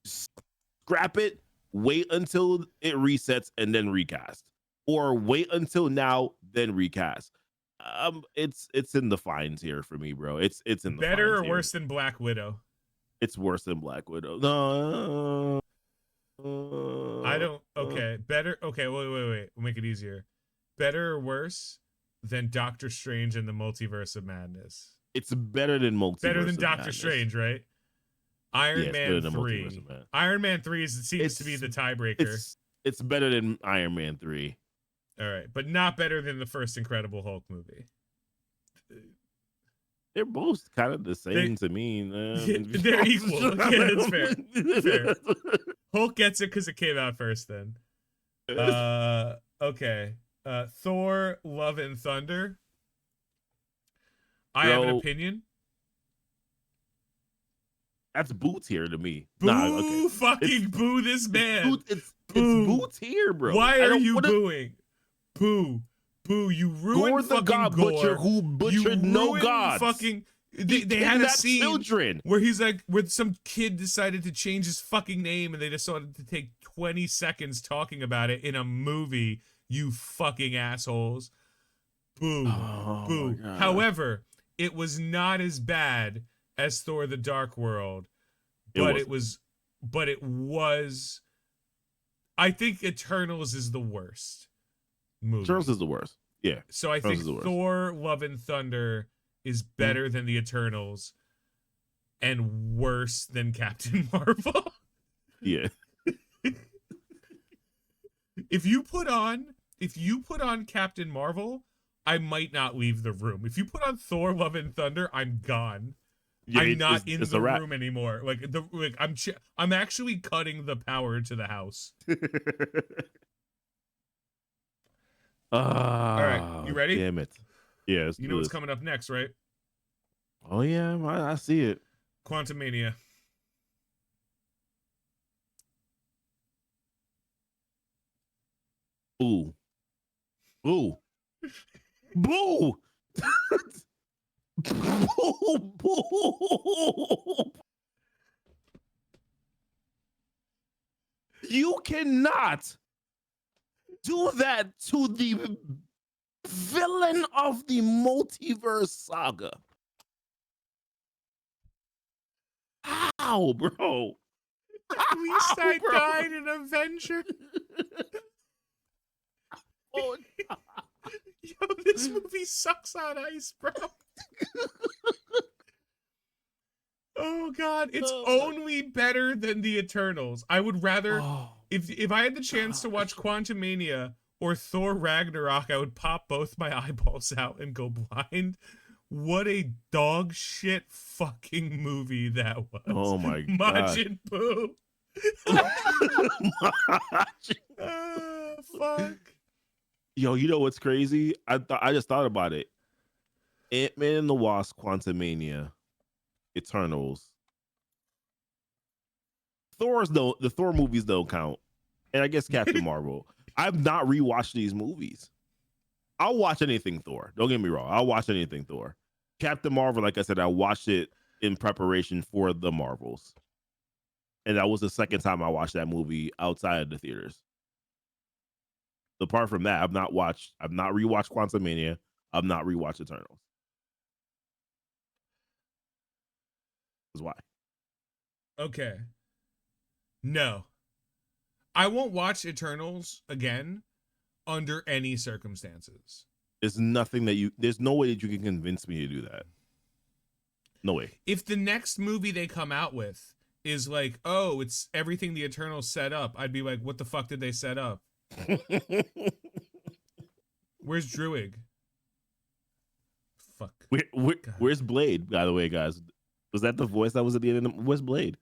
scrap it. Wait until it resets and then recast, or wait until now then recast. It's in the fines here for me, bro. It's in the
better or worse than Black Widow.
It's worse than Black Widow. No.
I don't. Okay, better. Okay, wait. We'll make it easier. Better or worse than Doctor Strange and the Multiverse of Madness?
It's better than
Better than Doctor Strange, right? Iron Man 3. Iron Man 3 seems to be the tiebreaker.
It's better than Iron Man 3.
All right, but not better than the first Incredible Hulk movie.
they're both kind of the same to me.
They're equal. Yeah, that's fair. Fair. Hulk gets it because it came out first. Then, okay. Thor: Love and Thunder. I have an
Bro,
opinion.
that's boots here to me.
Boo!
Nah, okay.
Fucking boo this man.
It's
Boo.
boots here, bro.
Why are you booing? Boo. Boo. You ruined
Gore the
fucking
God
Gore.
Butcher who butchered no gods.
Fucking. They had a scene
children.
where he's like, where some kid decided to change his fucking name, and they decided to take 20 seconds talking about it in a movie. You fucking assholes. Boo.
Oh,
Boo. However, it was not as bad as Thor: The Dark World, but it was. I think Eternals is the worst movie.
Eternals is the worst. Yeah.
So I think Thor: Love and Thunder is better than the Eternals and worse than Captain Marvel.
Yeah.
If you put on Captain Marvel, I might not leave the room. If you put on Thor: Love and Thunder, I'm gone. Yeah, I'm not in the room anymore. I'm actually cutting the power to the house. All right, you ready?
Damn it. Yeah.
You know what's coming up next, right?
Oh yeah, I see it.
Quantumania.
Ooh. Ooh. Boo. Boo. Boo. You cannot do that to the villain of the multiverse saga. How, bro?
At least I died in Avenger.
Oh,
yo, this movie sucks on ice, bro. Oh god, it's only better than the Eternals. I would rather, if I had the chance to watch Quantumania or Thor Ragnarok, I would pop both my eyeballs out and go blind. What a dog shit fucking movie that was.
Oh my god.
Majin Buu. Fuck.
Yo, you know what's crazy? I just thought about it. Ant-Man and the Wasp, Quantumania, Eternals. The Thor movies don't count. And I guess Captain Marvel. I've not rewatched these movies. I'll watch anything Thor. Don't get me wrong. I'll watch anything Thor. Captain Marvel, like I said, I watched it in preparation for the Marvels. And that was the second time I watched that movie outside of the theaters. Apart from that, I've not rewatched Quantumania. I've not rewatched Eternals. That's why.
Okay. No. I won't watch Eternals again under any circumstances.
There's no way that you can convince me to do that. No way.
If the next movie they come out with is like, oh, it's everything the Eternals set up, I'd be like, what the fuck did they set up? Where's Druig? Fuck.
Where's Blade, by the way, guys? Was that the voice that was at the end of where's Blade?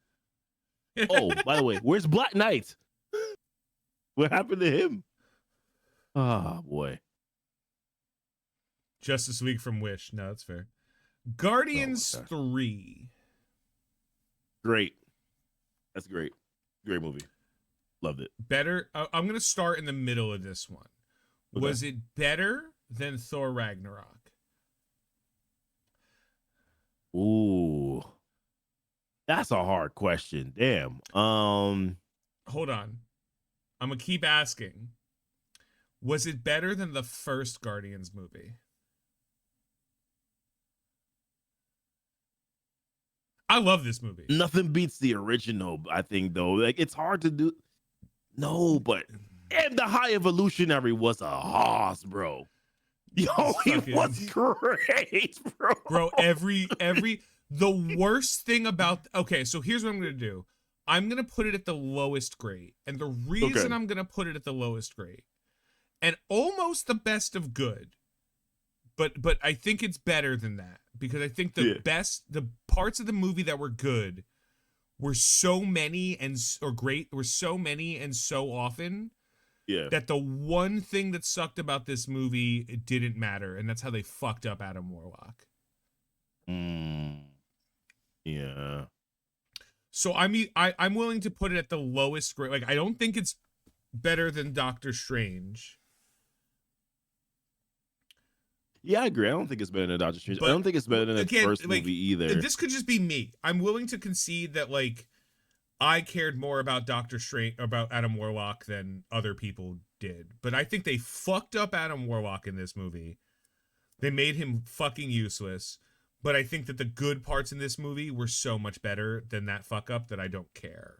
Oh, by the way, where's Black Knight? What happened to him? Oh, boy.
Justice League from Wish. No, that's fair. Guardians 3.
Great. That's great. Great movie. Loved it.
Better. I'm going to start in the middle of this one. Okay. Was it better than Thor Ragnarok?
Ooh. That's a hard question. Damn.
Hold on. I'm going to keep asking. Was it better than the first Guardians movie? I love this movie.
Nothing beats the original, I think, though. Like, it's hard to do. No, but and the High Evolutionary was a hoss, bro. Yo, he was great, bro.
Bro, the worst thing about, okay, so here's what I'm going to do. I'm going to put it at the lowest grade. And the reason I'm going to put it at the lowest grade, and almost the best of good, but I think it's better than that because I think the parts of the movie that were good were so many and so often that the one thing that sucked about this movie, it didn't matter, and that's how they fucked up Adam Warlock.
Yeah.
So I'm willing to put it at the lowest grade. Like, I don't think it's better than Doctor Strange.
Yeah, I agree. I don't think it's better than Doctor Strange.
But,
I don't think it's better than the first movie either.
This could just be me. I'm willing to concede that, like, I cared more about Doctor Strange, about Adam Warlock than other people did. But I think they fucked up Adam Warlock in this movie. They made him fucking useless. But I think that the good parts in this movie were so much better than that fuck up that I don't care.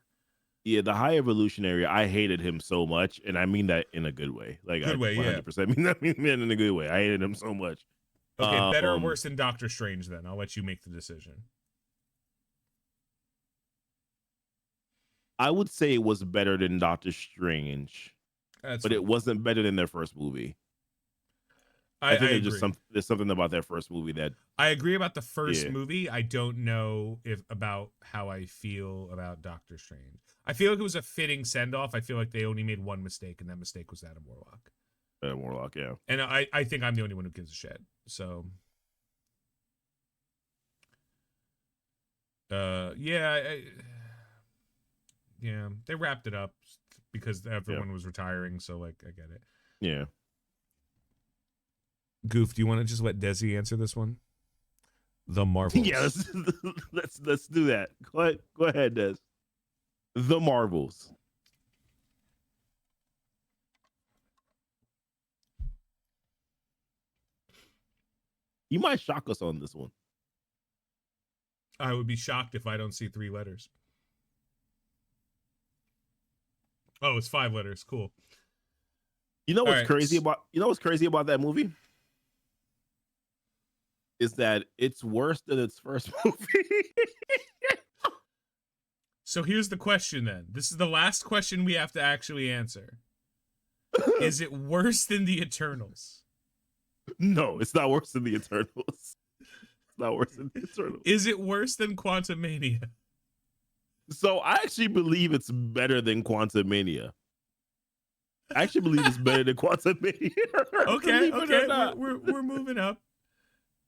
Yeah, the High Evolutionary, I hated him so much, and I mean that in a good way. Like,
good way,
100% mean that in a good way. I hated him so much.
Okay, better or worse than Doctor Strange, then? I'll let you make the decision.
I would say it was better than Doctor Strange, but it wasn't better than their first movie. I think there's something about that first movie that
I agree about the first movie. I don't know about how I feel about Doctor Strange. I feel like it was a fitting send off. I feel like they only made one mistake, and that mistake was Adam Warlock.
Adam Warlock, yeah.
And I think I'm the only one who gives a shit. So, yeah, they wrapped it up because everyone was retiring. So, like, I get it.
Yeah.
Goof, do you want to just let Desi answer this one? The Marvels.
Yeah, let's do that. Go ahead, Des. The Marvels. You might shock us on this one.
I would be shocked if I don't see 3 letters. Oh, it's 5 letters. Cool.
You know what's crazy about that movie? Is that it's worse than its first movie.
So here's the question then. This is the last question we have to actually answer. Is it worse than the Eternals?
No, it's not worse than the Eternals. It's not worse than the Eternals.
Is it worse than Quantumania?
So I actually believe it's better than Quantumania. I actually believe it's better than Quantumania.
Okay. We're moving up.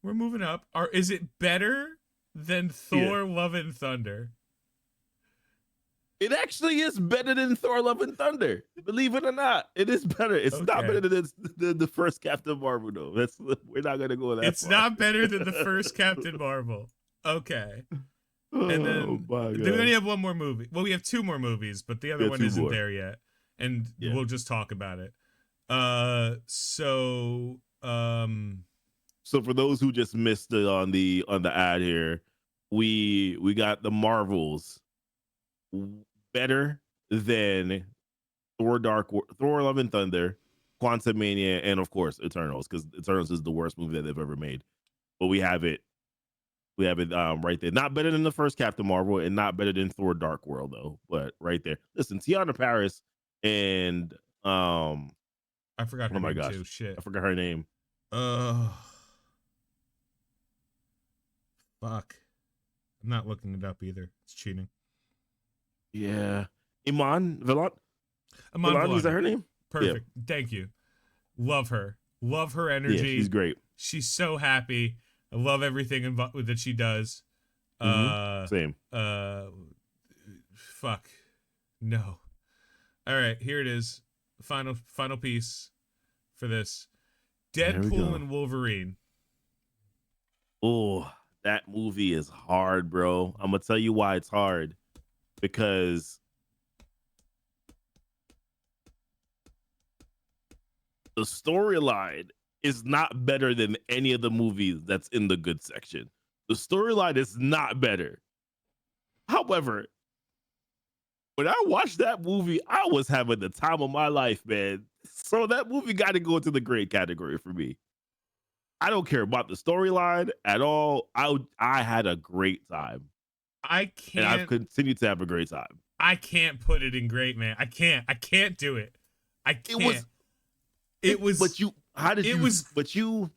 We're moving up. Is it better than Thor: Love and Thunder?
It actually is better than Thor: Love and Thunder. Believe it or not, it is better. It's not better than the first Captain Marvel, though. We're not gonna go that.
It's
far.
not better than the first Captain Marvel. Okay. And then we only have one more movie. Well, we have 2 more movies, but the other one isn't there yet, and we'll just talk about it.
So for those who just missed it on the ad here, we got the Marvels better than Thor: Love and Thunder, Quantumania, and of course Eternals, because Eternals is the worst movie that they've ever made. But we have it right there. Not better than the first Captain Marvel, and not better than Thor: Dark World, though. But right there. Listen, Tiana Paris and
I forgot her name too. Shit.
I forgot her name.
Fuck. I'm not looking it up either. It's cheating.
Yeah. Iman Vellani.
Vellani.
Is that her name?
Perfect. Yeah. Thank you. Love her. Love her energy.
Yeah, she's great.
She's so happy. I love everything that she does.
Same.
Fuck. No. All right, here it is. Final piece for this. Deadpool and Wolverine.
Oh, that movie is hard, bro. I'm gonna tell you why it's hard. Because the storyline is not better than any of the movies that's in the good section. The storyline is not better. However, when I watched that movie, I was having the time of my life, man. So that movie got to go into the great category for me. I don't care about the storyline at all. I had a great time.
I can't.
And I've continued to have a great time.
I can't put it in great, man. I can't do it. I can't. It was.
But you. How did
it
you?
Was,
but you.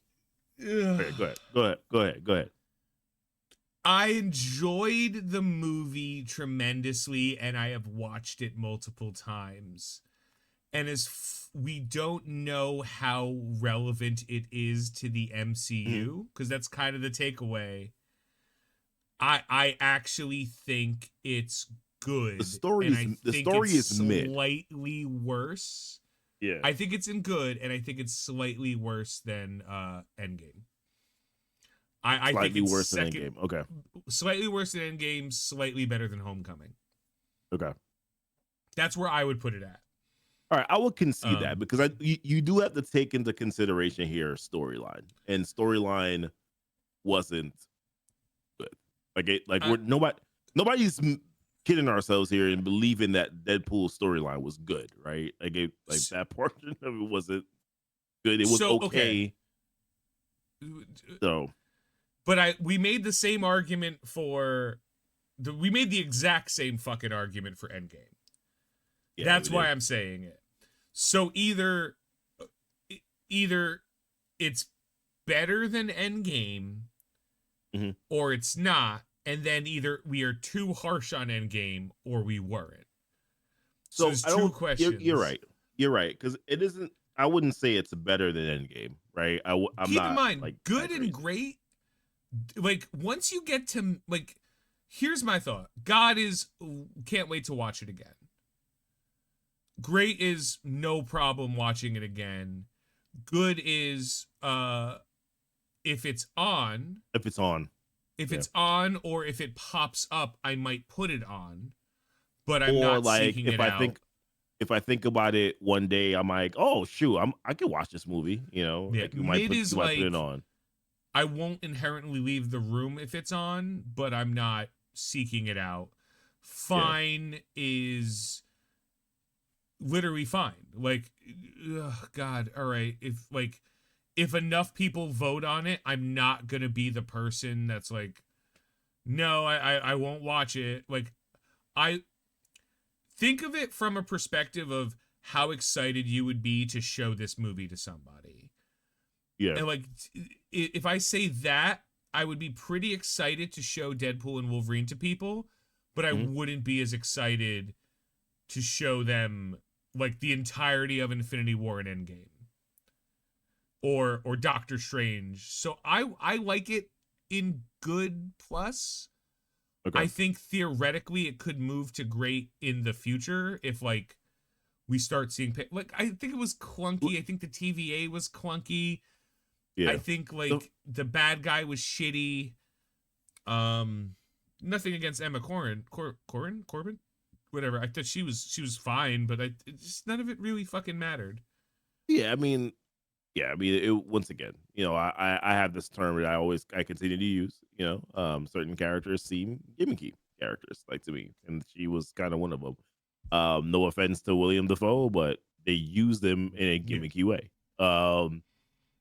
Okay, go ahead.
I enjoyed the movie tremendously, and I have watched it multiple times. And we don't know how relevant it is to the
Mhm.
MCU, because that's kind of the takeaway. I actually think it's
The
good,
story
and
is
I
the
think it's
story is mid.
slightly worse.
Yeah,
I think it's in good, and I think it's slightly worse than Endgame. I think
slightly
it's
worse than
second,
Endgame. Okay,
slightly worse than Endgame, slightly better than Homecoming.
okay.
That's where I would put it at.
All right, I will concede that
Um,
because you do have to take into consideration here storyline, and storyline wasn't good.
I,
We're nobody's kidding ourselves here and believing that Deadpool's storyline was good, right? That portion of it wasn't good. It was
so okay,
okay. So
but we made the same argument for we made the exact same fucking argument for Endgame.
yeah, we
That's why
did.
I'm saying it. So either it's better than Endgame
hmm
or it's not, and then either we are too harsh on Endgame or we weren't. So
So
there's
I
two
don't. You're
questions.
right. You're right because it isn't. I wouldn't say it's better than Endgame, right? I'm
Keep in
not
mind,
like
good and
exaggerating.
great, like once you get to like here's my thought. God is can't wait to watch it again. Great is no problem watching it again. Good is if it's on,
If it's on,
if
yeah.
it's on or if it pops up, I might put it on, but I'm
Or
not
like
seeking it out.
if I think about it one day, I'm like, oh shoot, I can watch this movie.
Yeah,
Like
mid is
you might put it
like
on.
I won't inherently leave the room if it's on, but I'm not seeking it out.
Yeah,
Fine is literally fine. Like, ugh, God, all right. If enough people vote on it, I'm not gonna be the person that's like, no, I won't watch it. Like, I think of it from a perspective of how excited you would be to show this movie to somebody.
yeah.
And like, if I say that, I would be pretty excited to show Deadpool and Wolverine to people, but I
hmm
wouldn't be as excited to show them like the entirety of Infinity War and Endgame or Doctor Strange. So I like it in good plus.
Okay.
I think theoretically it could move to great in the future if like we start seeing like I think it was clunky. I think the TVA was clunky. I
Yeah.
think
The,
like the bad guy was shitty. Um, Nothing against Emma Corbin, whatever. I thought she was fine, but just none of it really fucking mattered.
yeah. Yeah. I mean, once again, I have this term that I continue to use. Certain characters seem gimmicky characters, like to me, and she was kind of one of them. No offense to William Dafoe, but they use them in a
Yeah,
gimmicky way. Um,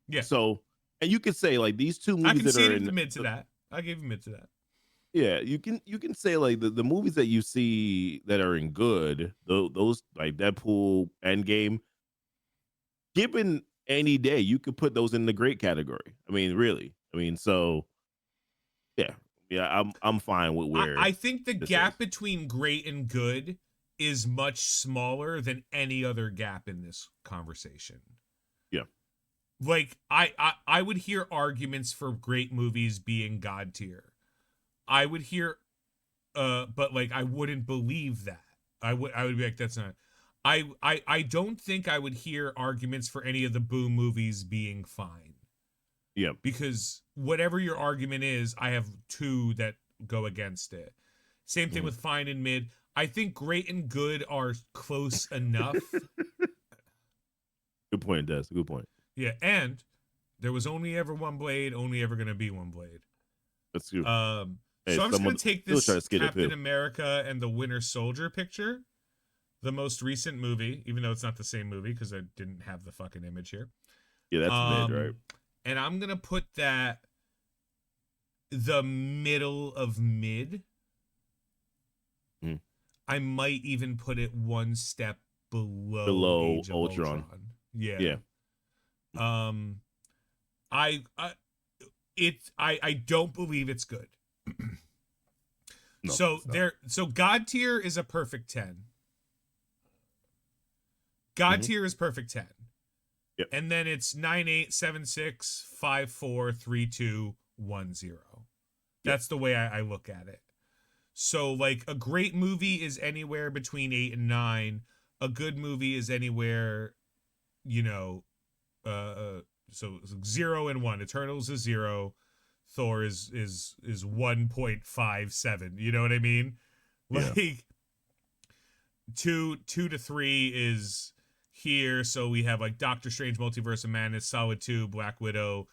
yeah.
so, and you could say like these two
I
movies that are
conceded
in
the mid to that. I gave him mid to that.
yeah, you can say like the movies that you see that are in good, those like Deadpool, Endgame, given any day, you could put those in the great category. I mean, really. I mean, so yeah, yeah, I'm fine with
I
where
think the
this is.
gap between great and good is much smaller than any other gap in this conversation.
Yeah.
Like I would hear arguments for great movies being god tier. I would hear but like I wouldn't believe that. I would be like that's not I don't think I would hear arguments for any of the Boo movies being fine.
Yeah.
Because whatever your argument is, I have two that go against it. Same thing
Mhm.
with fine and mid. I think great and good are close enough.
Good point, Des. Good point.
Yeah, and there was only ever one blade, only ever gonna be one blade.
That's true. Hey,
So I'm just gonna
someone
take
still try
this
to skid it
Captain
too.
America and the Winter Soldier picture, the most recent movie, even though it's not the same movie because I didn't have the fucking image here.
Yeah, that's mid, right?
Um, and I'm gonna put that the middle of mid.
Mhm.
I might even put it one step below
Below
Age of
Ultron.
Ultron. Yeah.
Yeah.
Um, I I don't believe it's good.
No,
So
it's not.
God tier is a perfect 10. God
Mhm.
tier is perfect 10.
Yep.
And then it's 9, 8, 7, 6, 5, 4, 3, 2, 1, 0.
Yep.
That's the way I look at it. So like a great movie is anywhere between 8 and 9. A good movie is anywhere, you know, so 0 and 1. Eternals is 0. Thor is 1.57. You know what I mean?
Yeah.
Like 2 to 3 is here. So we have like Doctor Strange, Multiverse of Madness, Solid 2, Black Widow,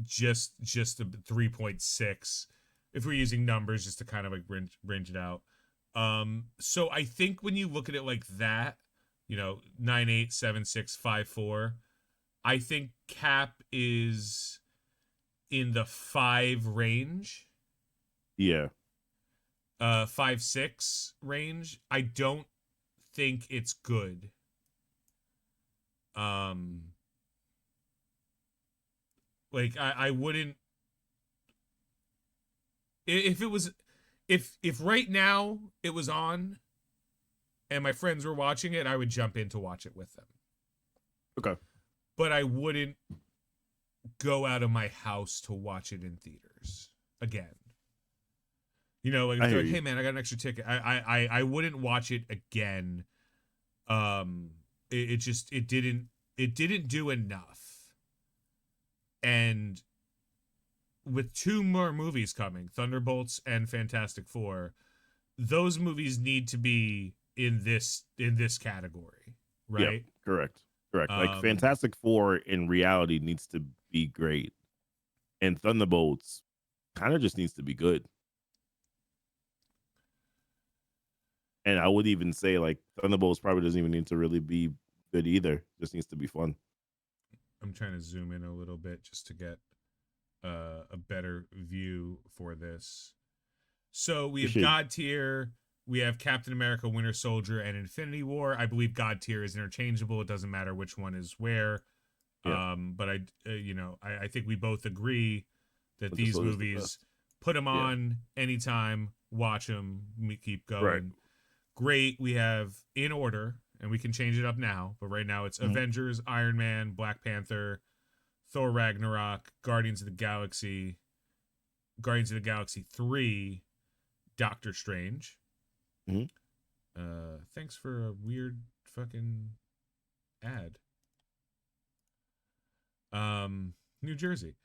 just a 3.6 if we're using numbers just to kind of like range it out. So I think when you look at it like that, 9, 8, 7, 6, 5, 4, I think Cap is in the 5 range,
Yeah.
5, 6 range. I don't think it's good. um like I wouldn't, if it was, if right now it was on and my friends were watching it, I would jump in to watch it with them.
Okay.
But I wouldn't go out of my house to watch it in theaters again. Like
I
if they're
hear
like,
you.
"Hey man, I got an extra ticket," I wouldn't watch it again. It just it didn't do enough. And with 2 more movies coming, Thunderbolts and Fantastic Four, those movies need to be in this category,
Yep.
right?
Correct. Correct. Like
Um,
Fantastic Four in reality needs to be great, and Thunderbolts kind of just needs to be good. And I would even say like Thunderbolts probably doesn't even need to really be good either. Just needs to be fun.
I'm trying to zoom in a little bit just to get a better view for this. So we have
Appreciate.
God tier, we have Captain America, Winter Soldier, and Infinity War. I believe God tier is interchangeable. It doesn't matter which one is where.
Yeah.
But I think we both agree that
Winter
these
Soldier's the
movies,
best.
put them
Yeah.
on anytime, watch them, we keep
Right.
going. Great. We have in order, and we can change it up now, but right now it's
Mhm.
Avengers, Iron Man, Black Panther, Thor Ragnarok, Guardians of the Galaxy 3, Doctor Strange.
Mhm.
Thanks for a weird fucking ad. New Jersey.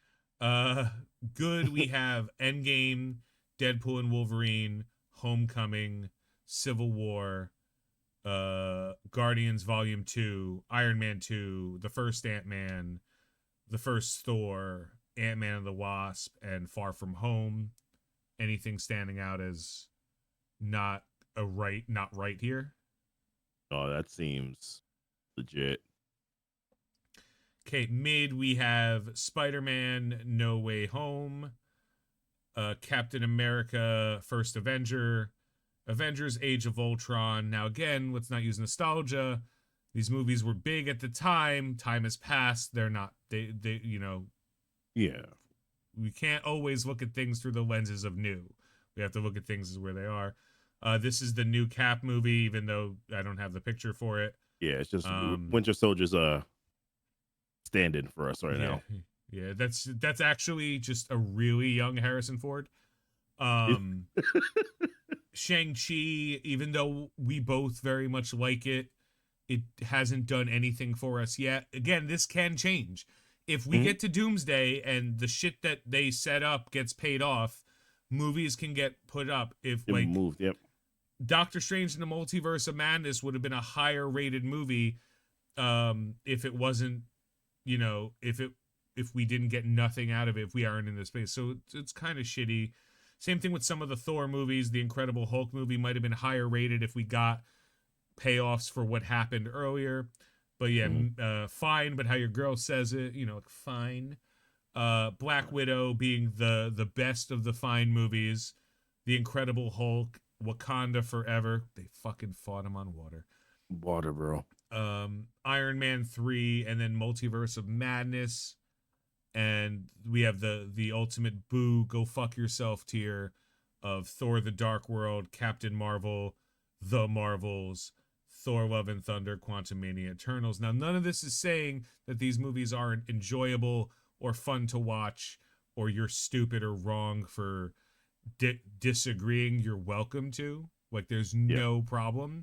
Uh, Good. We have Endgame, Deadpool and Wolverine, Homecoming, Civil War, Guardians Volume 2, Iron Man 2, the first Ant-Man, the first Thor, Ant-Man and the Wasp, and Far From Home. Anything standing out as not right here?
Oh, that seems legit.
Okay, mid we have Spider-Man No Way Home, Captain America First Avenger, Avengers Age of Ultron. Now again, let's not use nostalgia. These movies were big at the time. Time has passed. They're not they
Yeah.
we can't always look at things through the lenses of new. We have to look at things as where they are. This is the new Cap movie, even though I don't have the picture for it.
Yeah. It's just
Um,
Winter Soldier's stand-in for us right
yeah,
now.
yeah, that's actually just a really young Harrison Ford. Um, Shang-Chi, even though we both very much like it, it hasn't done anything for us yet. Again, this can change. If we
Mhm.
get to Doomsday and the shit that they set up gets paid off, movies can get put up. If
It
like
moved. Yep.
Doctor Strange in the Multiverse of Madness would have been a higher rated movie, if it wasn't, if we didn't get nothing out of it, if we aren't in this space. So it's kind of shitty. Same thing with some of the Thor movies. The Incredible Hulk movie might have been higher rated if we got payoffs for what happened earlier. But yeah,
Mhm.
fine. But how your girl says it, like fine. Black Widow being the best of the fine movies. The Incredible Hulk, Wakanda Forever. They fucking fought him on water.
Water, bro.
Iron Man 3, and then Multiverse of Madness. and we have the ultimate boo, go fuck yourself tier of Thor: The Dark World, Captain Marvel, The Marvels, Thor: Love and Thunder, Quantumania, Eternals. Now, none of this is saying that these movies aren't enjoyable or fun to watch, or you're stupid or wrong for disagreeing. You're welcome to. Like, there's
Yeah.
no problem.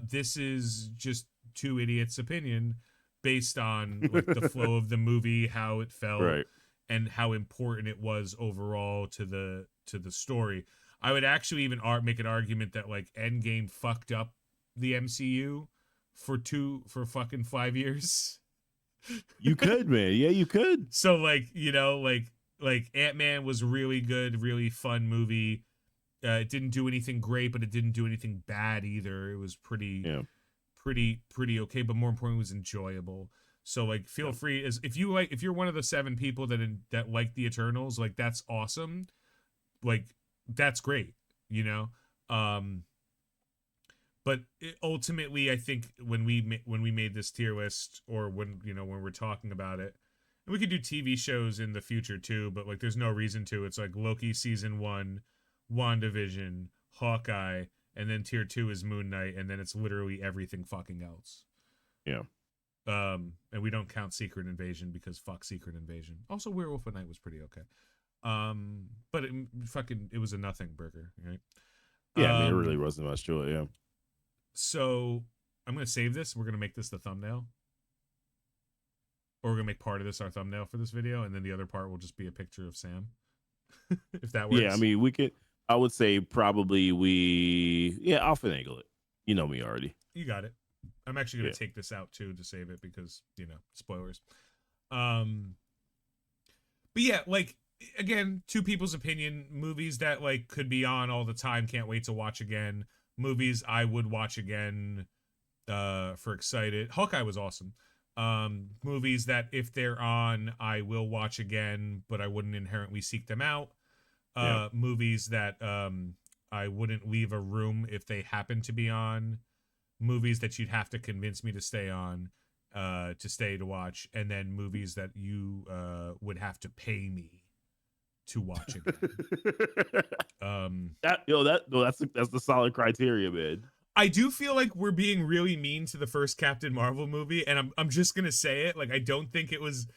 This is just two idiots' opinion based on like the flow of the movie, how it felt,
Right.
and how important it was overall to the story. I would actually even make an argument that like Endgame fucked up the MCU for fucking 5 years.
You could, man. Yeah, you could.
So like, like Ant-Man was really good, really fun movie. It didn't do anything great, but it didn't do anything bad either. It was
Yeah.
pretty okay, but more importantly, it was enjoyable. So like, feel
Yeah.
free, as if you're one of the 7 people that like the Eternals, like that's awesome. Like that's great, you know. Um, but ultimately, I think when we made this tier list, or when we're talking about it, and we could do TV shows in the future too, but like there's no reason to. It's like Loki season 1, WandaVision, Hawkeye, and then tier 2 is Moon Knight, and then it's literally everything fucking else.
Yeah.
And we don't count Secret Invasion because fuck Secret Invasion. Also, Werewolf at Night was pretty okay. But it was a nothing burger, right?
Yeah. I mean, it really wasn't much to it. Yeah.
So I'm gonna save this. We're gonna make this the thumbnail, or we're gonna make part of this our thumbnail for this video, and then the other part will just be a picture of Sam, if that works.
Yeah. I mean, we could. I would say probably I'll finagle it. You know me already.
You got it. I'm actually gonna take this out too to save it because spoilers. But yeah, like again, two people's opinion. Movies that like could be on all the time. Can't wait to watch again. Movies I would watch again for excited. Hawkeye was awesome. Movies that if they're on, I will watch again, but I wouldn't inherently seek them out. Movies that I wouldn't leave a room if they happen to be on. Movies that you'd have to convince me to stay on, to watch, and then movies that you would have to pay me to watch again.
That's the solid criteria, man.
I do feel like we're being really mean to the first Captain Marvel movie, and I'm just gonna say it. Like, I don't think it was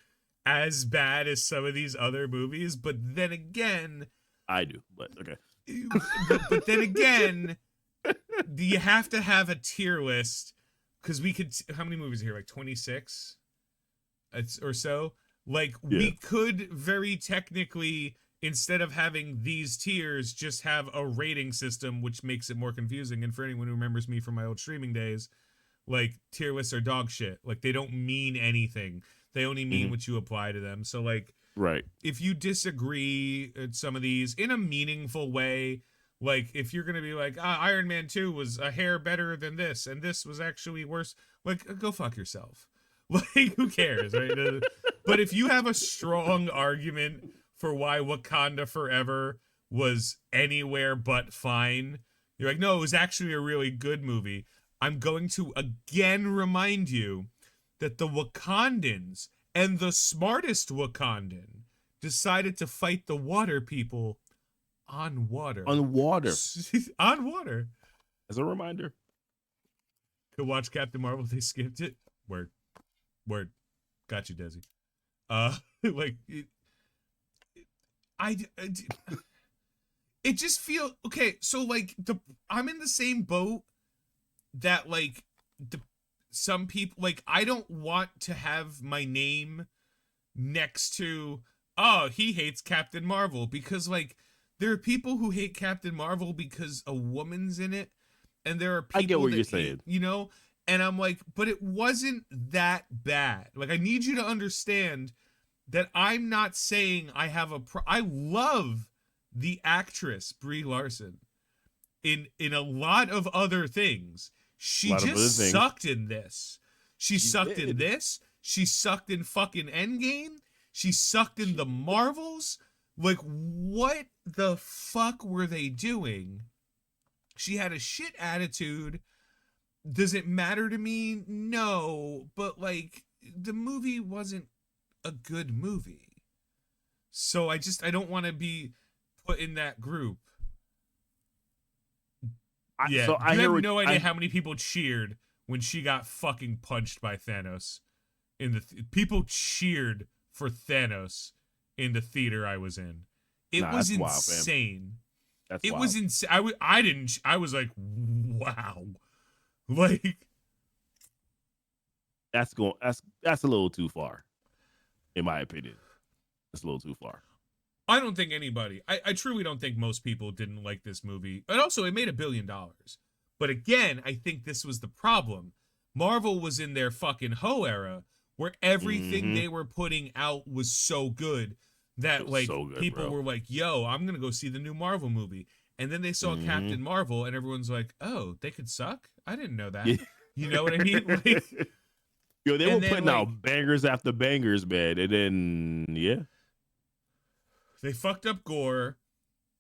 as bad as some of these other movies, but then again,
I do, but okay.
But then again, do you have to have a tier list? Because we could. How many movies are here? Like 26, or so. Like we could very technically, instead of having these tiers, just have a rating system, which makes it more confusing. And for anyone who remembers me from my old streaming days, like tier lists are dog shit. Like they don't mean anything. They only mean what you apply to them. So like,
right.
If you disagree at some of these in a meaningful way, like if you're gonna be like, Iron Man 2 was a hair better than this, and this was actually worse, like go fuck yourself. Like who cares, right? But if you have a strong argument for why Wakanda Forever was anywhere but fine, you're like, no, it was actually a really good movie. I'm going to again remind you that the Wakandans, and the smartest Wakandan, decided to fight the water people on water.
On water.
On water.
As a reminder.
Could watch Captain Marvel, they skipped it. Word. Got you, Desi. Like, it just feel okay. So like I'm in the same boat that like some people, like I don't want to have my name next to he hates Captain Marvel, because like there are people who hate Captain Marvel because a woman's in it, and there are people
I get what
that
you're
hate,
saying.
And I'm like, but it wasn't that bad. Like I need you to understand that I'm not saying I have I love the actress Brie Larson in a lot of other things. She just sucked in this. She sucked in this. She sucked in fucking Endgame. She sucked in the Marvels. Like, what the fuck were they doing? She had a shit attitude. Does it matter to me? No. But, like, the movie wasn't a good movie. So I don't want to be put in that group. Yeah,
So I
you have
hear what
no idea how many people cheered when she got fucking punched by Thanos. People cheered for Thanos in the theater I was in. It
Nah,
was
that's wild, fam.
insane.
That's
It
wild.
was insane. I didn't. I was like, wow, like
That's a little too far, in my opinion. That's a little too far.
I don't think anybody. I truly don't think most people didn't like this movie. And also, it made $1 billion. But again, I think this was the problem. Marvel was in their fucking Ho era, where everything they were putting out was so good that like
so good,
people
bro.
were like, "Yo, I'm gonna go see the new Marvel movie." And then they saw Captain Marvel, and everyone's like, "Oh, they could suck? I didn't know that."
Yeah.
You know what I mean? Like,
Yo, they were putting
like,
out bangers after bangers, man. And then, yeah.
they fucked up Gore.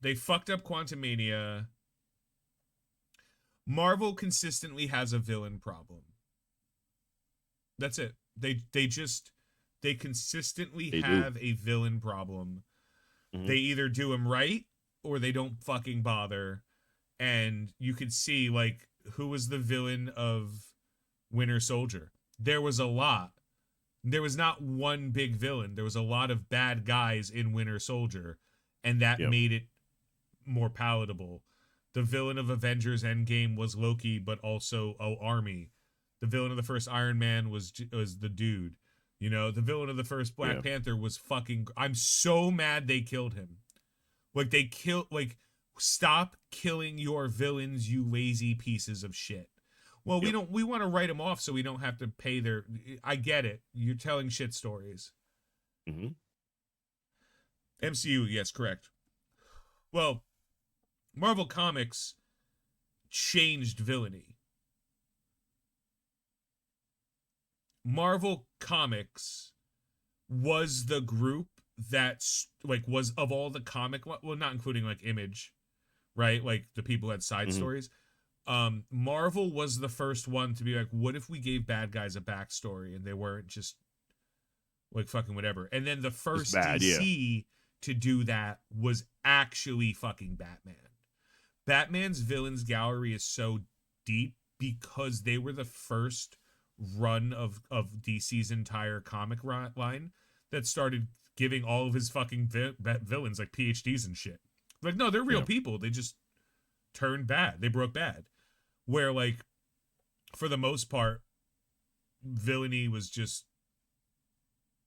They fucked up Quantumania. Marvel consistently has a villain problem. That's it. They consistently
They
have a villain problem. They either do him right or they don't fucking bother. And you could see like who was the villain of Winter Soldier. There was a lot. There was not one big villain. There was a lot of bad guys in Winter Soldier, and that made it more palatable. The villain of Avengers Endgame was Loki, but also Army. The villain of the first Iron Man was the dude. You know, the villain of the first Black Panther was fucking. I'm so mad they killed him. Like they killed. Like, stop killing your villains, you lazy pieces of shit. Well, we don't. We want to write them off so we don't have to pay their. I get it. You're telling shit stories. MCU, yes, correct. Well, Marvel Comics changed villainy. Marvel Comics was the group that like was of all the comic, well, not including like Image, right? Like the people who had side stories. Marvel was the first one to be like, what if we gave bad guys a backstory and they weren't just like fucking whatever? And then the first DC to do that was actually fucking Batman. Batman's villains gallery is so deep because they were the first run of DC's entire comic line that started giving all of his fucking villains like PhDs and shit. Like, no, they're real people. They just turned bad. They broke bad. Where, like, for the most part, villainy was just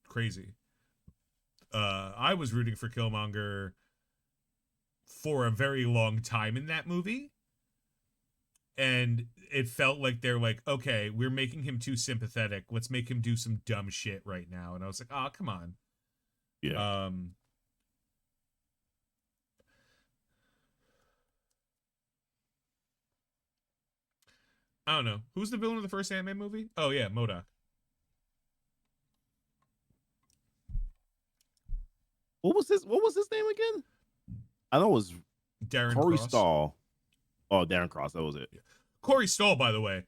crazy. I was rooting for Killmonger for a very long time in that movie. And it felt like they're like, okay, we're making him too sympathetic. Let's make him do some dumb shit right now. And I was like, oh, come on.
Yeah.
I don't know. Who's the villain of the first Ant-Man movie? Oh, yeah, MODOK.
What was his name again? I know it was
Darren
Corey
Cross.
Stahl. Oh, Darren Cross. That was it.
Yeah. Corey Stahl, by the way,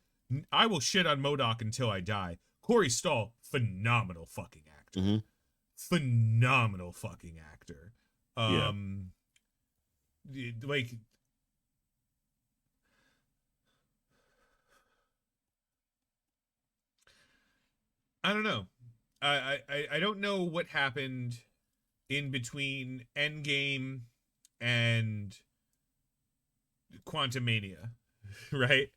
I will shit on MODOK until I die. Corey Stahl, phenomenal fucking actor. Phenomenal fucking actor. Like, I don't know. I don't know what happened in between Endgame and Quantumania, right?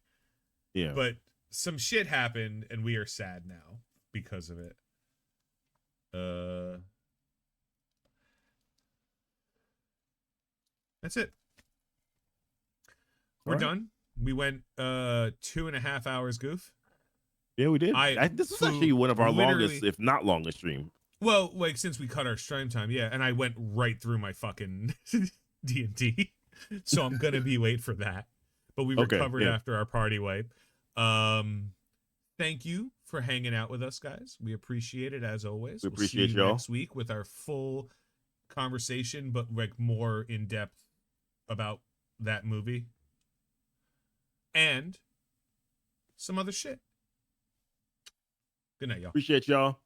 Yeah.
But some shit happened, and we are sad now because of it. That's it. We're done. We went 2.5 hours, Goof.
Yeah, we did. This was actually one of our longest, if not longest, stream.
Well, like, since we cut our stream time, yeah, and I went right through my fucking GnT, so I'm gonna be late for that. But we recovered after our party wipe. Thank you for hanging out with us, guys. We appreciate it as always.
We appreciate
we'll see you
y'all
next week with our full conversation, but like more in depth about that movie and some other shit. Good night, y'all.
Appreciate y'all.